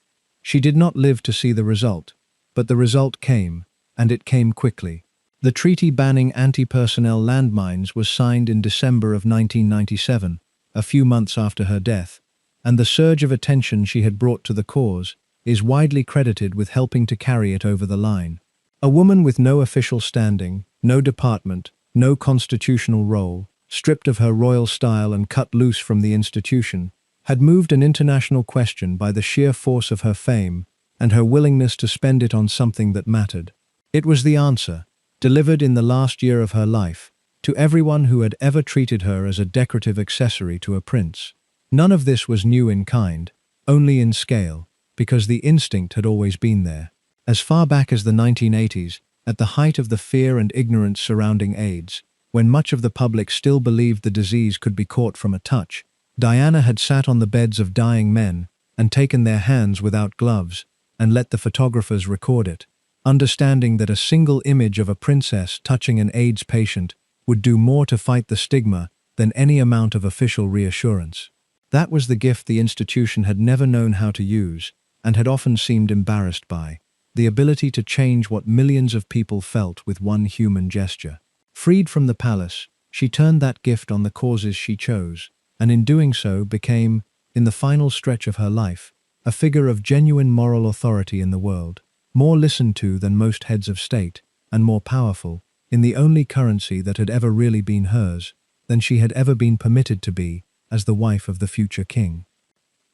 She did not live to see the result, but the result came, and it came quickly. The treaty banning anti-personnel landmines was signed in December of 1997, a few months after her death, and the surge of attention she had brought to the cause is widely credited with helping to carry it over the line. A woman with no official standing, no department, no constitutional role, stripped of her royal style and cut loose from the institution, had moved an international question by the sheer force of her fame and her willingness to spend it on something that mattered. It was the answer, delivered in the last year of her life, to everyone who had ever treated her as a decorative accessory to a prince. None of this was new in kind, only in scale, because the instinct had always been there. As far back as the 1980s, at the height of the fear and ignorance surrounding AIDS, when much of the public still believed the disease could be caught from a touch, Diana had sat on the beds of dying men and taken their hands without gloves, and let the photographers record it, understanding that a single image of a princess touching an AIDS patient would do more to fight the stigma than any amount of official reassurance. That was the gift the institution had never known how to use, and had often seemed embarrassed by: the ability to change what millions of people felt with one human gesture. Freed from the palace, she turned that gift on the causes she chose, and in doing so became, in the final stretch of her life, a figure of genuine moral authority in the world, more listened to than most heads of state, and more powerful, in the only currency that had ever really been hers, than she had ever been permitted to be, as the wife of the future king.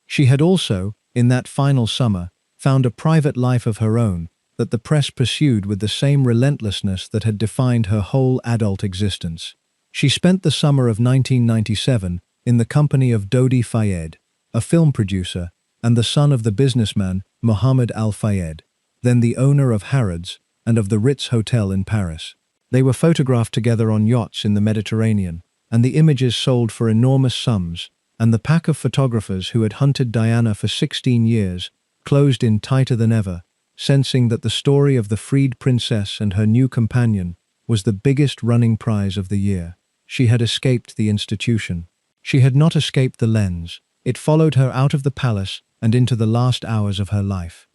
She had also, in that final summer, found a private life of her own that the press pursued with the same relentlessness that had defined her whole adult existence. She spent the summer of 1997 in the company of Dodi Fayed, a film producer, and the son of the businessman Mohammed Al-Fayed, then the owner of Harrods and of the Ritz Hotel in Paris. They were photographed together on yachts in the Mediterranean, and the images sold for enormous sums, and the pack of photographers who had hunted Diana for 16 years closed in tighter than ever, sensing that the story of the freed princess and her new companion was the biggest running prize of the year. She had escaped the institution. She had not escaped the lens. It followed her out of the palace and into the last hours of her life.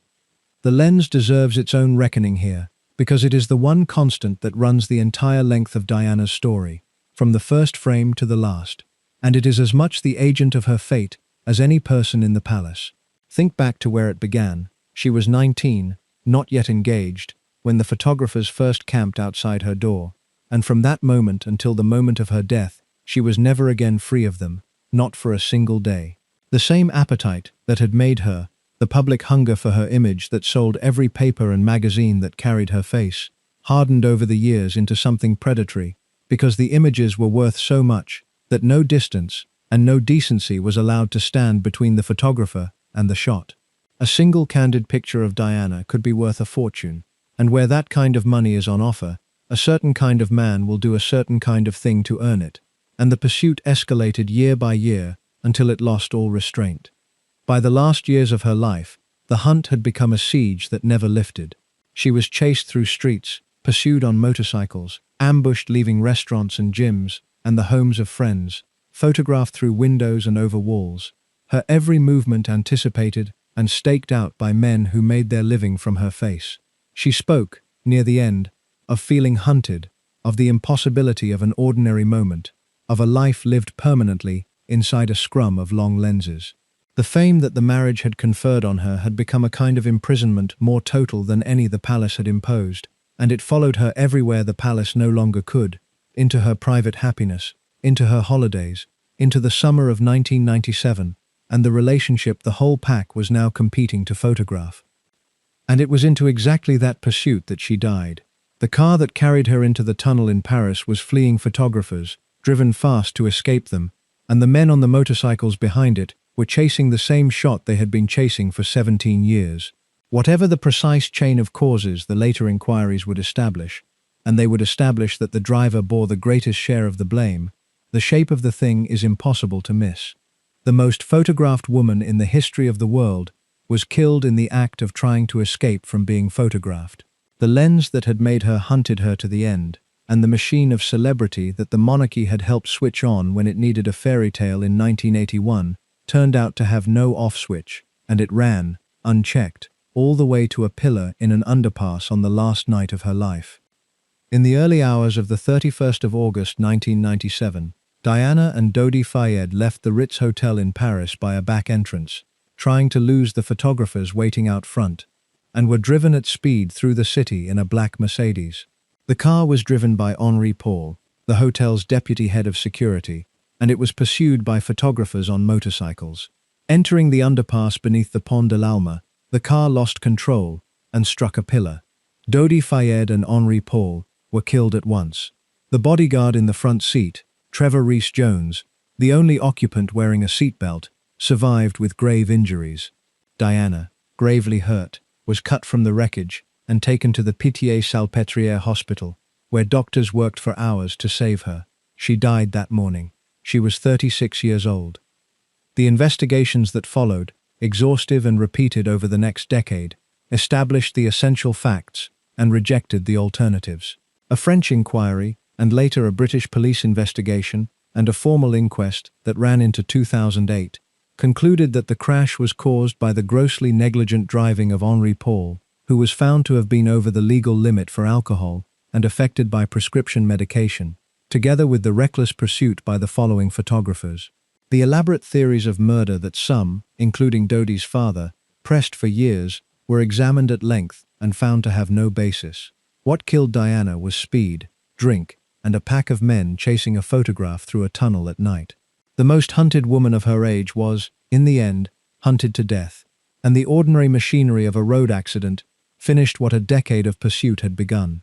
The lens deserves its own reckoning here, because it is the one constant that runs the entire length of Diana's story, from the first frame to the last, and it is as much the agent of her fate as any person in the palace. Think back to where it began. She was 19, not yet engaged, when the photographers first camped outside her door, and from that moment until the moment of her death, she was never again free of them, not for a single day. The same appetite that had made her, the public hunger for her image that sold every paper and magazine that carried her face, hardened over the years into something predatory, because the images were worth so much that no distance and no decency was allowed to stand between the photographer and the shot. A single candid picture of Diana could be worth a fortune, and where that kind of money is on offer, a certain kind of man will do a certain kind of thing to earn it, and the pursuit escalated year by year until it lost all restraint. By the last years of her life, the hunt had become a siege that never lifted. She was chased through streets, pursued on motorcycles, ambushed leaving restaurants and gyms and the homes of friends, photographed through windows and over walls, her every movement anticipated and staked out by men who made their living from her face. She spoke, near the end, of feeling hunted, of the impossibility of an ordinary moment, of a life lived permanently inside a scrum of long lenses. The fame that the marriage had conferred on her had become a kind of imprisonment more total than any the palace had imposed, and it followed her everywhere the palace no longer could, into her private happiness, into her holidays, into the summer of 1997, and the relationship the whole pack was now competing to photograph. And it was into exactly that pursuit that she died. The car that carried her into the tunnel in Paris was fleeing photographers, driven fast to escape them, and the men on the motorcycles behind it were chasing the same shot they had been chasing for 17 years. Whatever the precise chain of causes the later inquiries would establish, and they would establish that the driver bore the greatest share of the blame, the shape of the thing is impossible to miss. The most photographed woman in the history of the world was killed in the act of trying to escape from being photographed. The lens that had made her hunted her to the end, and the machine of celebrity that the monarchy had helped switch on when it needed a fairy tale in 1981, turned out to have no off switch, and it ran, unchecked, all the way to a pillar in an underpass on the last night of her life. In the early hours of the 31st of August 1997, Diana and Dodi Fayed left the Ritz Hotel in Paris by a back entrance, trying to lose the photographers waiting out front, and were driven at speed through the city in a black Mercedes. The car was driven by Henri Paul, the hotel's deputy head of security, and it was pursued by photographers on motorcycles. Entering the underpass beneath the Pont de l'Alma, the car lost control and struck a pillar. Dodi Fayed and Henri Paul were killed at once. The bodyguard in the front seat, Trevor Rees-Jones, the only occupant wearing a seatbelt, survived with grave injuries. Diana, gravely hurt, was cut from the wreckage and taken to the Pitié-Salpêtrière hospital, where doctors worked for hours to save her. She died that morning. She was 36 years old. The investigations that followed, exhaustive and repeated over the next decade, established the essential facts and rejected the alternatives. A French inquiry, and later a British police investigation, and a formal inquest that ran into 2008 concluded that the crash was caused by the grossly negligent driving of Henri Paul, who was found to have been over the legal limit for alcohol and affected by prescription medication, together with the reckless pursuit by the following photographers. The elaborate theories of murder that some, including Dodi's father, pressed for years were examined at length and found to have no basis. What killed Diana was speed, drink, and a pack of men chasing a photograph through a tunnel at night. The most hunted woman of her age was, in the end, hunted to death, and the ordinary machinery of a road accident finished what a decade of pursuit had begun.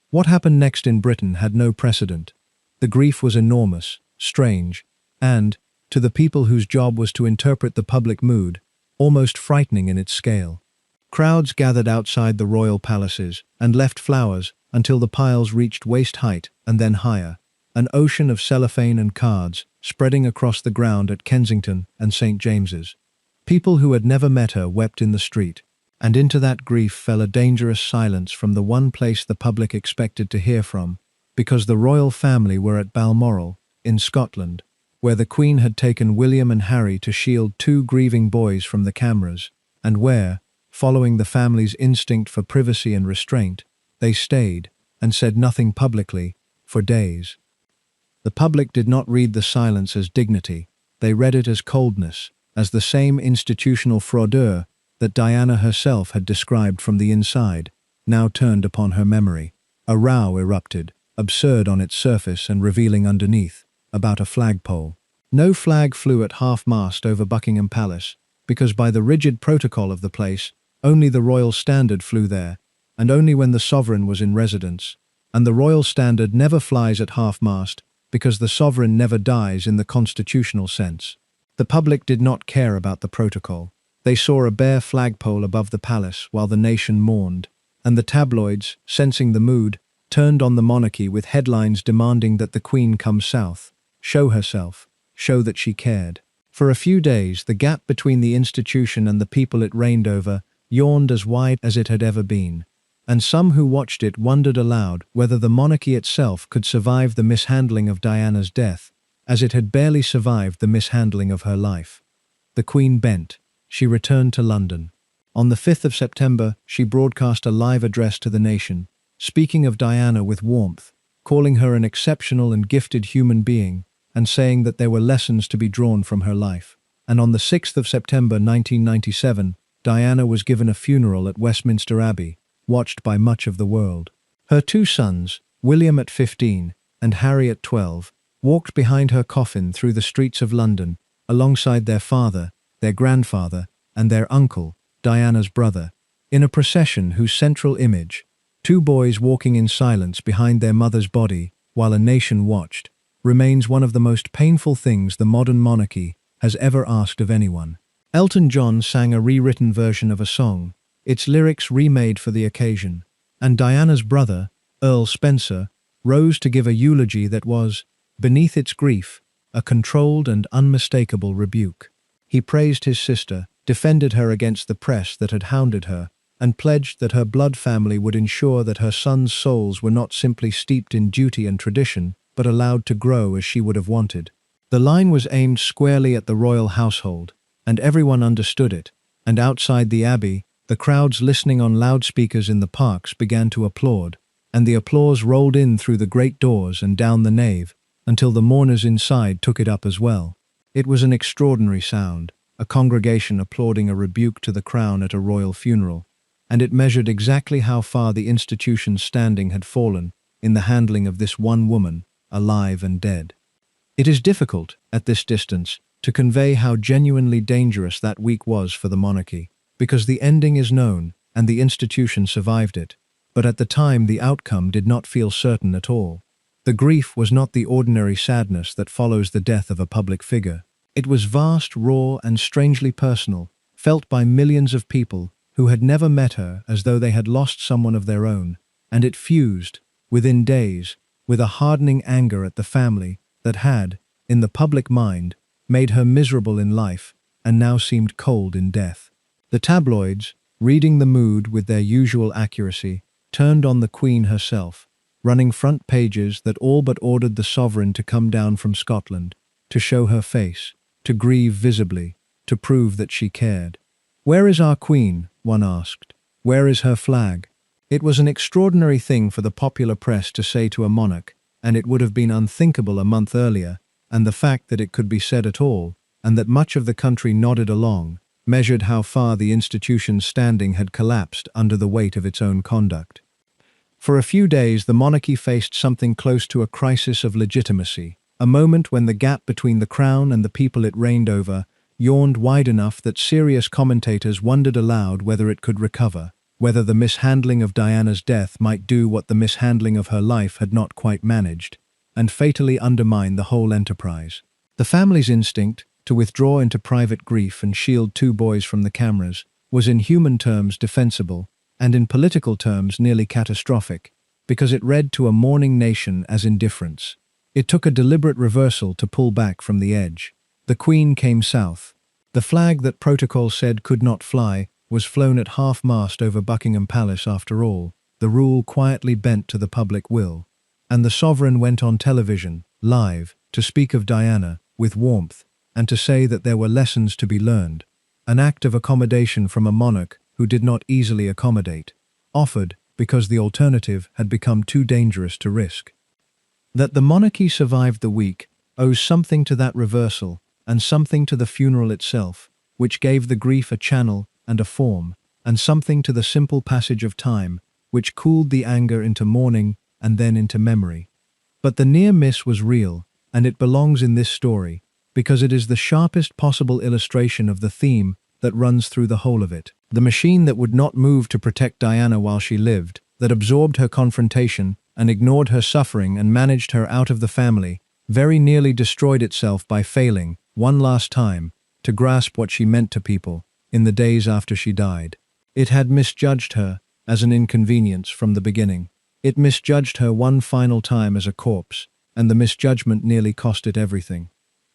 What happened next in Britain had no precedent. The grief was enormous, strange, and, to the people whose job was to interpret the public mood, almost frightening in its scale. Crowds gathered outside the royal palaces and left flowers until the piles reached waist height and then higher, an ocean of cellophane and cards spreading across the ground at Kensington and St. James's. People who had never met her wept in the street, and into that grief fell a dangerous silence from the one place the public expected to hear from, because the royal family were at Balmoral, in Scotland, where the Queen had taken William and Harry to shield two grieving boys from the cameras, and where, following the family's instinct for privacy and restraint, they stayed and said nothing publicly for days. The public did not read the silence as dignity, they read it as coldness, as the same institutional froideur that Diana herself had described from the inside, now turned upon her memory. A row erupted, absurd on its surface and revealing underneath, about a flagpole. No flag flew at half-mast over Buckingham Palace, because by the rigid protocol of the place, only the royal standard flew there, and only when the sovereign was in residence. And the royal standard never flies at half-mast, because the sovereign never dies in the constitutional sense. The public did not care about the protocol. They saw a bare flagpole above the palace while the nation mourned, and the tabloids, sensing the mood, turned on the monarchy with headlines demanding that the Queen come south, show herself, show that she cared. For a few days, the gap between the institution and the people it reigned over yawned as wide as it had ever been, and some who watched it wondered aloud whether the monarchy itself could survive the mishandling of Diana's death, as it had barely survived the mishandling of her life. The Queen bent. She returned to London. On the 5th of September, she broadcast a live address to the nation, speaking of Diana with warmth, calling her an exceptional and gifted human being, and saying that there were lessons to be drawn from her life. And on the 6th of September 1997, Diana was given a funeral at Westminster Abbey, watched by much of the world. Her two sons, William at 15 and Harry at 12, walked behind her coffin through the streets of London, alongside their father, their grandfather, and their uncle, Diana's brother, in a procession whose central image, two boys walking in silence behind their mother's body while a nation watched, remains one of the most painful things the modern monarchy has ever asked of anyone. Elton John sang a rewritten version of a song, its lyrics remade for the occasion, and Diana's brother, Earl Spencer, rose to give a eulogy that was, beneath its grief, a controlled and unmistakable rebuke. He praised his sister, defended her against the press that had hounded her, and pledged that her blood family would ensure that her sons' souls were not simply steeped in duty and tradition, but allowed to grow as she would have wanted. The line was aimed squarely at the royal household, and everyone understood it, and outside the abbey, the crowds listening on loudspeakers in the parks began to applaud, and the applause rolled in through the great doors and down the nave, until the mourners inside took it up as well. It was an extraordinary sound, a congregation applauding a rebuke to the crown at a royal funeral, and it measured exactly how far the institution's standing had fallen in the handling of this one woman, alive and dead. It is difficult, at this distance, to convey how genuinely dangerous that week was for the monarchy, because the ending is known and the institution survived it, but at the time the outcome did not feel certain at all. The grief was not the ordinary sadness that follows the death of a public figure. It was vast, raw, and strangely personal, felt by millions of people who had never met her as though they had lost someone of their own, and it fused, within days, with a hardening anger at the family that had, in the public mind, made her miserable in life and now seemed cold in death. The tabloids, reading the mood with their usual accuracy, turned on the Queen herself, running front pages that all but ordered the sovereign to come down from Scotland, to show her face, to grieve visibly, to prove that she cared. "Where is our queen?" one asked. "Where is her flag?" It was an extraordinary thing for the popular press to say to a monarch, and it would have been unthinkable a month earlier, and the fact that it could be said at all, and that much of the country nodded along, measured how far the institution's standing had collapsed under the weight of its own conduct. For a few days the monarchy faced something close to a crisis of legitimacy, a moment when the gap between the crown and the people it reigned over yawned wide enough that serious commentators wondered aloud whether it could recover, whether the mishandling of Diana's death might do what the mishandling of her life had not quite managed, and fatally undermine the whole enterprise. The family's instinct, to withdraw into private grief and shield two boys from the cameras, was in human terms defensible, and in political terms nearly catastrophic, because it read to a mourning nation as indifference. It took a deliberate reversal to pull back from the edge. The Queen came south. The flag that protocol said could not fly was flown at half-mast over Buckingham Palace after all, the rule quietly bent to the public will. And the sovereign went on television, live, to speak of Diana, with warmth, and to say that there were lessons to be learned, an act of accommodation from a monarch who did not easily accommodate, offered because the alternative had become too dangerous to risk. That the monarchy survived the week owes something to that reversal, and something to the funeral itself, which gave the grief a channel and a form, and something to the simple passage of time, which cooled the anger into mourning and then into memory. But the near miss was real, and it belongs in this story, because it is the sharpest possible illustration of the theme that runs through the whole of it. The machine that would not move to protect Diana while she lived, that absorbed her confrontation and ignored her suffering and managed her out of the family, very nearly destroyed itself by failing, one last time, to grasp what she meant to people in the days after she died. It had misjudged her as an inconvenience from the beginning. It misjudged her one final time as a corpse, and the misjudgment nearly cost it everything.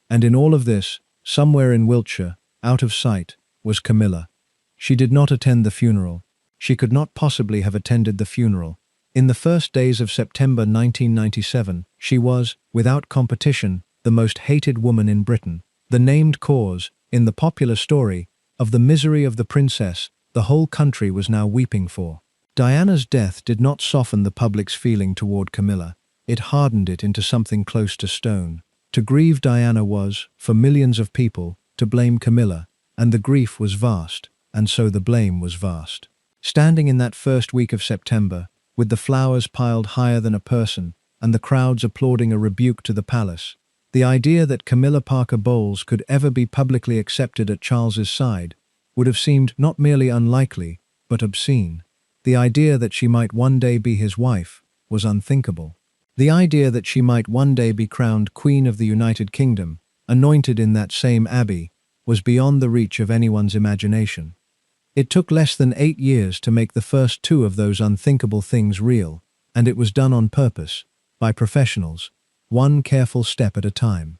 And in all of this, somewhere in Wiltshire, out of sight, was Camilla. She did not attend the funeral. She could not possibly have attended the funeral. In the first days of September 1997, she was, without competition, the most hated woman in Britain. The named cause, in the popular story, of the misery of the princess, the whole country was now weeping for. Diana's death did not soften the public's feeling toward Camilla. It hardened it into something close to stone. To grieve Diana was, for millions of people, to blame Camilla, and the grief was vast, and so the blame was vast. Standing in that first week of September, with the flowers piled higher than a person, and the crowds applauding a rebuke to the palace, the idea that Camilla Parker Bowles could ever be publicly accepted at Charles's side would have seemed not merely unlikely, but obscene. The idea that she might one day be his wife was unthinkable. The idea that she might one day be crowned Queen of the United Kingdom, anointed in that same abbey, was beyond the reach of anyone's imagination. It took less than 8 years to make the first two of those unthinkable things real, and it was done on purpose, by professionals, one careful step at a time.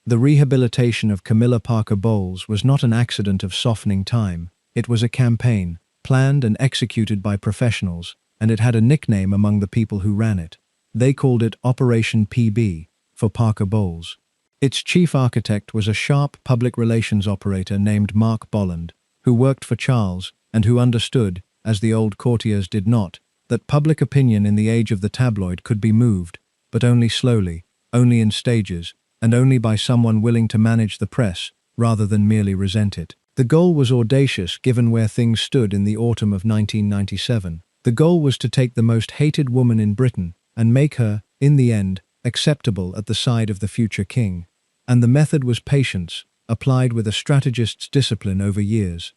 The rehabilitation of Camilla Parker Bowles was not an accident of softening time. It was a campaign, planned and executed by professionals, and it had a nickname among the people who ran it. They called it Operation PB, for Parker Bowles. Its chief architect was a sharp public relations operator named Mark Bolland, who worked for Charles and who understood, as the old courtiers did not, that public opinion in the age of the tabloid could be moved, but only slowly, only in stages, and only by someone willing to manage the press, rather than merely resent it. The goal was audacious given where things stood in the autumn of 1997. The goal was to take the most hated woman in Britain and make her, in the end, acceptable at the side of the future king. And the method was patience, applied with a strategist's discipline over years.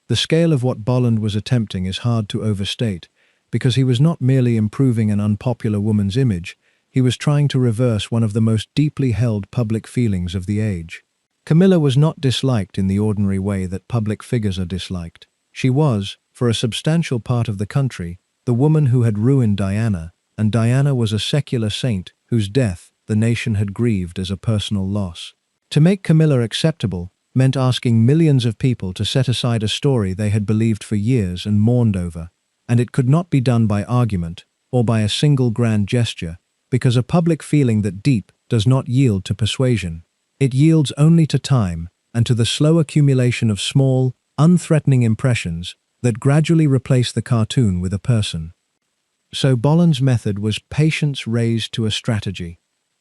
The scale of what Bolland was attempting is hard to overstate, because he was not merely improving an unpopular woman's image, he was trying to reverse one of the most deeply held public feelings of the age. Camilla was not disliked in the ordinary way that public figures are disliked. She was, for a substantial part of the country, the woman who had ruined Diana, and Diana was a secular saint whose death the nation had grieved as a personal loss. To make Camilla acceptable meant asking millions of people to set aside a story they had believed for years and mourned over, and it could not be done by argument, or by a single grand gesture, because a public feeling that deep does not yield to persuasion. It yields only to time and to the slow accumulation of small, unthreatening impressions that gradually replace the cartoon with a person. So Boland's method was patience raised to a strategy.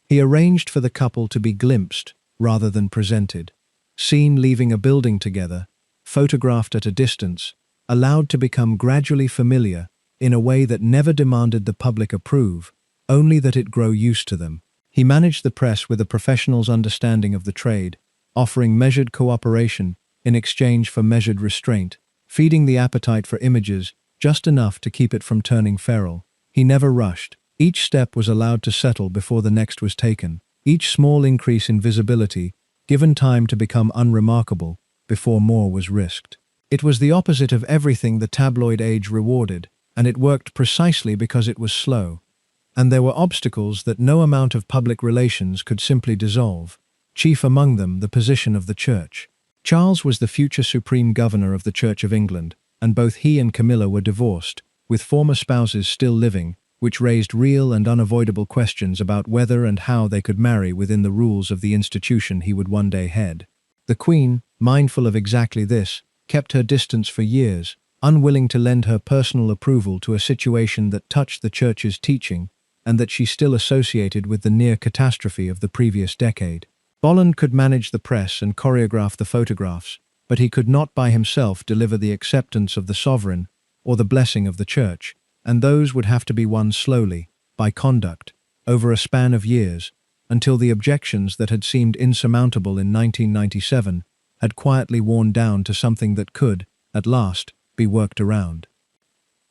He arranged for the couple to be glimpsed rather than presented, seen leaving a building together, photographed at a distance, allowed to become gradually familiar in a way that never demanded the public approve, only that it grow used to them. He managed the press with a professional's understanding of the trade, offering measured cooperation in exchange for measured restraint, feeding the appetite for images just enough to keep it from turning feral. He never rushed. Each step was allowed to settle before the next was taken, each small increase in visibility given time to become unremarkable before more was risked. It was the opposite of everything the tabloid age rewarded, and it worked precisely because it was slow. And there were obstacles that no amount of public relations could simply dissolve, chief among them the position of the Church. Charles was the future supreme governor of the Church of England, and both he and Camilla were divorced, with former spouses still living, which raised real and unavoidable questions about whether and how they could marry within the rules of the institution he would one day head. The Queen, mindful of exactly this, kept her distance for years, unwilling to lend her personal approval to a situation that touched the Church's teaching and that she still associated with the near catastrophe of the previous decade. Boland could manage the press and choreograph the photographs, but he could not by himself deliver the acceptance of the sovereign or the blessing of the Church, and those would have to be won slowly, by conduct, over a span of years, until the objections that had seemed insurmountable in 1997 had quietly worn down to something that could, at last, be worked around.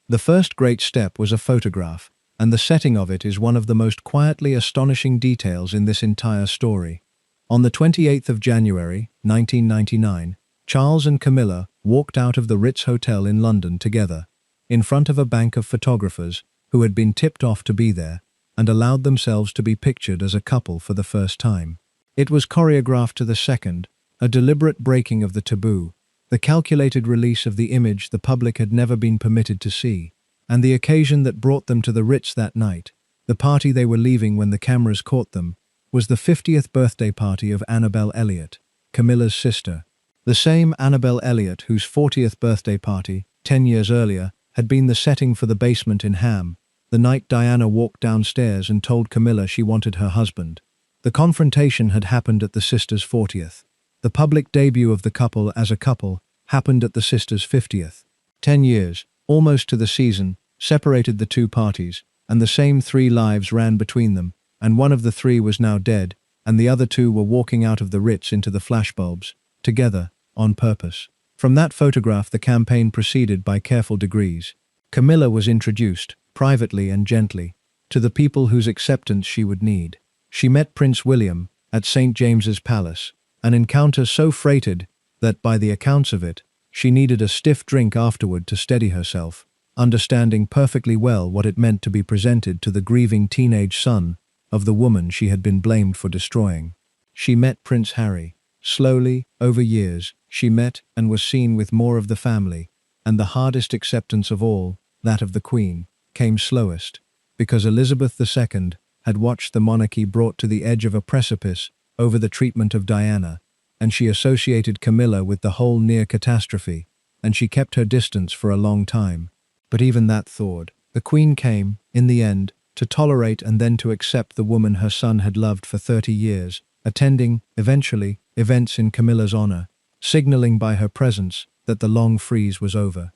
The first great step was a photograph, and the setting of it is one of the most quietly astonishing details in this entire story. On the 28th of January, 1999, Charles and Camilla walked out of the Ritz Hotel in London together, in front of a bank of photographers who had been tipped off to be there, and allowed themselves to be pictured as a couple for the first time. It was choreographed to the second, a deliberate breaking of the taboo, the calculated release of the image the public had never been permitted to see, and the occasion that brought them to the Ritz that night, the party they were leaving when the cameras caught them, was the 50th birthday party of Annabel Elliot, Camilla's sister. The same Annabel Elliot whose 40th birthday party, 10 years earlier, had been the setting for the basement in Ham, the night Diana walked downstairs and told Camilla she wanted her husband. The confrontation had happened at the sisters' 40th. The public debut of the couple as a couple happened at the sisters' 50th. 10 years, almost to the season, separated the two parties, and the same three lives ran between them, and one of the three was now dead, and the other two were walking out of the Ritz into the flashbulbs, together, on purpose. From that photograph the campaign proceeded by careful degrees. Camilla was introduced, privately and gently, to the people whose acceptance she would need. She met Prince William at St. James's Palace, an encounter so freighted that, by the accounts of it, she needed a stiff drink afterward to steady herself, understanding perfectly well what it meant to be presented to the grieving teenage son of the woman she had been blamed for destroying. She met Prince Harry. Slowly, over years, she met and was seen with more of the family, and the hardest acceptance of all, that of the Queen, came slowest, because Elizabeth II had watched the monarchy brought to the edge of a precipice over the treatment of Diana, and she associated Camilla with the whole near catastrophe, and she kept her distance for a long time. But even that thawed. The Queen came, in the end, to tolerate and then to accept the woman her son had loved for 30 years, attending, eventually, events in Camilla's honor, signaling by her presence that the long freeze was over.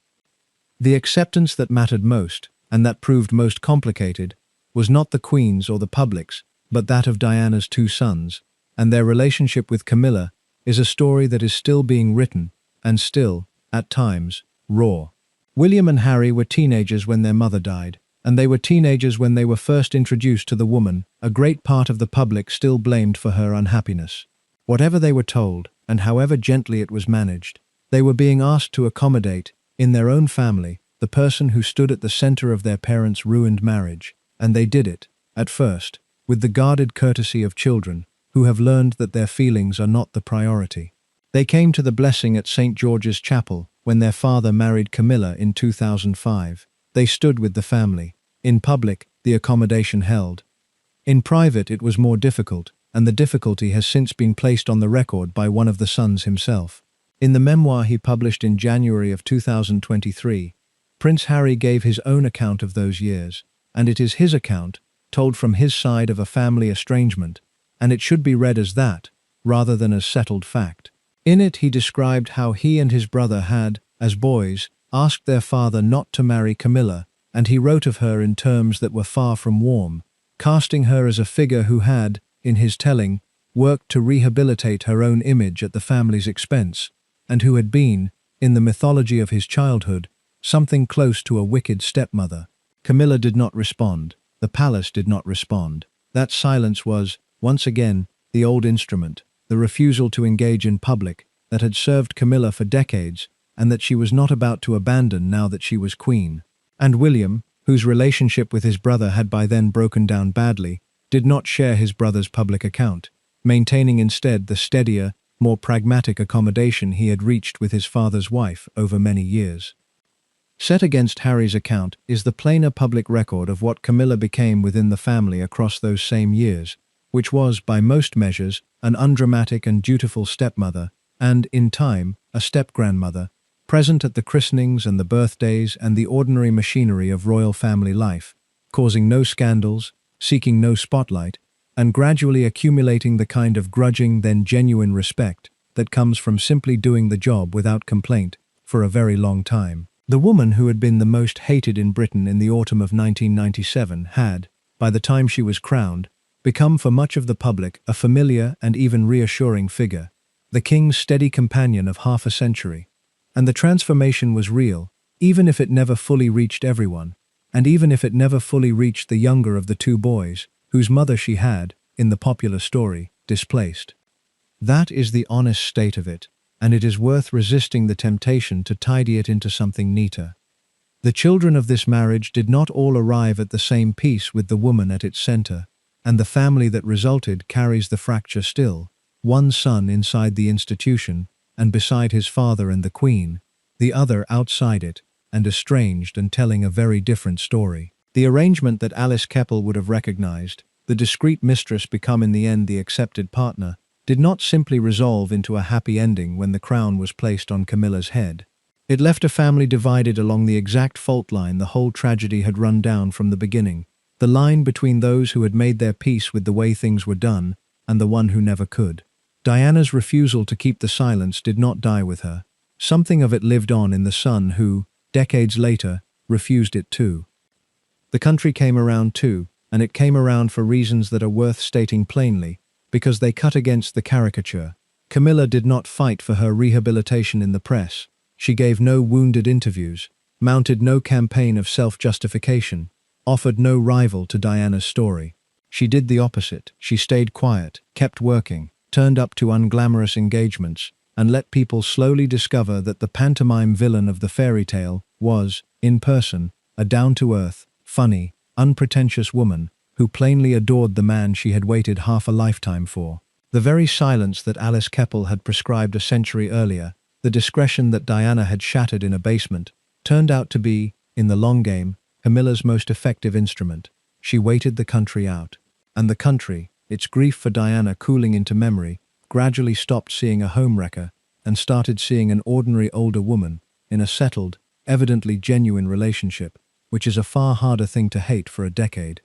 The acceptance that mattered most, and that proved most complicated, was not the Queen's or the public's, but that of Diana's two sons, and their relationship with Camilla is a story that is still being written, and still, at times, raw. William and Harry were teenagers when their mother died, and they were teenagers when they were first introduced to the woman a great part of the public still blamed for her unhappiness. Whatever they were told, and however gently it was managed, they were being asked to accommodate, in their own family, the person who stood at the center of their parents' ruined marriage, and they did it, at first, with the guarded courtesy of children who have learned that their feelings are not the priority. They came to the blessing at St. George's Chapel when their father married Camilla in 2005. They stood with the family, In public, the accommodation held. In private, it was more difficult, and the difficulty has since been placed on the record by one of the sons himself. In the memoir he published in January of 2023, Prince Harry gave his own account of those years, and it is his account, told from his side of a family estrangement, and it should be read as that, rather than as settled fact. In it he described how he and his brother had, as boys, asked their father not to marry Camilla, and he wrote of her in terms that were far from warm, casting her as a figure who had, in his telling, worked to rehabilitate her own image at the family's expense, and who had been, in the mythology of his childhood, something close to a wicked stepmother. Camilla did not respond. The palace did not respond. That silence was, once again, the old instrument, the refusal to engage in public, that had served Camilla for decades, and that she was not about to abandon now that she was queen. And William, whose relationship with his brother had by then broken down badly, did not share his brother's public account, maintaining instead the steadier, more pragmatic accommodation he had reached with his father's wife over many years. Set against Harry's account is the plainer public record of what Camilla became within the family across those same years, which was, by most measures, an undramatic and dutiful stepmother, and, in time, a step-grandmother, present at the christenings and the birthdays and the ordinary machinery of royal family life, causing no scandals, seeking no spotlight, and gradually accumulating the kind of grudging then genuine respect that comes from simply doing the job without complaint for a very long time. The woman who had been the most hated in Britain in the autumn of 1997 had, by the time she was crowned, become for much of the public a familiar and even reassuring figure, the king's steady companion of half a century. And the transformation was real, even if it never fully reached everyone, and even if it never fully reached the younger of the two boys, whose mother she had, in the popular story, displaced. That is the honest state of it, and it is worth resisting the temptation to tidy it into something neater. The children of this marriage did not all arrive at the same peace with the woman at its center, and the family that resulted carries the fracture still, one son inside the institution, and beside his father and the Queen, the other outside it, and estranged and telling a very different story. The arrangement that Alice Keppel would have recognized, the discreet mistress become in the end the accepted partner, did not simply resolve into a happy ending when the crown was placed on Camilla's head. It left a family divided along the exact fault line the whole tragedy had run down from the beginning, the line between those who had made their peace with the way things were done and the one who never could. Diana's refusal to keep the silence did not die with her. Something of it lived on in the son who, decades later, refused it too. The country came around too, and it came around for reasons that are worth stating plainly, because they cut against the caricature. Camilla did not fight for her rehabilitation in the press. She gave no wounded interviews, mounted no campaign of self-justification, offered no rival to Diana's story. She did the opposite. She stayed quiet, kept working, turned up to unglamorous engagements, and let people slowly discover that the pantomime villain of the fairy tale was, in person, a down-to-earth, funny, unpretentious woman who plainly adored the man she had waited half a lifetime for. The very silence that Alice Keppel had prescribed a century earlier, the discretion that Diana had shattered in a basement, turned out to be, in the long game, Camilla's most effective instrument. She waited the country out. And the country, its grief for Diana cooling into memory, gradually stopped seeing a homewrecker and started seeing an ordinary older woman in a settled, evidently genuine relationship, which is a far harder thing to hate for a decade.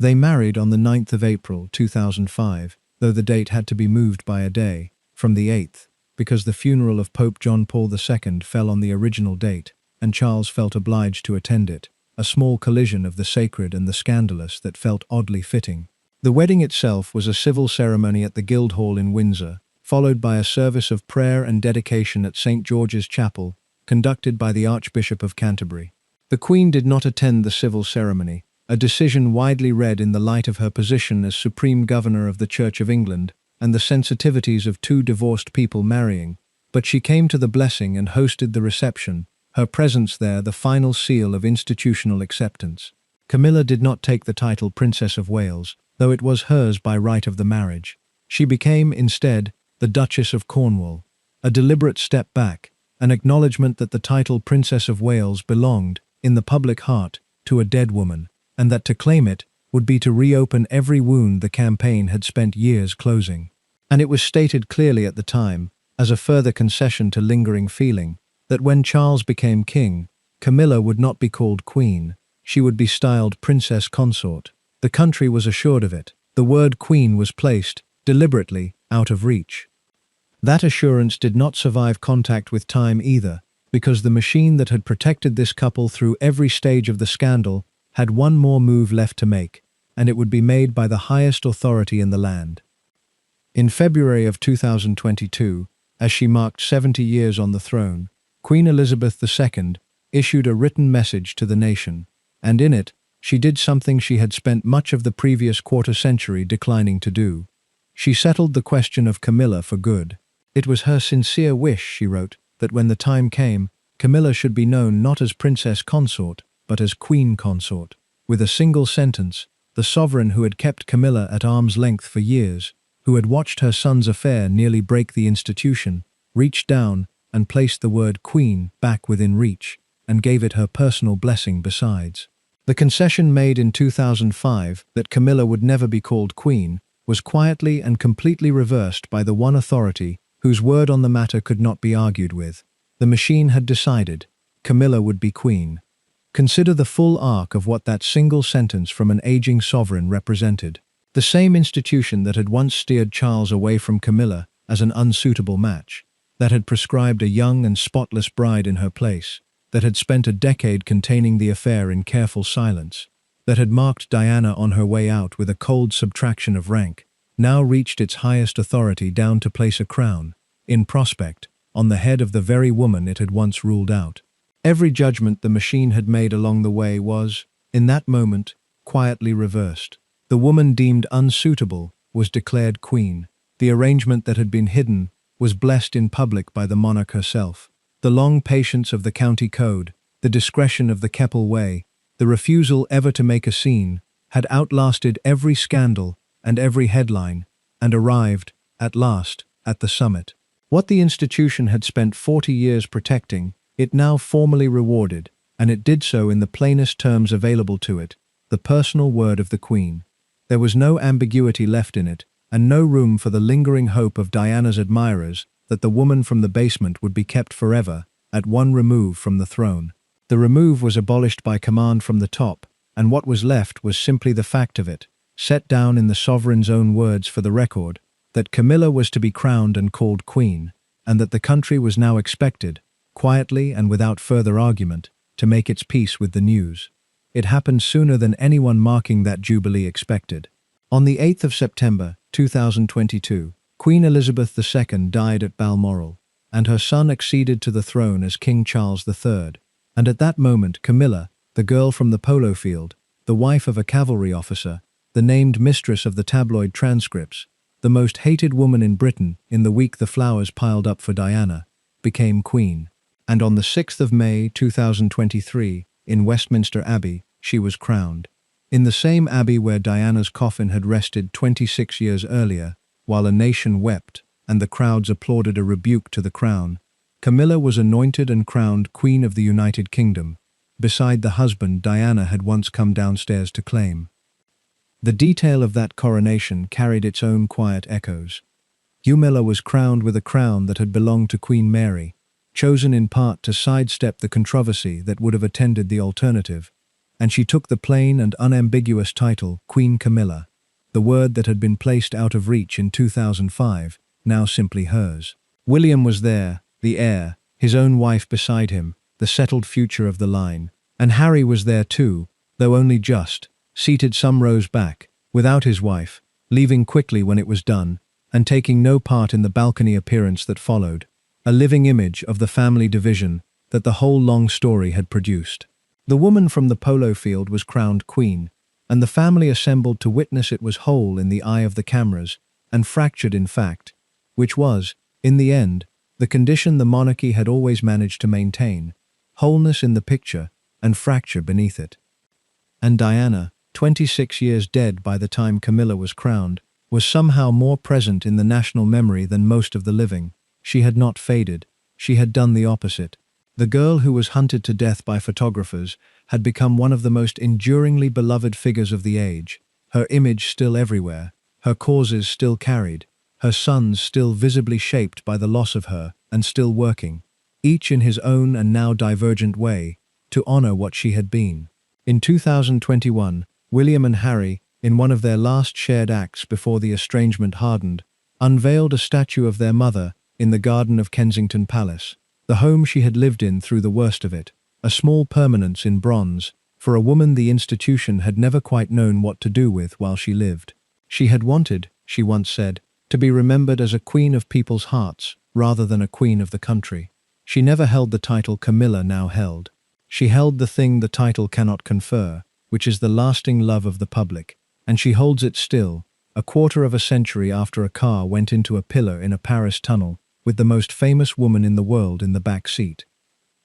They married on the 9th of April 2005, though the date had to be moved by a day, from the 8th, because the funeral of Pope John Paul II fell on the original date, and Charles felt obliged to attend it, a small collision of the sacred and the scandalous that felt oddly fitting. The wedding itself was a civil ceremony at the Guildhall in Windsor, followed by a service of prayer and dedication at St. George's Chapel, conducted by the Archbishop of Canterbury. The Queen did not attend the civil ceremony, a decision widely read in the light of her position as Supreme Governor of the Church of England and the sensitivities of two divorced people marrying, but she came to the blessing and hosted the reception, her presence there the final seal of institutional acceptance. Camilla did not take the title Princess of Wales, though it was hers by right of the marriage. She became, instead, the Duchess of Cornwall, a deliberate step back, an acknowledgement that the title Princess of Wales belonged, in the public heart, to a dead woman, and that to claim it would be to reopen every wound the campaign had spent years closing. And it was stated clearly at the time, as a further concession to lingering feeling, that when Charles became king, Camilla would not be called queen, she would be styled princess consort. The country was assured of it. The word queen was placed, deliberately, out of reach. That assurance did not survive contact with time either, because the machine that had protected this couple through every stage of the scandal had one more move left to make, and it would be made by the highest authority in the land. In February of 2022, as she marked 70 years on the throne, Queen Elizabeth II issued a written message to the nation, and in it, she did something she had spent much of the previous quarter-century declining to do. She settled the question of Camilla for good. It was her sincere wish, she wrote, that when the time came, Camilla should be known not as princess consort, but as queen consort. With a single sentence, the sovereign who had kept Camilla at arm's length for years, who had watched her son's affair nearly break the institution, reached down and placed the word queen back within reach, and gave it her personal blessing besides. The concession made in 2005 that Camilla would never be called queen was quietly and completely reversed by the one authority whose word on the matter could not be argued with. The machine had decided Camilla would be queen. Consider the full arc of what that single sentence from an aging sovereign represented. The same institution that had once steered Charles away from Camilla as an unsuitable match, that had prescribed a young and spotless bride in her place, that had spent a decade containing the affair in careful silence, that had marked Diana on her way out with a cold subtraction of rank, now reached its highest authority down to place a crown, in prospect, on the head of the very woman it had once ruled out. Every judgment the machine had made along the way was, in that moment, quietly reversed. The woman deemed unsuitable was declared queen. The arrangement that had been hidden was blessed in public by the monarch herself. The long patience of the county code, the discretion of the Keppel Way, the refusal ever to make a scene, had outlasted every scandal and every headline, and arrived, at last, at the summit. What the institution had spent 40 years protecting, it now formally rewarded, and it did so in the plainest terms available to it, the personal word of the Queen. There was no ambiguity left in it, and no room for the lingering hope of Diana's admirers that the woman from the basement would be kept forever, at one remove from the throne. The remove was abolished by command from the top, and what was left was simply the fact of it, set down in the sovereign's own words for the record, that Camilla was to be crowned and called queen, and that the country was now expected, quietly and without further argument, to make its peace with the news. It happened sooner than anyone marking that jubilee expected. On the 8th of September, 2022, Queen Elizabeth II died at Balmoral, and her son acceded to the throne as King Charles III. And at that moment Camilla, the girl from the polo field, the wife of a cavalry officer, the named mistress of the tabloid transcripts, the most hated woman in Britain in the week the flowers piled up for Diana, became queen. And on the 6th of May 2023, in Westminster Abbey, she was crowned. In the same abbey where Diana's coffin had rested 26 years earlier, while a nation wept and the crowds applauded a rebuke to the crown, Camilla was anointed and crowned Queen of the United Kingdom, beside the husband Diana had once come downstairs to claim. The detail of that coronation carried its own quiet echoes. Camilla was crowned with a crown that had belonged to Queen Mary, chosen in part to sidestep the controversy that would have attended the alternative, and she took the plain and unambiguous title Queen Camilla, the word that had been placed out of reach in 2005, now simply hers. William was there, the heir, his own wife beside him, the settled future of the line, and Harry was there too, though only just, seated some rows back, without his wife, leaving quickly when it was done, and taking no part in the balcony appearance that followed, a living image of the family division that the whole long story had produced. The woman from the polo field was crowned queen, and the family assembled to witness it was whole in the eye of the cameras, and fractured in fact, which was, in the end, the condition the monarchy had always managed to maintain, wholeness in the picture and fracture beneath it. And Diana, 26 years dead by the time Camilla was crowned, was somehow more present in the national memory than most of the living. She had not faded, she had done the opposite. The girl who was hunted to death by photographers had become one of the most enduringly beloved figures of the age, her image still everywhere, her causes still carried, her sons still visibly shaped by the loss of her and still working, each in his own and now divergent way, to honor what she had been. In 2021, William and Harry, in one of their last shared acts before the estrangement hardened, unveiled a statue of their mother in the garden of Kensington Palace, the home she had lived in through the worst of it, a small permanence in bronze, for a woman the institution had never quite known what to do with while she lived. She had wanted, she once said, to be remembered as a queen of people's hearts, rather than a queen of the country. She never held the title Camilla now held. She held the thing the title cannot confer, which is the lasting love of the public, and she holds it still, a quarter of a century after a car went into a pillar in a Paris tunnel, with the most famous woman in the world in the back seat.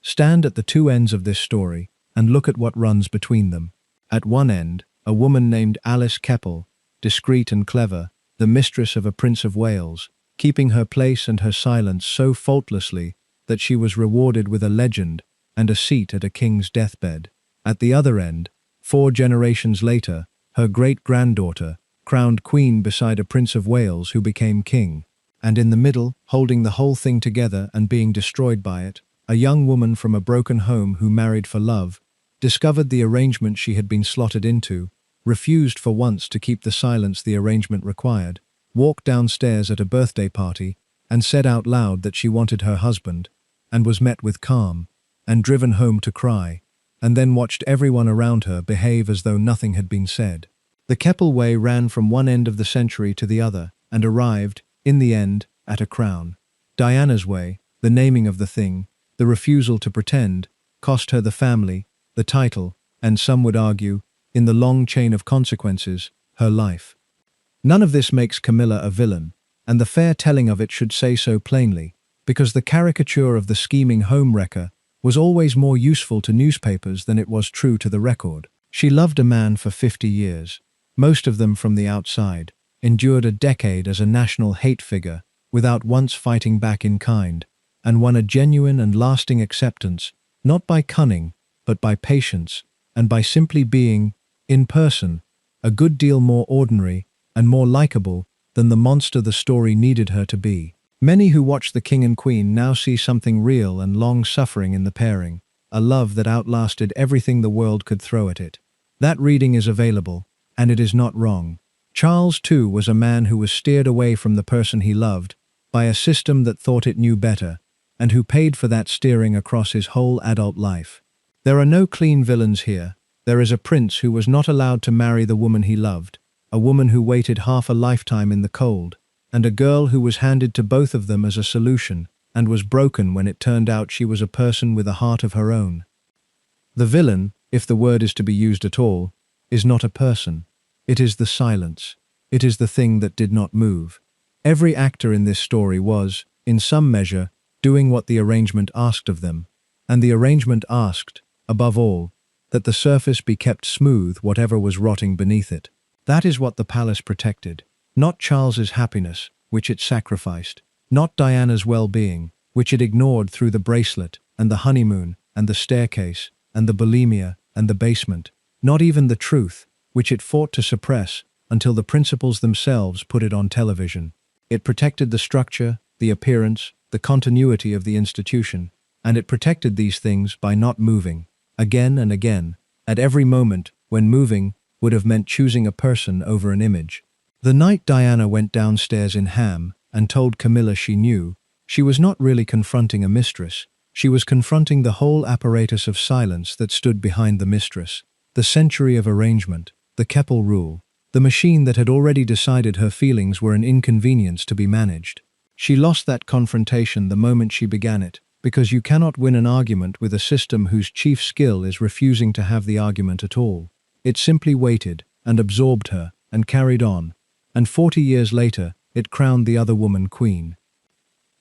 Stand at the two ends of this story, and look at what runs between them. At one end, a woman named Alice Keppel, discreet and clever, the mistress of a Prince of Wales, keeping her place and her silence so faultlessly that she was rewarded with a legend and a seat at a king's deathbed. At the other end, 4 generations later, her great-granddaughter, crowned queen beside a Prince of Wales who became king. And in the middle, holding the whole thing together and being destroyed by it, a young woman from a broken home who married for love, discovered the arrangement she had been slotted into, refused for once to keep the silence the arrangement required, walked downstairs at a birthday party, and said out loud that she wanted her husband, and was met with calm, and driven home to cry, and then watched everyone around her behave as though nothing had been said. The Keppel way ran from one end of the century to the other, and arrived, in the end, at a crown. Diana's way, the naming of the thing, the refusal to pretend, cost her the family, the title, and some would argue, in the long chain of consequences, her life. None of this makes Camilla a villain, and the fair telling of it should say so plainly, because the caricature of the scheming homewrecker was always more useful to newspapers than it was true to the record. She loved a man for 50 years, most of them from the outside, endured a decade as a national hate figure without once fighting back in kind, and won a genuine and lasting acceptance, not by cunning, but by patience, and by simply being, in person, a good deal more ordinary and more likable than the monster the story needed her to be. Many who watch the King and Queen now see something real and long-suffering in the pairing, a love that outlasted everything the world could throw at it. That reading is available, and it is not wrong. Charles, too, was a man who was steered away from the person he loved by a system that thought it knew better, and who paid for that steering across his whole adult life. There are no clean villains here. There is a prince who was not allowed to marry the woman he loved, a woman who waited half a lifetime in the cold, and a girl who was handed to both of them as a solution, and was broken when it turned out she was a person with a heart of her own. The villain, if the word is to be used at all, is not a person. It is the silence. It is the thing that did not move. Every actor in this story was, in some measure, doing what the arrangement asked of them, and the arrangement asked, above all, that the surface be kept smooth whatever was rotting beneath it. That is what the palace protected, not Charles's happiness, which it sacrificed, not Diana's well-being, which it ignored through the bracelet, and the honeymoon, and the staircase, and the bulimia, and the basement, not even the truth, which it fought to suppress until the principals themselves put it on television. It protected the structure, the appearance, the continuity of the institution, and it protected these things by not moving, again and again, at every moment when moving would have meant choosing a person over an image. The night Diana went downstairs in Ham and told Camilla she knew, she was not really confronting a mistress, she was confronting the whole apparatus of silence that stood behind the mistress, the century of arrangement, the Keppel rule, the machine that had already decided her feelings were an inconvenience to be managed. She lost that confrontation the moment she began it, because you cannot win an argument with a system whose chief skill is refusing to have the argument at all. It simply waited, and absorbed her, and carried on, and 40 years later, it crowned the other woman queen.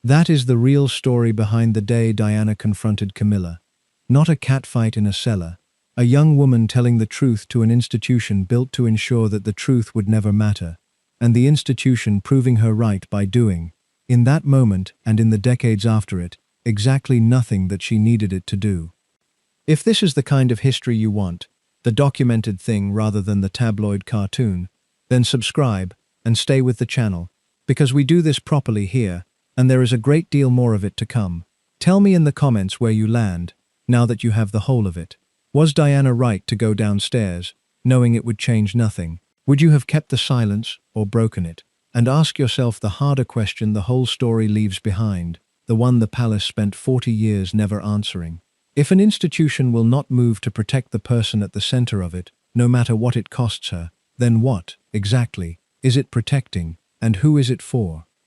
That is the real story behind the day Diana confronted Camilla. Not a catfight in a cellar, a young woman telling the truth to an institution built to ensure that the truth would never matter, and the institution proving her right by doing, in that moment and in the decades after it, exactly nothing that she needed it to do. If this is the kind of history you want, the documented thing rather than the tabloid cartoon, then subscribe and stay with the channel, because we do this properly here, and there is a great deal more of it to come. Tell me in the comments where you land, now that you have the whole of it. Was Diana right to go downstairs, knowing it would change nothing? Would you have kept the silence or broken it? And ask yourself the harder question the whole story leaves behind, the one the palace spent 40 years never answering. If an institution will not move to protect the person at the center of it, no matter what it costs her, then what, exactly, is it protecting, and who is it for?